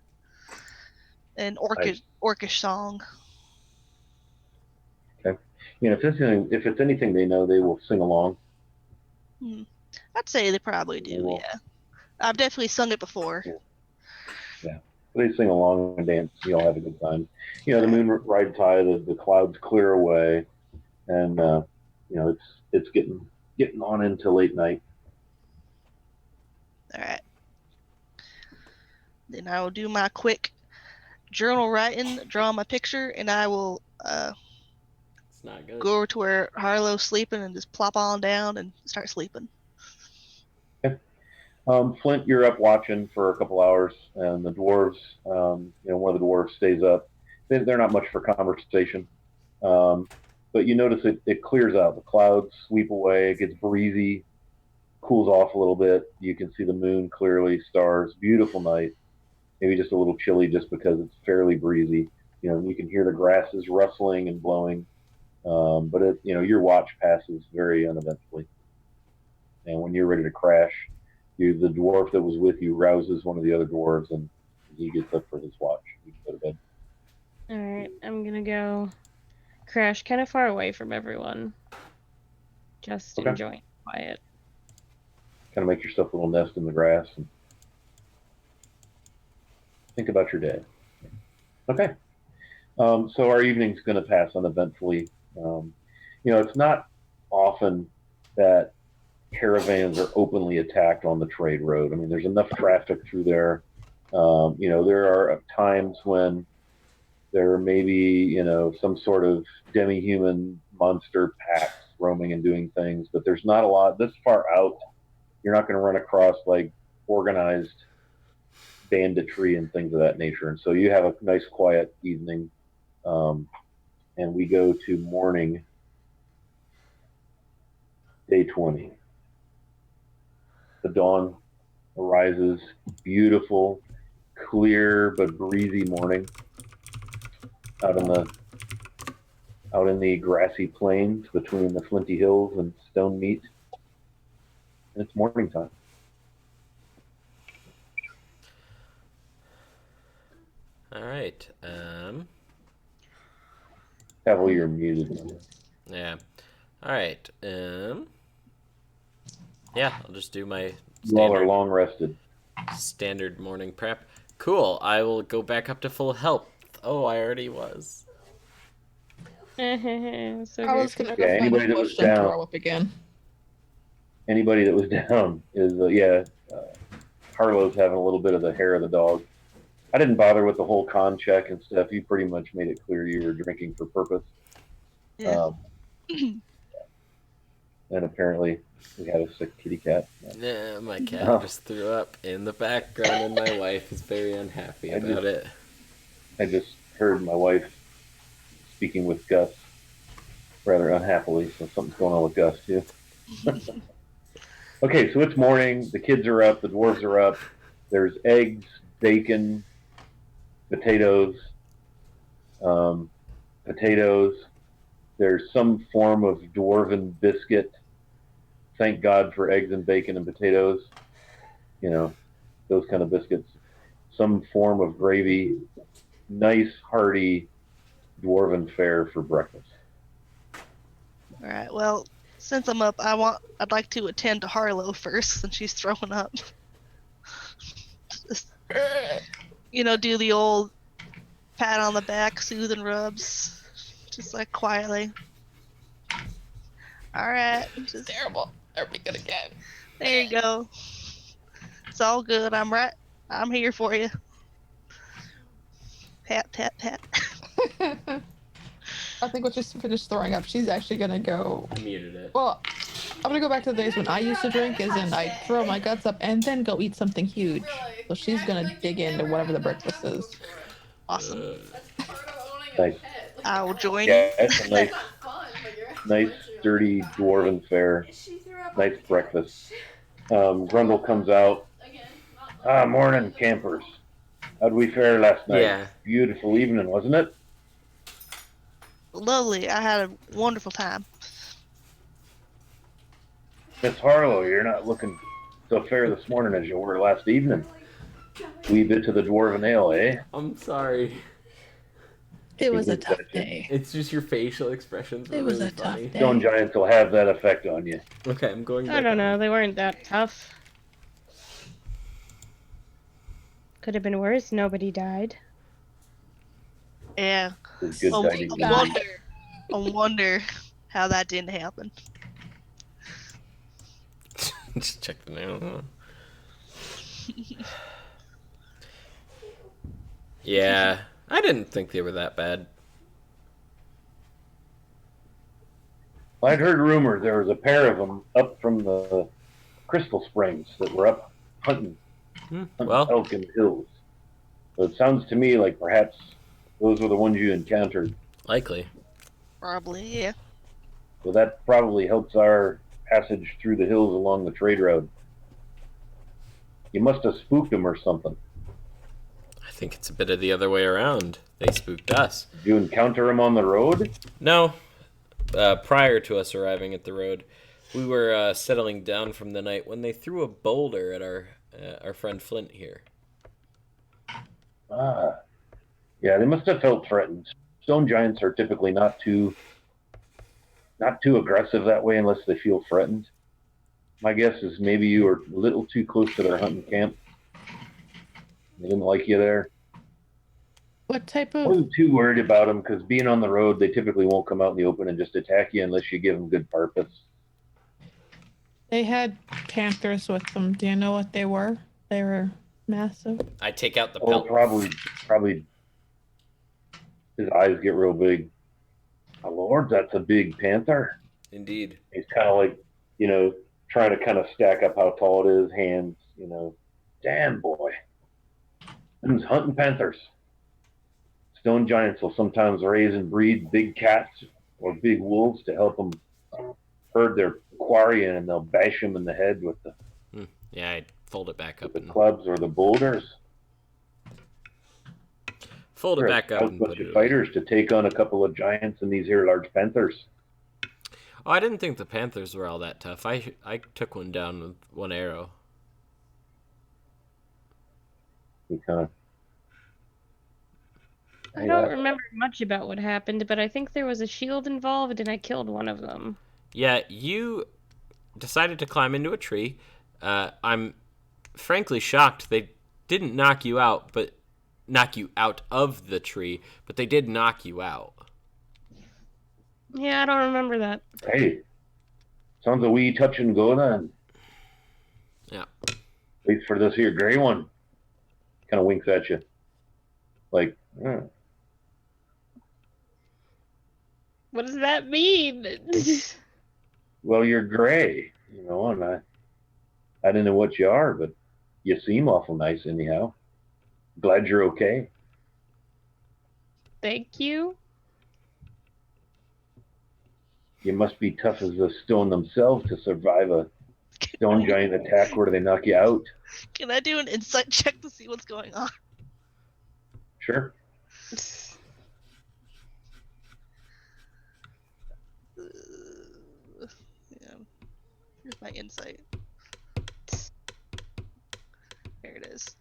Speaker 5: An orcish song.
Speaker 2: Okay. If it's anything they know, they will sing along.
Speaker 5: I'd say they probably do.
Speaker 2: Well,
Speaker 5: Yeah, I've definitely sung it before.
Speaker 2: Yeah. They sing along and dance. You all have a good time. The moon rides high, the clouds clear away, and it's getting on into late night.
Speaker 5: All right. Then I will do my quick journal writing, draw my picture, and I will
Speaker 1: It's not good.
Speaker 5: go over to where Harlow's sleeping and just plop on down and start sleeping.
Speaker 2: Flint, you're up watching for a couple hours, and the dwarves, one of the dwarves stays up. They're not much for conversation, but you notice it clears out. The clouds sweep away. It gets breezy, cools off a little bit. You can see the moon clearly, stars. Beautiful night. Maybe just a little chilly just because it's fairly breezy. You can hear the grasses rustling and blowing, but your watch passes very uneventfully. And when you're ready to crash, the dwarf that was with you rouses one of the other dwarves, and he gets up for his watch. You can go to bed.
Speaker 4: All right, I'm gonna go crash kind of far away from everyone. Just
Speaker 2: Okay.
Speaker 4: enjoying quiet.
Speaker 2: Kind of make yourself a little nest in the grass and think about your day. Okay. So our evening's going to pass uneventfully. It's not often that caravans are openly attacked on the trade road. I mean, there's enough traffic through there. There are times when there may be, some sort of demi-human monster packs roaming and doing things, but there's not a lot this far out. You're not going to run across like organized banditry and things of that nature. And so you have a nice quiet evening. And we go to morning, day 20. The dawn arises, beautiful, clear but breezy morning out in the grassy plains between the flinty hills and Stone Meat. And it's morning time.
Speaker 1: All right.
Speaker 2: Cavill, you're muted.
Speaker 1: Yeah. All right. Yeah, I'll just do my
Speaker 2: You all are long rested.
Speaker 1: standard morning prep. Cool. I will go back up to full health. Oh, I already was.
Speaker 4: So
Speaker 3: I was
Speaker 4: good.
Speaker 3: gonna
Speaker 2: Yeah,
Speaker 3: go find
Speaker 2: anybody
Speaker 3: a
Speaker 2: that was
Speaker 3: bush and
Speaker 2: down.
Speaker 3: throw up again.
Speaker 2: Anybody that was down is, Harlow's having a little bit of the hair of the dog. I didn't bother with the whole con check and stuff. You pretty much made it clear you were drinking for purpose.
Speaker 5: Yeah.
Speaker 2: And apparently we had a sick kitty cat.
Speaker 1: Yeah, my cat just threw up in the background, and my wife is very unhappy about it.
Speaker 2: I just heard my wife speaking with Gus rather unhappily, so something's going on with Gus too. Okay, so it's morning. The kids are up. The dwarves are up. There's eggs, bacon, potatoes. There's some form of dwarven biscuit. Thank God for eggs and bacon and potatoes. Those kind of biscuits. Some form of gravy. Nice, hearty dwarven fare for breakfast.
Speaker 5: All right. Well, since I'm up, I'd like to attend to Harlow first since she's throwing up. Just, do the old pat on the back, soothing rubs, just like quietly. All right. Just,
Speaker 3: Terrible. There we go again.
Speaker 5: there you go. It's all good. I'm here for you. Pat, pat, pat.
Speaker 3: I think when she's finished throwing up, she's actually gonna go.
Speaker 1: I muted it.
Speaker 3: Well, I'm gonna go back to the days when I used to drink, as in I throw my guts up and then go eat something huge. So she's gonna dig into whatever the breakfast is.
Speaker 5: Awesome.
Speaker 2: Nice.
Speaker 5: I'll join
Speaker 2: Yeah,
Speaker 5: you.
Speaker 2: it's a nice, sturdy dwarven fare. Nice breakfast. Grundle comes out. Morning, campers. How'd we fare last night?
Speaker 1: Yeah.
Speaker 2: Beautiful evening, wasn't it?
Speaker 5: Lovely. I had a wonderful time.
Speaker 2: Miss Harlow, you're not looking so fair this morning as you were last evening. Wee bit to the dwarven ale, eh?
Speaker 1: I'm sorry.
Speaker 3: It was a
Speaker 2: looks
Speaker 3: tough
Speaker 2: at you.
Speaker 3: day.
Speaker 1: It's just your facial expressions were
Speaker 3: It was
Speaker 1: really
Speaker 3: a tough
Speaker 1: funny.
Speaker 3: day.
Speaker 2: Stone giants will have that effect on you.
Speaker 1: Okay, I'm going back
Speaker 4: I don't know.
Speaker 1: on.
Speaker 4: They weren't that tough. Could have been worse. Nobody died.
Speaker 5: Yeah.
Speaker 2: It's good
Speaker 5: I
Speaker 2: fighting.
Speaker 5: wonder how that didn't happen.
Speaker 1: Just check the nail. Yeah, I didn't think they were that bad.
Speaker 2: I'd heard rumors there was a pair of them up from the Crystal Springs that were up hunting
Speaker 1: Well,
Speaker 2: elk in the hills. So it sounds to me like perhaps those were the ones you encountered.
Speaker 1: likely.
Speaker 5: Probably, yeah.
Speaker 2: So that probably helps our passage through the hills along the trade road. You must have spooked them or something.
Speaker 1: I think it's a bit of the other way around. They spooked us.
Speaker 2: Did you encounter them on the road?
Speaker 1: No, prior to us arriving at the road, we were settling down from the night when they threw a boulder at our friend Flint here.
Speaker 2: Ah, yeah, they must have felt threatened. Stone giants are typically not too aggressive that way unless they feel threatened. My guess is maybe you were a little too close to their hunting camp. They didn't like you there.
Speaker 3: What type
Speaker 2: I
Speaker 3: of?
Speaker 2: wasn't too worried about them because being on the road, they typically won't come out in the open and just attack you unless you give them good purpose.
Speaker 3: They had panthers with them. Do you know what they were? They were massive.
Speaker 1: I take out the
Speaker 2: Oh,
Speaker 1: pelt.
Speaker 2: probably. His eyes get real big. My lord, that's a big panther.
Speaker 1: Indeed.
Speaker 2: He's kind of like, trying to kind of stack up how tall it is, hands, Damn, boy. Them's hunting panthers. Stone giants will sometimes raise and breed big cats or big wolves to help them herd their quarry in, and they'll bash them in the head with
Speaker 1: Yeah, I fold it back up
Speaker 2: the
Speaker 1: and
Speaker 2: clubs or the boulders.
Speaker 1: fold it
Speaker 2: They're
Speaker 1: back up
Speaker 2: a
Speaker 1: and
Speaker 2: bunch
Speaker 1: put
Speaker 2: of
Speaker 1: it away.
Speaker 2: fighters to take on a couple of giants and these here large panthers.
Speaker 1: Oh, I didn't think the panthers were all that tough. I took one down with one arrow.
Speaker 2: You kind of.
Speaker 4: I don't remember much about what happened, but I think there was a shield involved and I killed one of them.
Speaker 1: Yeah, you decided to climb into a tree. I'm frankly shocked they didn't knock you out of the tree, but they did knock you out.
Speaker 4: Yeah, I don't remember that.
Speaker 2: Hey, sounds a wee touch and go then.
Speaker 1: Yeah.
Speaker 2: Wait for this here gray one. Kind of winks at you. Like,
Speaker 4: What does that mean?
Speaker 2: well, you're gray, and I don't know what you are, but you seem awful nice anyhow. Glad you're okay.
Speaker 4: Thank you.
Speaker 2: You must be tough as the stone themselves to survive a stone giant attack where they knock you out.
Speaker 5: Can I do an insight check to see what's going on?
Speaker 2: Sure.
Speaker 5: Yeah. Here's my insight. There it is.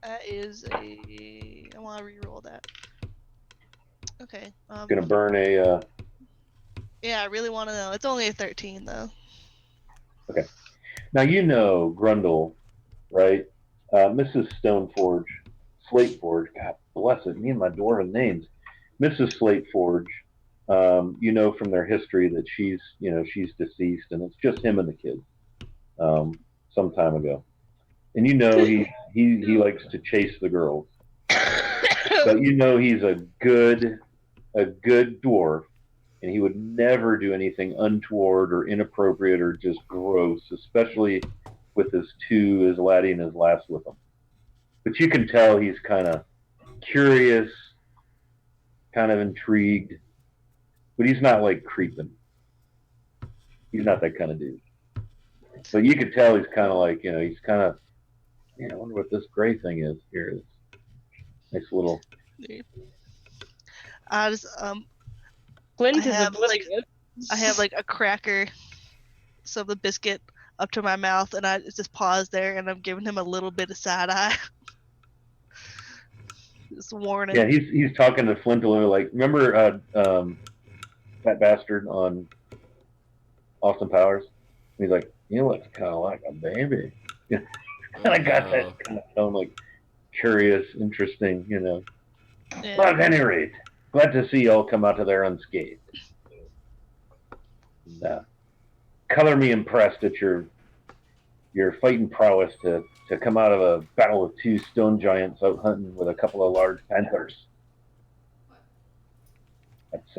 Speaker 5: That is I want to re-roll that. Okay.
Speaker 2: Gonna burn a.
Speaker 5: Yeah, I really want to know. It's only a 13 though.
Speaker 2: Okay. Now Grundle, right? Mrs. Stoneforge, Slateforge. God bless it. Me and my dwarven names. Mrs. Slateforge. From their history that she's deceased, and it's just him and the kids. Some time ago, and he likes to chase the girls, but he's a good dwarf, and he would never do anything untoward or inappropriate or just gross, especially with his laddie and his lass with him. But you can tell he's kind of curious, kind of intrigued, but he's not like creeping. He's not that kind of dude. But you could tell he's kind of like, he's kind of, I wonder what this gray thing is. Here it is. Nice little.
Speaker 5: I just
Speaker 4: Flint
Speaker 5: I
Speaker 4: is
Speaker 5: have,
Speaker 4: oblivious.
Speaker 5: I have like a cracker, some of the biscuit up to my mouth, and I just pause there, and I'm giving him a little bit of side eye. Just warning.
Speaker 2: Yeah, he's talking to Flint a little like, remember that bastard on Austin Powers? He's like, you know, it's kind of like a baby. And I got that kind of tone, like curious, interesting, you know.
Speaker 5: Yeah.
Speaker 2: But at any rate, glad to see you all come out of there unscathed. And, color me impressed at your fighting prowess to come out of a battle with 2 stone giants out hunting with a couple of large panthers. That's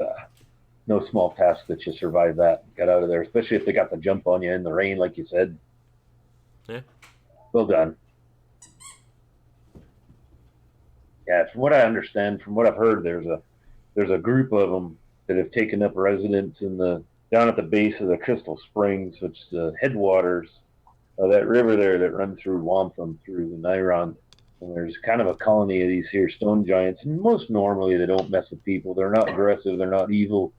Speaker 2: no small task that you survived that, got out of there, especially if they got the jump on you in the rain, like you said.
Speaker 1: Yeah.
Speaker 2: Well done. Yeah, from what I understand, from what I've heard, there's a group of them that have taken up residence down at the base of the Crystal Springs, which is the headwaters of that river there that runs through Wampum, through the Niron. And there's kind of a colony of these here stone giants. And most normally they don't mess with people. They're not aggressive. They're not evil.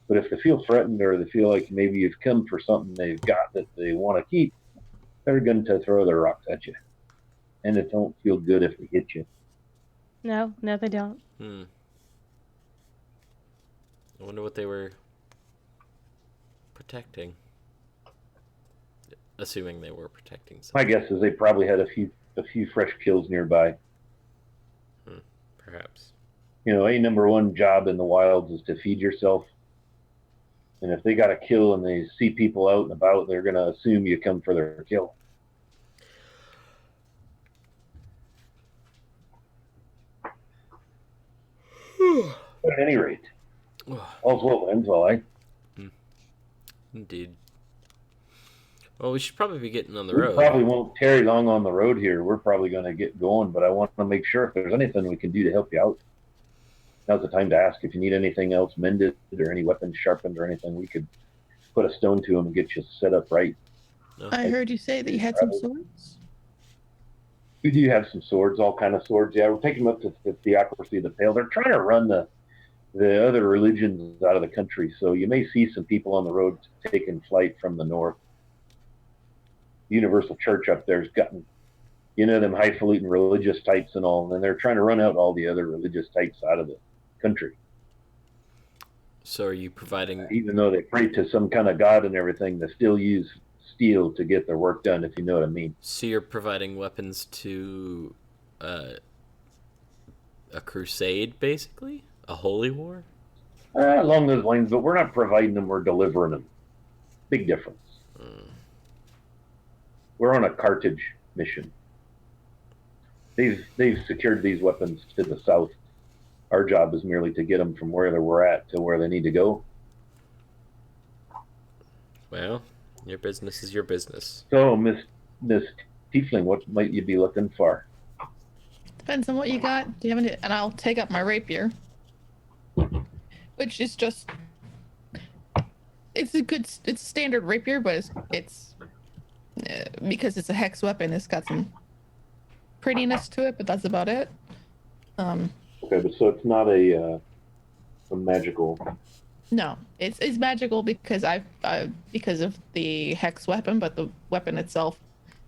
Speaker 2: But if they feel threatened or they feel like maybe you've come for something they've got that they want to keep, they're going to throw their rocks at you. And it don't feel good if they hit you.
Speaker 4: No, they don't.
Speaker 1: I wonder what they were protecting. Assuming they were protecting something.
Speaker 2: My guess is they probably had a few fresh kills nearby.
Speaker 1: Perhaps.
Speaker 2: You know, a number one job in the wilds is to feed yourself. And if they got a kill and they see people out and about, they're going to assume you come for their kill. But at any rate, all's well that ends well, eh?
Speaker 1: Indeed. Well, we should probably be getting on the
Speaker 2: We
Speaker 1: road.
Speaker 2: probably won't tarry long on the road here. We're probably going to get going, but I want to make sure if there's anything we can do to help you out. Now's the time to ask if you need anything else mended or any weapons sharpened or anything. We could put a stone to them and get you set up right.
Speaker 1: No.
Speaker 3: I heard you say that you had some swords.
Speaker 2: We do have some swords, all kind of swords. Yeah, we're taking them up to the theocracy of the pale. They're trying to run the other religions out of the country, so you may see some people on the road taking flight from the north. The Universal Church up there's gotten, you know, them highfalutin religious types and all, and they're trying to run out all the other religious types out of the country.
Speaker 1: So are you providing...
Speaker 2: Even though they pray to some kind of god and everything, they still use steel to get their work done, if you know what I mean.
Speaker 1: So you're providing weapons to a crusade, basically? A holy war?
Speaker 2: Along those lines, but we're not providing them, we're delivering them. Big difference. We're on a Carthage mission. They've secured these weapons to the south. Our job is merely to get them from where we're at to where they need to go.
Speaker 1: Well, your business is your business.
Speaker 2: So, Miss Tiefling, what might you be looking for?
Speaker 3: Depends on what you got. Do you have any? And I'll take up my rapier, which is just. It's a standard rapier, but it's because it's a hex weapon. It's got some prettiness to it, but that's about it.
Speaker 2: Okay, but so it's not a magical.
Speaker 3: No, it's magical because because of the hex weapon, but the weapon itself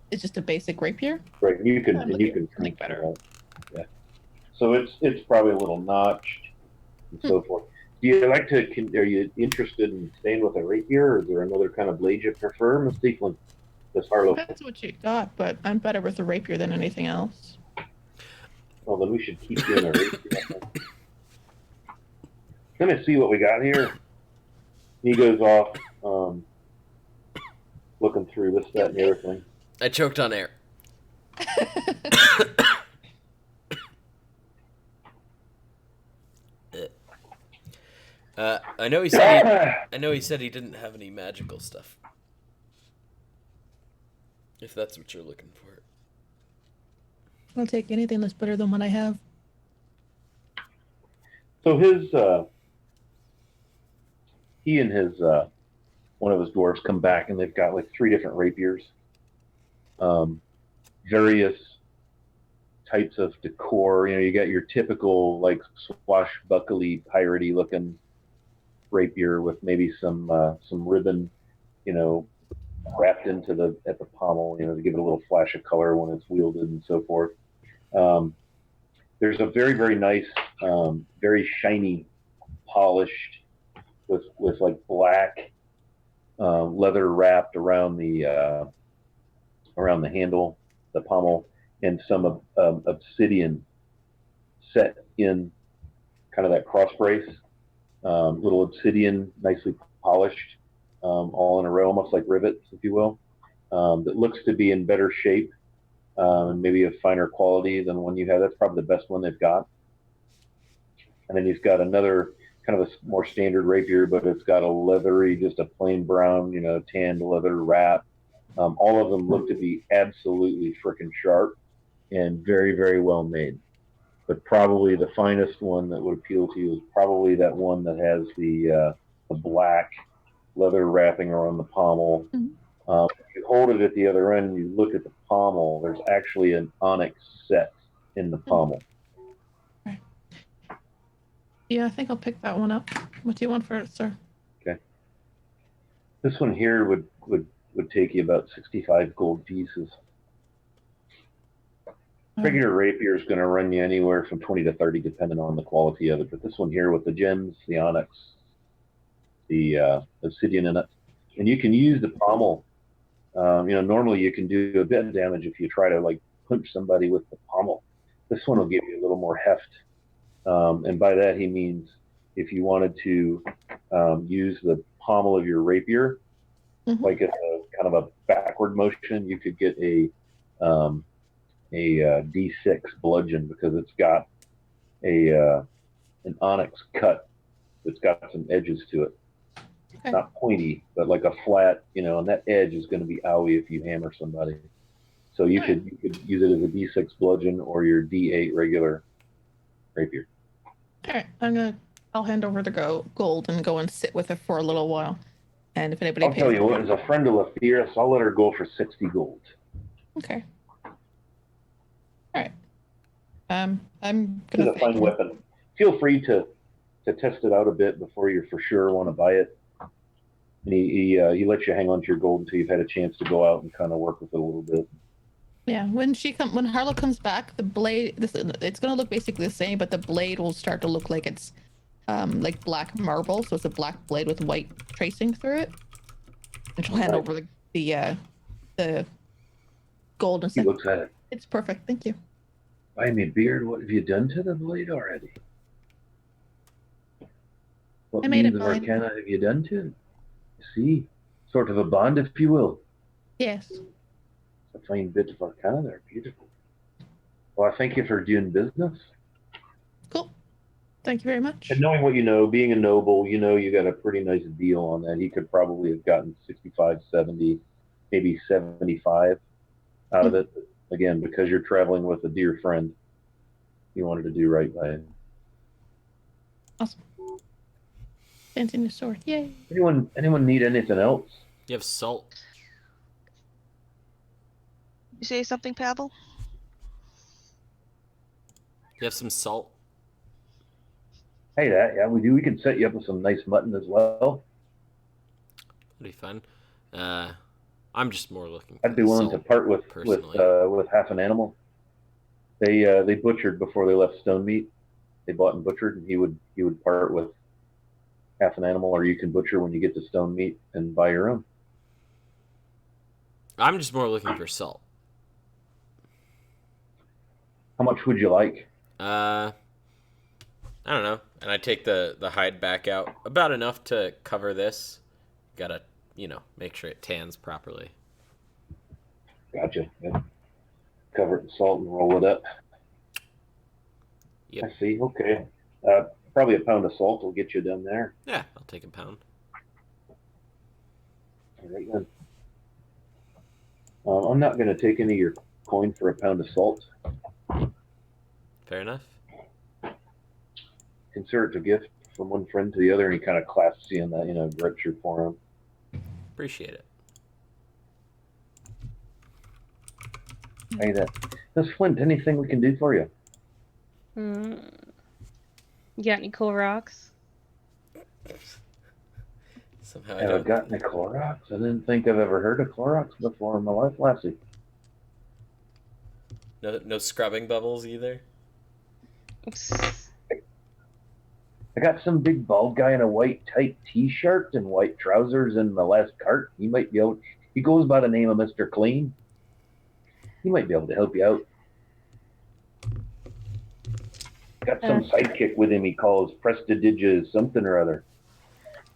Speaker 3: is just a basic rapier.
Speaker 2: Right, and you can
Speaker 3: make better.
Speaker 2: Yeah. So it's probably a little notched and so forth. Do you like to? Are you interested in staying with a rapier, or is there another kind of blade you prefer, Miss Tiefling? Miss Harlow.
Speaker 3: That's what you got, but I'm better with a rapier than anything else.
Speaker 2: Well, then we should keep you in a rapier. Let me see what we got here. He goes off, looking through this, that, and the other thing.
Speaker 1: I choked on air. I know he said he didn't have any magical stuff. If that's what you're looking for.
Speaker 3: I'll take anything that's better than what I have.
Speaker 2: So he and his one of his dwarves come back, and they've got like 3 different rapiers, various types of decor. You know, you got your typical like swashbuckly, piratey looking rapier with maybe some ribbon, you know, wrapped into at the pommel, you know, to give it a little flash of color when it's wielded and so forth. There's a very, very nice, very shiny, polished, with like black leather wrapped around the handle, the pommel, and some obsidian set in kind of that cross brace. Little obsidian, nicely polished, all in a row, almost like rivets, if you will. That looks to be in better shape and maybe of finer quality than the one you have. That's probably the best one they've got. And then he's got another kind of a more standard rapier, but it's got a leathery, just a plain brown, tanned leather wrap. All of them look to be absolutely freaking sharp and very, very well made. But probably the finest one that would appeal to you is probably that one that has the black leather wrapping around the pommel. If you hold it at the other end, you look at the pommel. There's actually an onyx set in the pommel.
Speaker 3: Yeah, I think I'll pick that one up. What do you want for it, sir?
Speaker 2: Okay. This one here would take you about 65 gold pieces. Regular rapier is going to run you anywhere from 20 to 30, depending on the quality of it. But this one here with the gems, the onyx, the obsidian in it, and you can use the pommel. Normally you can do a bit of damage if you try to like punch somebody with the pommel. This one will give you a little more heft. And by that he means if you wanted to use the pommel of your rapier, like a kind of a backward motion, you could get a D6 bludgeon because it's got an onyx cut that's got some edges to it.
Speaker 3: Okay.
Speaker 2: Not pointy, but like a flat, and that edge is going to be owie if you hammer somebody. So you could use it as a D6 bludgeon or your D8 regular rapier.
Speaker 3: All right, I'll hand over the gold and go and sit with it for a little while. And if anybody
Speaker 2: I'll tell you what, as a friend of Lathyrus, I'll let her go for 60 gold.
Speaker 3: Okay. All right. I'm
Speaker 2: It's
Speaker 3: gonna
Speaker 2: a fine weapon. Feel free to test it out a bit before you for sure want to buy it. And he lets you hang on to your gold until you've had a chance to go out and kind of work with it a little bit.
Speaker 3: Yeah, when Harlow comes back, the blade it's gonna look basically the same, but the blade will start to look like it's like black marble, so it's a black blade with white tracing through it. And she'll hand over the gold and say,
Speaker 2: He looks at it.
Speaker 3: "It's perfect, thank you."
Speaker 2: Buy me beard. What have you done to the blade already? What
Speaker 3: I made
Speaker 2: means
Speaker 3: it
Speaker 2: of
Speaker 3: mine.
Speaker 2: arcana have you done to it? See, sort of a bond, if you will.
Speaker 3: Yes.
Speaker 2: A fine bit of arcana there. Beautiful. Well, I thank you for doing business.
Speaker 3: Cool. Thank you very much.
Speaker 2: And knowing what you know, being a noble, you got a pretty nice deal on that. He could probably have gotten 65, 70, maybe 75 out of it. But again, because you're traveling with a dear friend, you wanted to do right by him.
Speaker 3: Awesome. Fancy new sword. Yay.
Speaker 2: Anyone need anything else?
Speaker 1: You have salt.
Speaker 5: You say something, Pavel?
Speaker 1: You have some salt.
Speaker 2: Hey, yeah, we do. We can set you up with some nice mutton as well.
Speaker 1: That'd be fun. I'm just more looking.
Speaker 2: I'd be willing to part with half an animal. They butchered before they left Stone Meat. They bought and butchered, and he would part with half an animal, or you can butcher when you get to Stone Meat and buy your own.
Speaker 1: I'm just more looking for salt.
Speaker 2: How much would you like?
Speaker 1: I don't know. And I take the hide back out. About enough to cover this. Gotta, make sure it tans properly.
Speaker 2: Gotcha. Yeah. Cover it in salt and roll it up.
Speaker 1: Yep.
Speaker 2: I see. Okay. Probably a pound of salt will get you done there.
Speaker 1: Yeah, I'll take a pound.
Speaker 2: All right, then. I'm not going to take any of your coin for a pound of salt.
Speaker 1: Fair enough.
Speaker 2: Consider it a gift from one friend to the other, and he kind of clasps you in that, grips your forearm.
Speaker 1: Appreciate it.
Speaker 2: Hey, that's Flint. Anything we can do for you?
Speaker 4: You got any cool rocks?
Speaker 1: Somehow
Speaker 2: Have I got any Clorox? I didn't think I've ever heard of Clorox before in my life, Lassie.
Speaker 1: No scrubbing bubbles either.
Speaker 2: I got some big bald guy in a white tight t-shirt and white trousers in the last cart. He might be able. He goes by the name of Mr. Clean. He might be able to help you out. Got some sidekick with him. He calls Prestidigious something or other.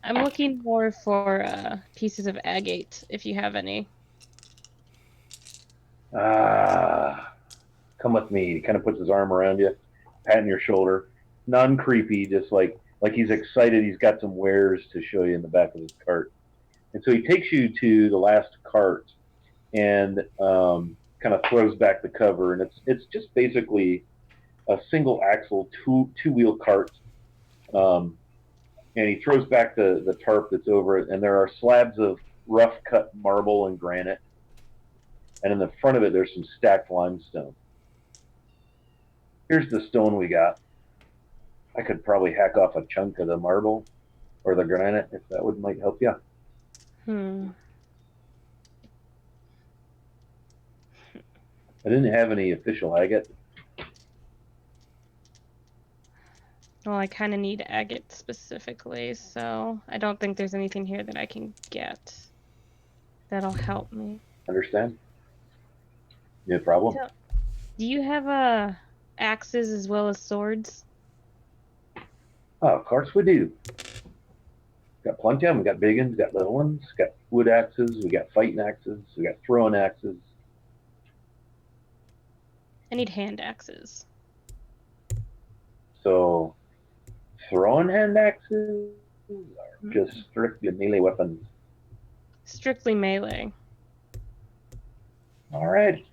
Speaker 4: I'm looking more for pieces of agate, if you have any.
Speaker 2: Come with me. He kind of puts his arm around you, patting your shoulder. Non-creepy, just like he's excited. He's got some wares to show you in the back of his cart. And so he takes you to the last cart and kind of throws back the cover. And it's just basically a single axle two-wheel cart. And he throws back the tarp that's over it. And there are slabs of rough cut marble and granite. And in the front of it, there's some stacked limestone. Here's the stone we got. I could probably hack off a chunk of the marble or the granite if that might help you. I didn't have any official agate.
Speaker 4: Well, I kind of need agate specifically, so I don't think there's anything here that I can get that'll help me.
Speaker 2: Understand? No problem.
Speaker 4: So, do you have axes as well as swords?
Speaker 2: Oh, of course we do. Got plenty of them. We got big ones, got little ones, got wood axes, we got fighting axes, we got throwing axes.
Speaker 4: I need hand axes.
Speaker 2: So, throwing hand axes are just strictly melee weapons.
Speaker 4: Strictly melee.
Speaker 2: All right.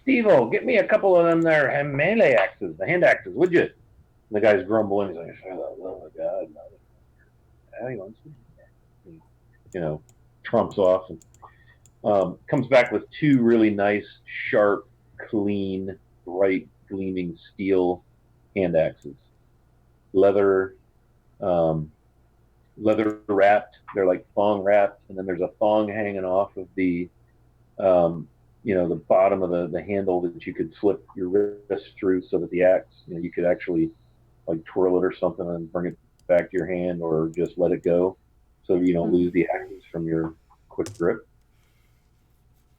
Speaker 2: Steve-O, get me a couple of them there melee axes, the hand axes, would you? And the guy's grumbling. He's like, oh my God. You know, trumps off and comes back with two really nice, sharp, clean, bright, gleaming steel hand axes. Leather wrapped. They're like thong wrapped, and then there's a thong hanging off of the the bottom of the handle that you could slip your wrist through so that the axe, you could actually like twirl it or something and bring it back to your hand or just let it go so you don't lose the axes from your quick grip.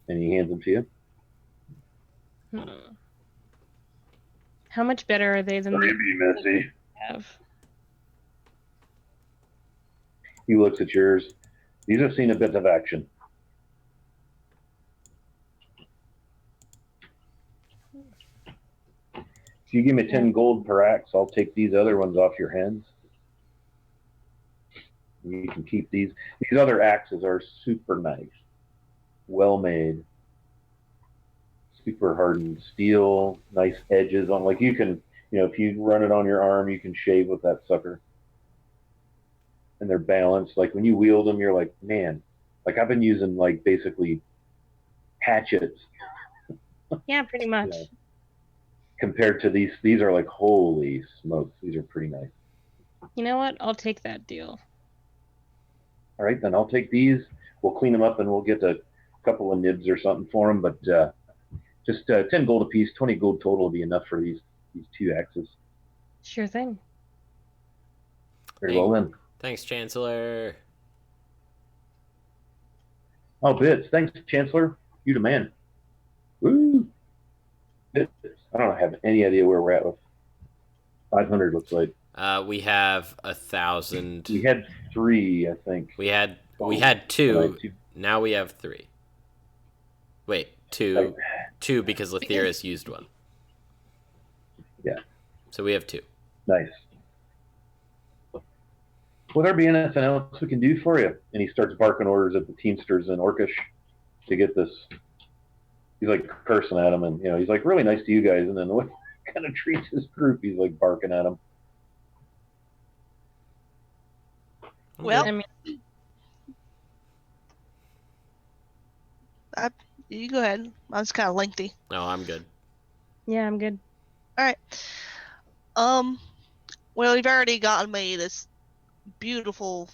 Speaker 2: And he hands them to you.
Speaker 4: How much better are they than the
Speaker 2: messy.
Speaker 4: have?
Speaker 2: He looks at yours. These have seen a bit of action. If you give me 10 gold per axe, I'll take these other ones off your hands. You can keep these. These other axes are super nice, well made, super hardened steel, nice edges on. Like you can, if you run it on your arm, you can shave with that sucker. And they're balanced. Like when you wield them, you're like, man, like I've been using like basically hatchets.
Speaker 4: Yeah, pretty much.
Speaker 2: Compared to these are like, holy smokes, these are pretty nice.
Speaker 4: You know what? I'll take that deal.
Speaker 2: All right, then I'll take these. We'll clean them up and we'll get a couple of nibs or something for them. But just 10 gold apiece, 20 gold total will be enough for these two axes.
Speaker 4: Sure thing.
Speaker 2: Very well then.
Speaker 1: Thanks, Chancellor.
Speaker 2: Oh, Bits. Thanks, Chancellor. You the man. Woo! Bits. I don't have any idea where we're at with 500, looks like.
Speaker 1: We have 1,000.
Speaker 2: We had 3, I think.
Speaker 1: We had 2. Now we have 3. Wait, 2. 2 because Lathyrus used one.
Speaker 2: Yeah.
Speaker 1: So we have 2.
Speaker 2: Nice. Will there be anything else we can do for you? And he starts barking orders at the Teamsters in Orcish to get this. He's like cursing at them, and he's like really nice to you guys, and then the way he kind of treats his group, he's like barking at them.
Speaker 5: Well,
Speaker 4: I mean,
Speaker 5: you go ahead. Mine's kind of lengthy.
Speaker 1: No, I'm good.
Speaker 4: yeah, I'm good.
Speaker 5: All right. Well, you've already gotten me this beautiful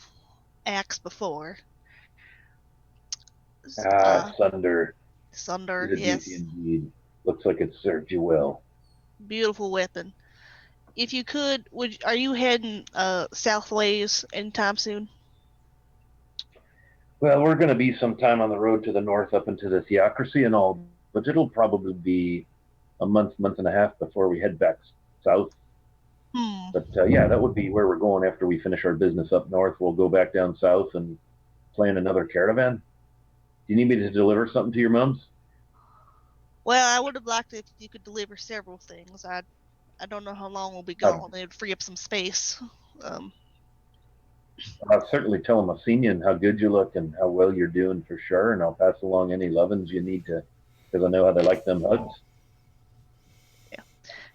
Speaker 5: axe before.
Speaker 2: Sunder.
Speaker 5: Sunder,
Speaker 2: It is
Speaker 5: yes.
Speaker 2: indeed. Looks like it served you well.
Speaker 5: Beautiful weapon. if you could, are you heading southways anytime soon?
Speaker 2: Well, we're going to be some time on the road to the north up into the theocracy and all, but it'll probably be a month, month and a half before we head back south. But yeah, that would be where we're going after we finish our business up north. We'll go back down south and plan another caravan. Do you need me to deliver something to your mums?
Speaker 5: Well, I would have liked it if you could deliver several things. I don't know how long we'll be gone. It would free up some space.
Speaker 2: I'll certainly tell them I've seen you and how good you look and how well you're doing for sure. And I'll pass along any lovin's you need to, because I know how they like them hugs.
Speaker 5: Yeah.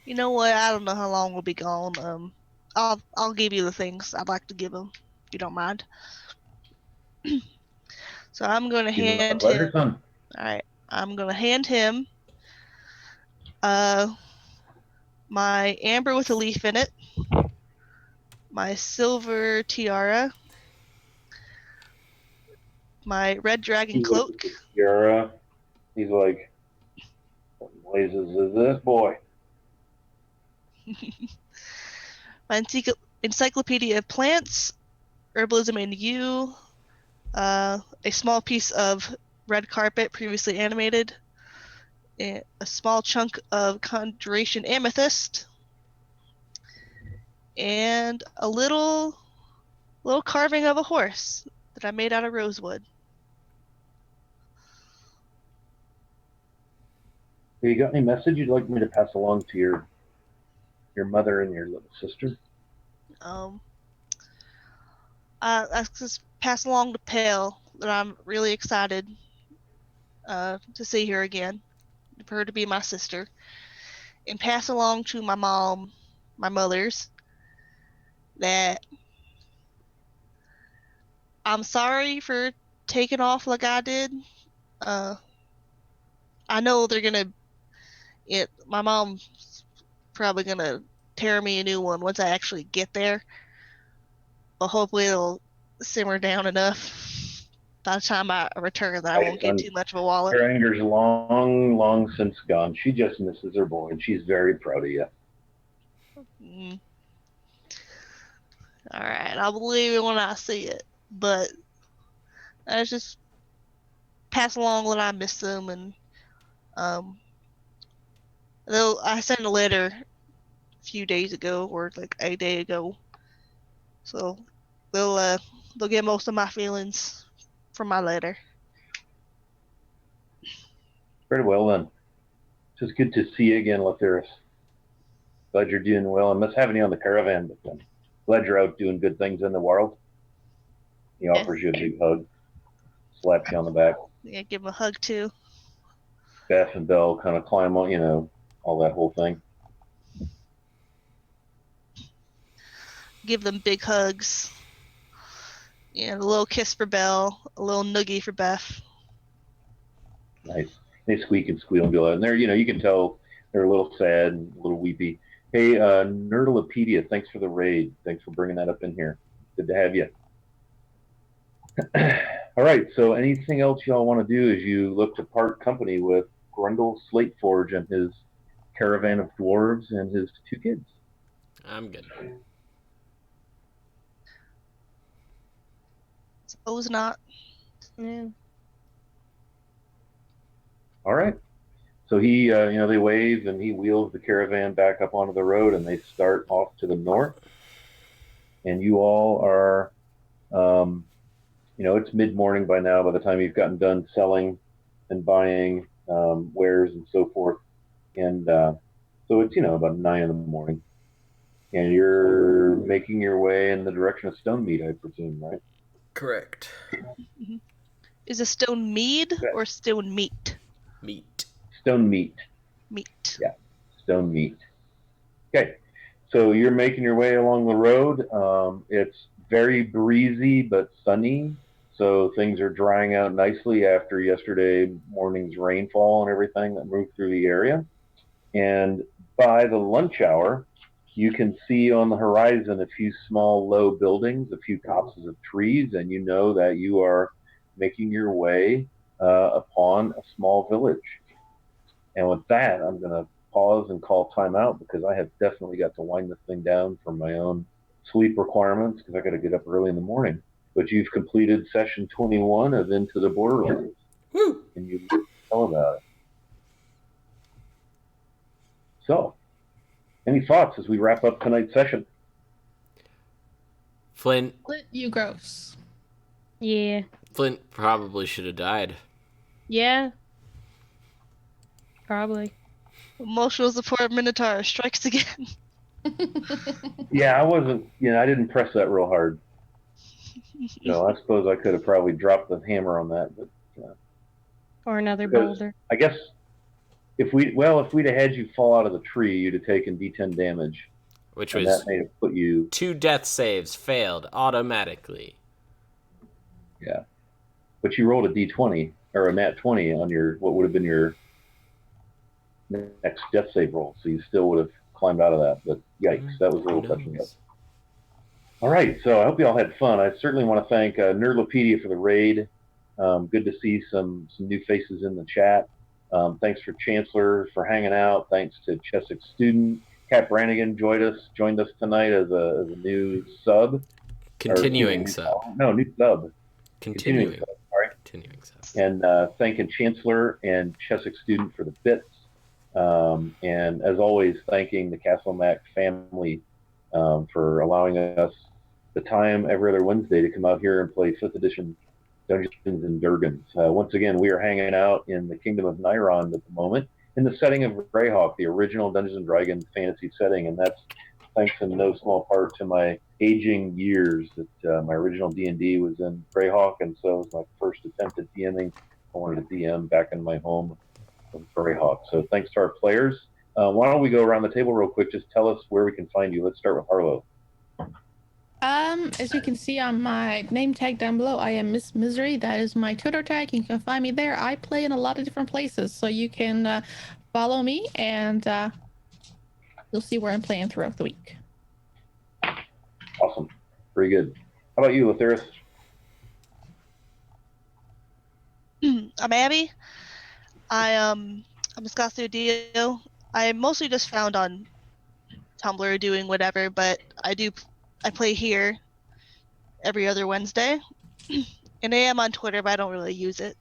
Speaker 5: You know what? I don't know how long we'll be gone. I'll give you the things I'd like to give them, if you don't mind. So I'm going to hand him.
Speaker 2: Son.
Speaker 5: All right. I'm going to hand him my amber with a leaf in it, my silver tiara, my red dragon cloak.
Speaker 2: Tiara. He's like, what blazes is this boy?
Speaker 5: My encyclopedia of plants, herbalism and you, a small piece of red carpet previously animated, a small chunk of conjuration amethyst, and a little carving of a horse that I made out of rosewood.
Speaker 2: Have you got any message you'd like me to pass along to your mother and your little sister?
Speaker 5: I just pass along to Pale that I'm really excited to see her again, for her to be my sister, and pass along to my mom, my mother's, that I'm sorry for taking off like I did. I know they're gonna. My mom's probably gonna tear me a new one once I actually get there, but hopefully it'll simmer down enough by the time I return that I won't get too much of a wallop.
Speaker 2: Her anger's long, long since gone. She just misses her boy, and she's very proud of you.
Speaker 5: All right, I'll believe it when I see it, but I just pass along that I miss them, and I sent a letter a few days ago, or like a day ago, so they'll get most of my feelings from my letter.
Speaker 2: Very well then. It's just good to see you again, Latheris. Glad you're doing well. I miss having you on the caravan, but glad you're out doing good things in the world. He offers you a big hug, slaps you on the back.
Speaker 5: Yeah, give him a hug too.
Speaker 2: Beth and Belle kind of climb on, all that whole thing.
Speaker 5: Give them big hugs. Yeah, a little kiss for Belle, a little noogie for Beth.
Speaker 2: Nice. They squeak and squeal and go out. And they're, you can tell they're a little sad and a little weepy. Hey, Nerdalopedia, thanks for the raid. Thanks for bringing that up in here. Good to have you. All right, so anything else y'all want to do as you look to part company with Grundle Slateforge and his caravan of dwarves and his 2 kids?
Speaker 1: I'm good.
Speaker 5: Suppose not.
Speaker 4: Yeah.
Speaker 2: All right. So he, they wave and he wheels the caravan back up onto the road and they start off to the north. And you all are, it's mid-morning by now by the time you've gotten done selling and buying wares and so forth. And so it's, about 9 in the morning. And you're making your way in the direction of Stone Mead, I presume, right?
Speaker 1: Correct.
Speaker 5: Mm-hmm. Is it stone mead or stone meat?
Speaker 1: Meat.
Speaker 2: Stone meat.
Speaker 5: Meat.
Speaker 2: Yeah, stone meat. Okay, so you're making your way along the road. It's very breezy but sunny, so things are drying out nicely after yesterday morning's rainfall and everything that moved through the area. And by the lunch hour, you can see on the horizon a few small low buildings, a few copses of trees, and you know that you are making your way upon a small village. And with that, I'm going to pause and call timeout because I have definitely got to wind this thing down for my own sleep requirements because I got to get up early in the morning. But you've completed session 21 of Into the Borderlands.
Speaker 1: Woo!
Speaker 2: And you tell about it. So, any thoughts as we wrap up tonight's session?
Speaker 1: Flint
Speaker 3: You gross.
Speaker 4: Yeah.
Speaker 1: Flint probably should have died.
Speaker 4: Yeah. Probably.
Speaker 5: Emotional support Minotaur strikes again.
Speaker 2: Yeah, I didn't press that real hard. I suppose I could have probably dropped the hammer on that, but
Speaker 4: Or another
Speaker 2: because
Speaker 4: boulder.
Speaker 2: I guess if we'd have had you fall out of the tree, you'd have taken D10 damage,
Speaker 1: Which
Speaker 2: and
Speaker 1: was
Speaker 2: that may have put you.
Speaker 1: 2 death saves failed automatically.
Speaker 2: Yeah, but you rolled a D20 or a nat 20 on your what would have been your next death save roll, so you still would have climbed out of that. But yikes, that was a little
Speaker 1: Who
Speaker 2: touch and go.
Speaker 1: knows?
Speaker 2: All right, so I hope you all had fun. I certainly want to thank Nerdlopedia for the raid. Good to see some new faces in the chat. Thanks for Chancellor for hanging out. Thanks to Cheswick Student. Kat Brannigan joined us tonight as a new sub.
Speaker 1: Continuing sub.
Speaker 2: No, new sub.
Speaker 1: Continuing
Speaker 2: sub. Sorry.
Speaker 1: Continuing sub.
Speaker 2: And thanking Chancellor and Cheswick Student for the bits. And as always, thanking the Castle Mac family for allowing us the time every other Wednesday to come out here and play 5th edition Dungeons and Dragons. Once again, we are hanging out in the Kingdom of Nyrond at the moment in the setting of Greyhawk, the original Dungeons and Dragons fantasy setting, and that's thanks in no small part to my aging years that my original D&D was in Greyhawk, and so it was my first attempt at DMing. I wanted to DM back in my home of Greyhawk. So thanks to our players. Why don't we go around the table real quick? Just tell us where we can find you. Let's start with Harlow.
Speaker 3: As you can see on my name tag down below, I am Miss Misery. That is my Twitter tag. You can find me there. I play in a lot of different places, so you can follow me and you'll see where I'm playing throughout the week.
Speaker 2: Awesome. Very good. How about you, Latheris?
Speaker 5: I'm Abby. I'm a Scottsdale Dio. I'm mostly just found on Tumblr doing whatever, but I play here every other Wednesday. And I am on Twitter, but I don't really use it.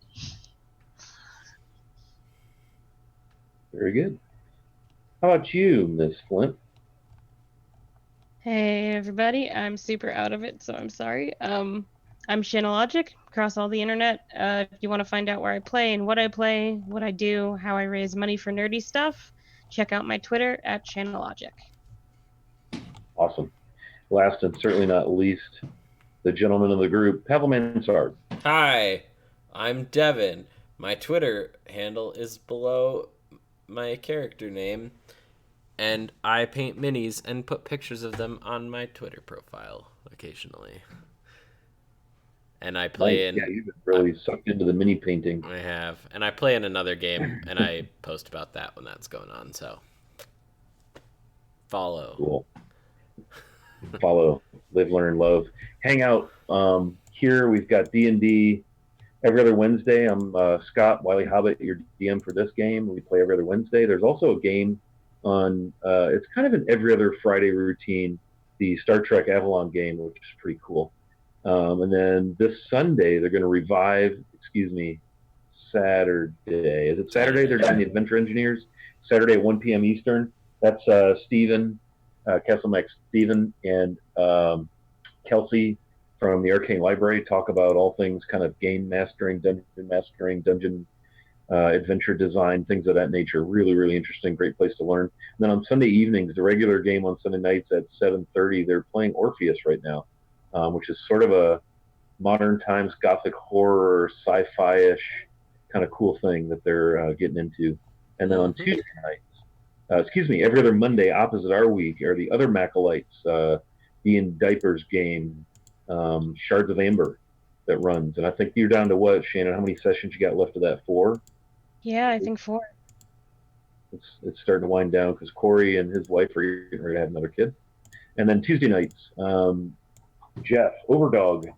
Speaker 2: Very good. How about you, Miss Flint?
Speaker 4: Hey everybody, I'm super out of it, so I'm sorry. I'm Shanologic across all the internet. If you want to find out where I play and what I do, how I raise money for nerdy stuff, check out my Twitter at Shanologic.
Speaker 2: Awesome. Last and certainly not least, the gentleman of the group, Pavel Mansard.
Speaker 1: Hi, I'm Devin. My Twitter handle is below my character name, and I paint minis and put pictures of them on my Twitter profile occasionally. And I play in...
Speaker 2: Yeah, you've been really sucked into the mini painting.
Speaker 1: I have. And I play in another game, and I post about that when that's going on, so... Follow.
Speaker 2: Cool. Follow, live, learn, love. Hang out. Here we've got D&D every other Wednesday. I'm Scott, Wiley Hobbit, your DM for this game. We play every other Wednesday. There's also a game on, it's kind of an every other Friday routine, the Star Trek Avalon game, which is pretty cool. And then this Sunday, they're going to revive, Saturday. Is it Saturday? They're doing the Adventure Engineers. Saturday at 1 p.m. Eastern. That's Stephen, Castle Mac Stephen, and Kelsey from the Arcane Library talk about all things kind of game mastering, dungeon adventure design, things of that nature. Really, really interesting. Great place to learn. And then on Sunday evenings, the regular game on Sunday nights at 7:30, they're playing Orpheus right now, which is sort of a modern times gothic horror, sci-fi-ish kind of cool thing that they're getting into. And then on Tuesday nights, every other Monday opposite our week are the other Macolites, Ian Diaper's game, Shards of Amber, that runs. And I think you're down to what, Shannon? How many sessions you got left of that? 4?
Speaker 4: Yeah, I think 4.
Speaker 2: It's starting to wind down because Corey and his wife are getting ready to have another kid. And then Tuesday nights, Jeff Overdog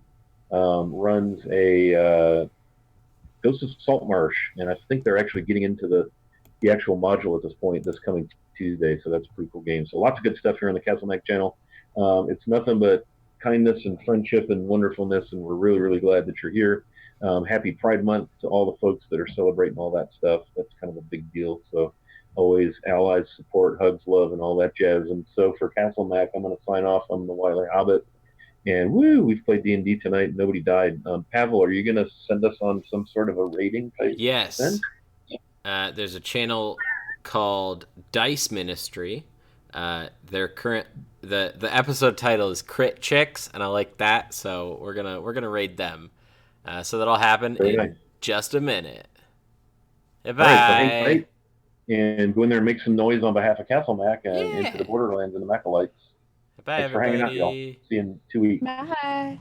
Speaker 2: runs a Ghost of Saltmarsh, and I think they're actually getting into the actual module at this point this coming Tuesday. So that's a pretty cool game. So lots of good stuff here on the Castle Mac channel. It's nothing but kindness and friendship and wonderfulness, and we're really, really glad that you're here. Happy Pride Month to all the folks that are celebrating all that stuff. That's kind of a big deal. So always allies, support, hugs, love, and all that jazz. And so for Castle Mac, I'm going to sign off. I'm the Wily Hobbit. And woo, we've played D&D tonight. Nobody died. Pavel, are you going to send us on some sort of a rating type?
Speaker 1: Yes.
Speaker 2: Then?
Speaker 1: There's a channel called Dice Ministry. Their current the episode title is Crit Chicks, and I like that, so we're gonna raid them. So that'll happen in just a minute. Bye.
Speaker 2: All right, so hang tight and go in there and make some noise on behalf of Castle Mac and into the Borderlands and the Macolites.
Speaker 1: Bye,
Speaker 2: Thanks for hanging out, y'all. See you in 2 weeks.
Speaker 3: Bye.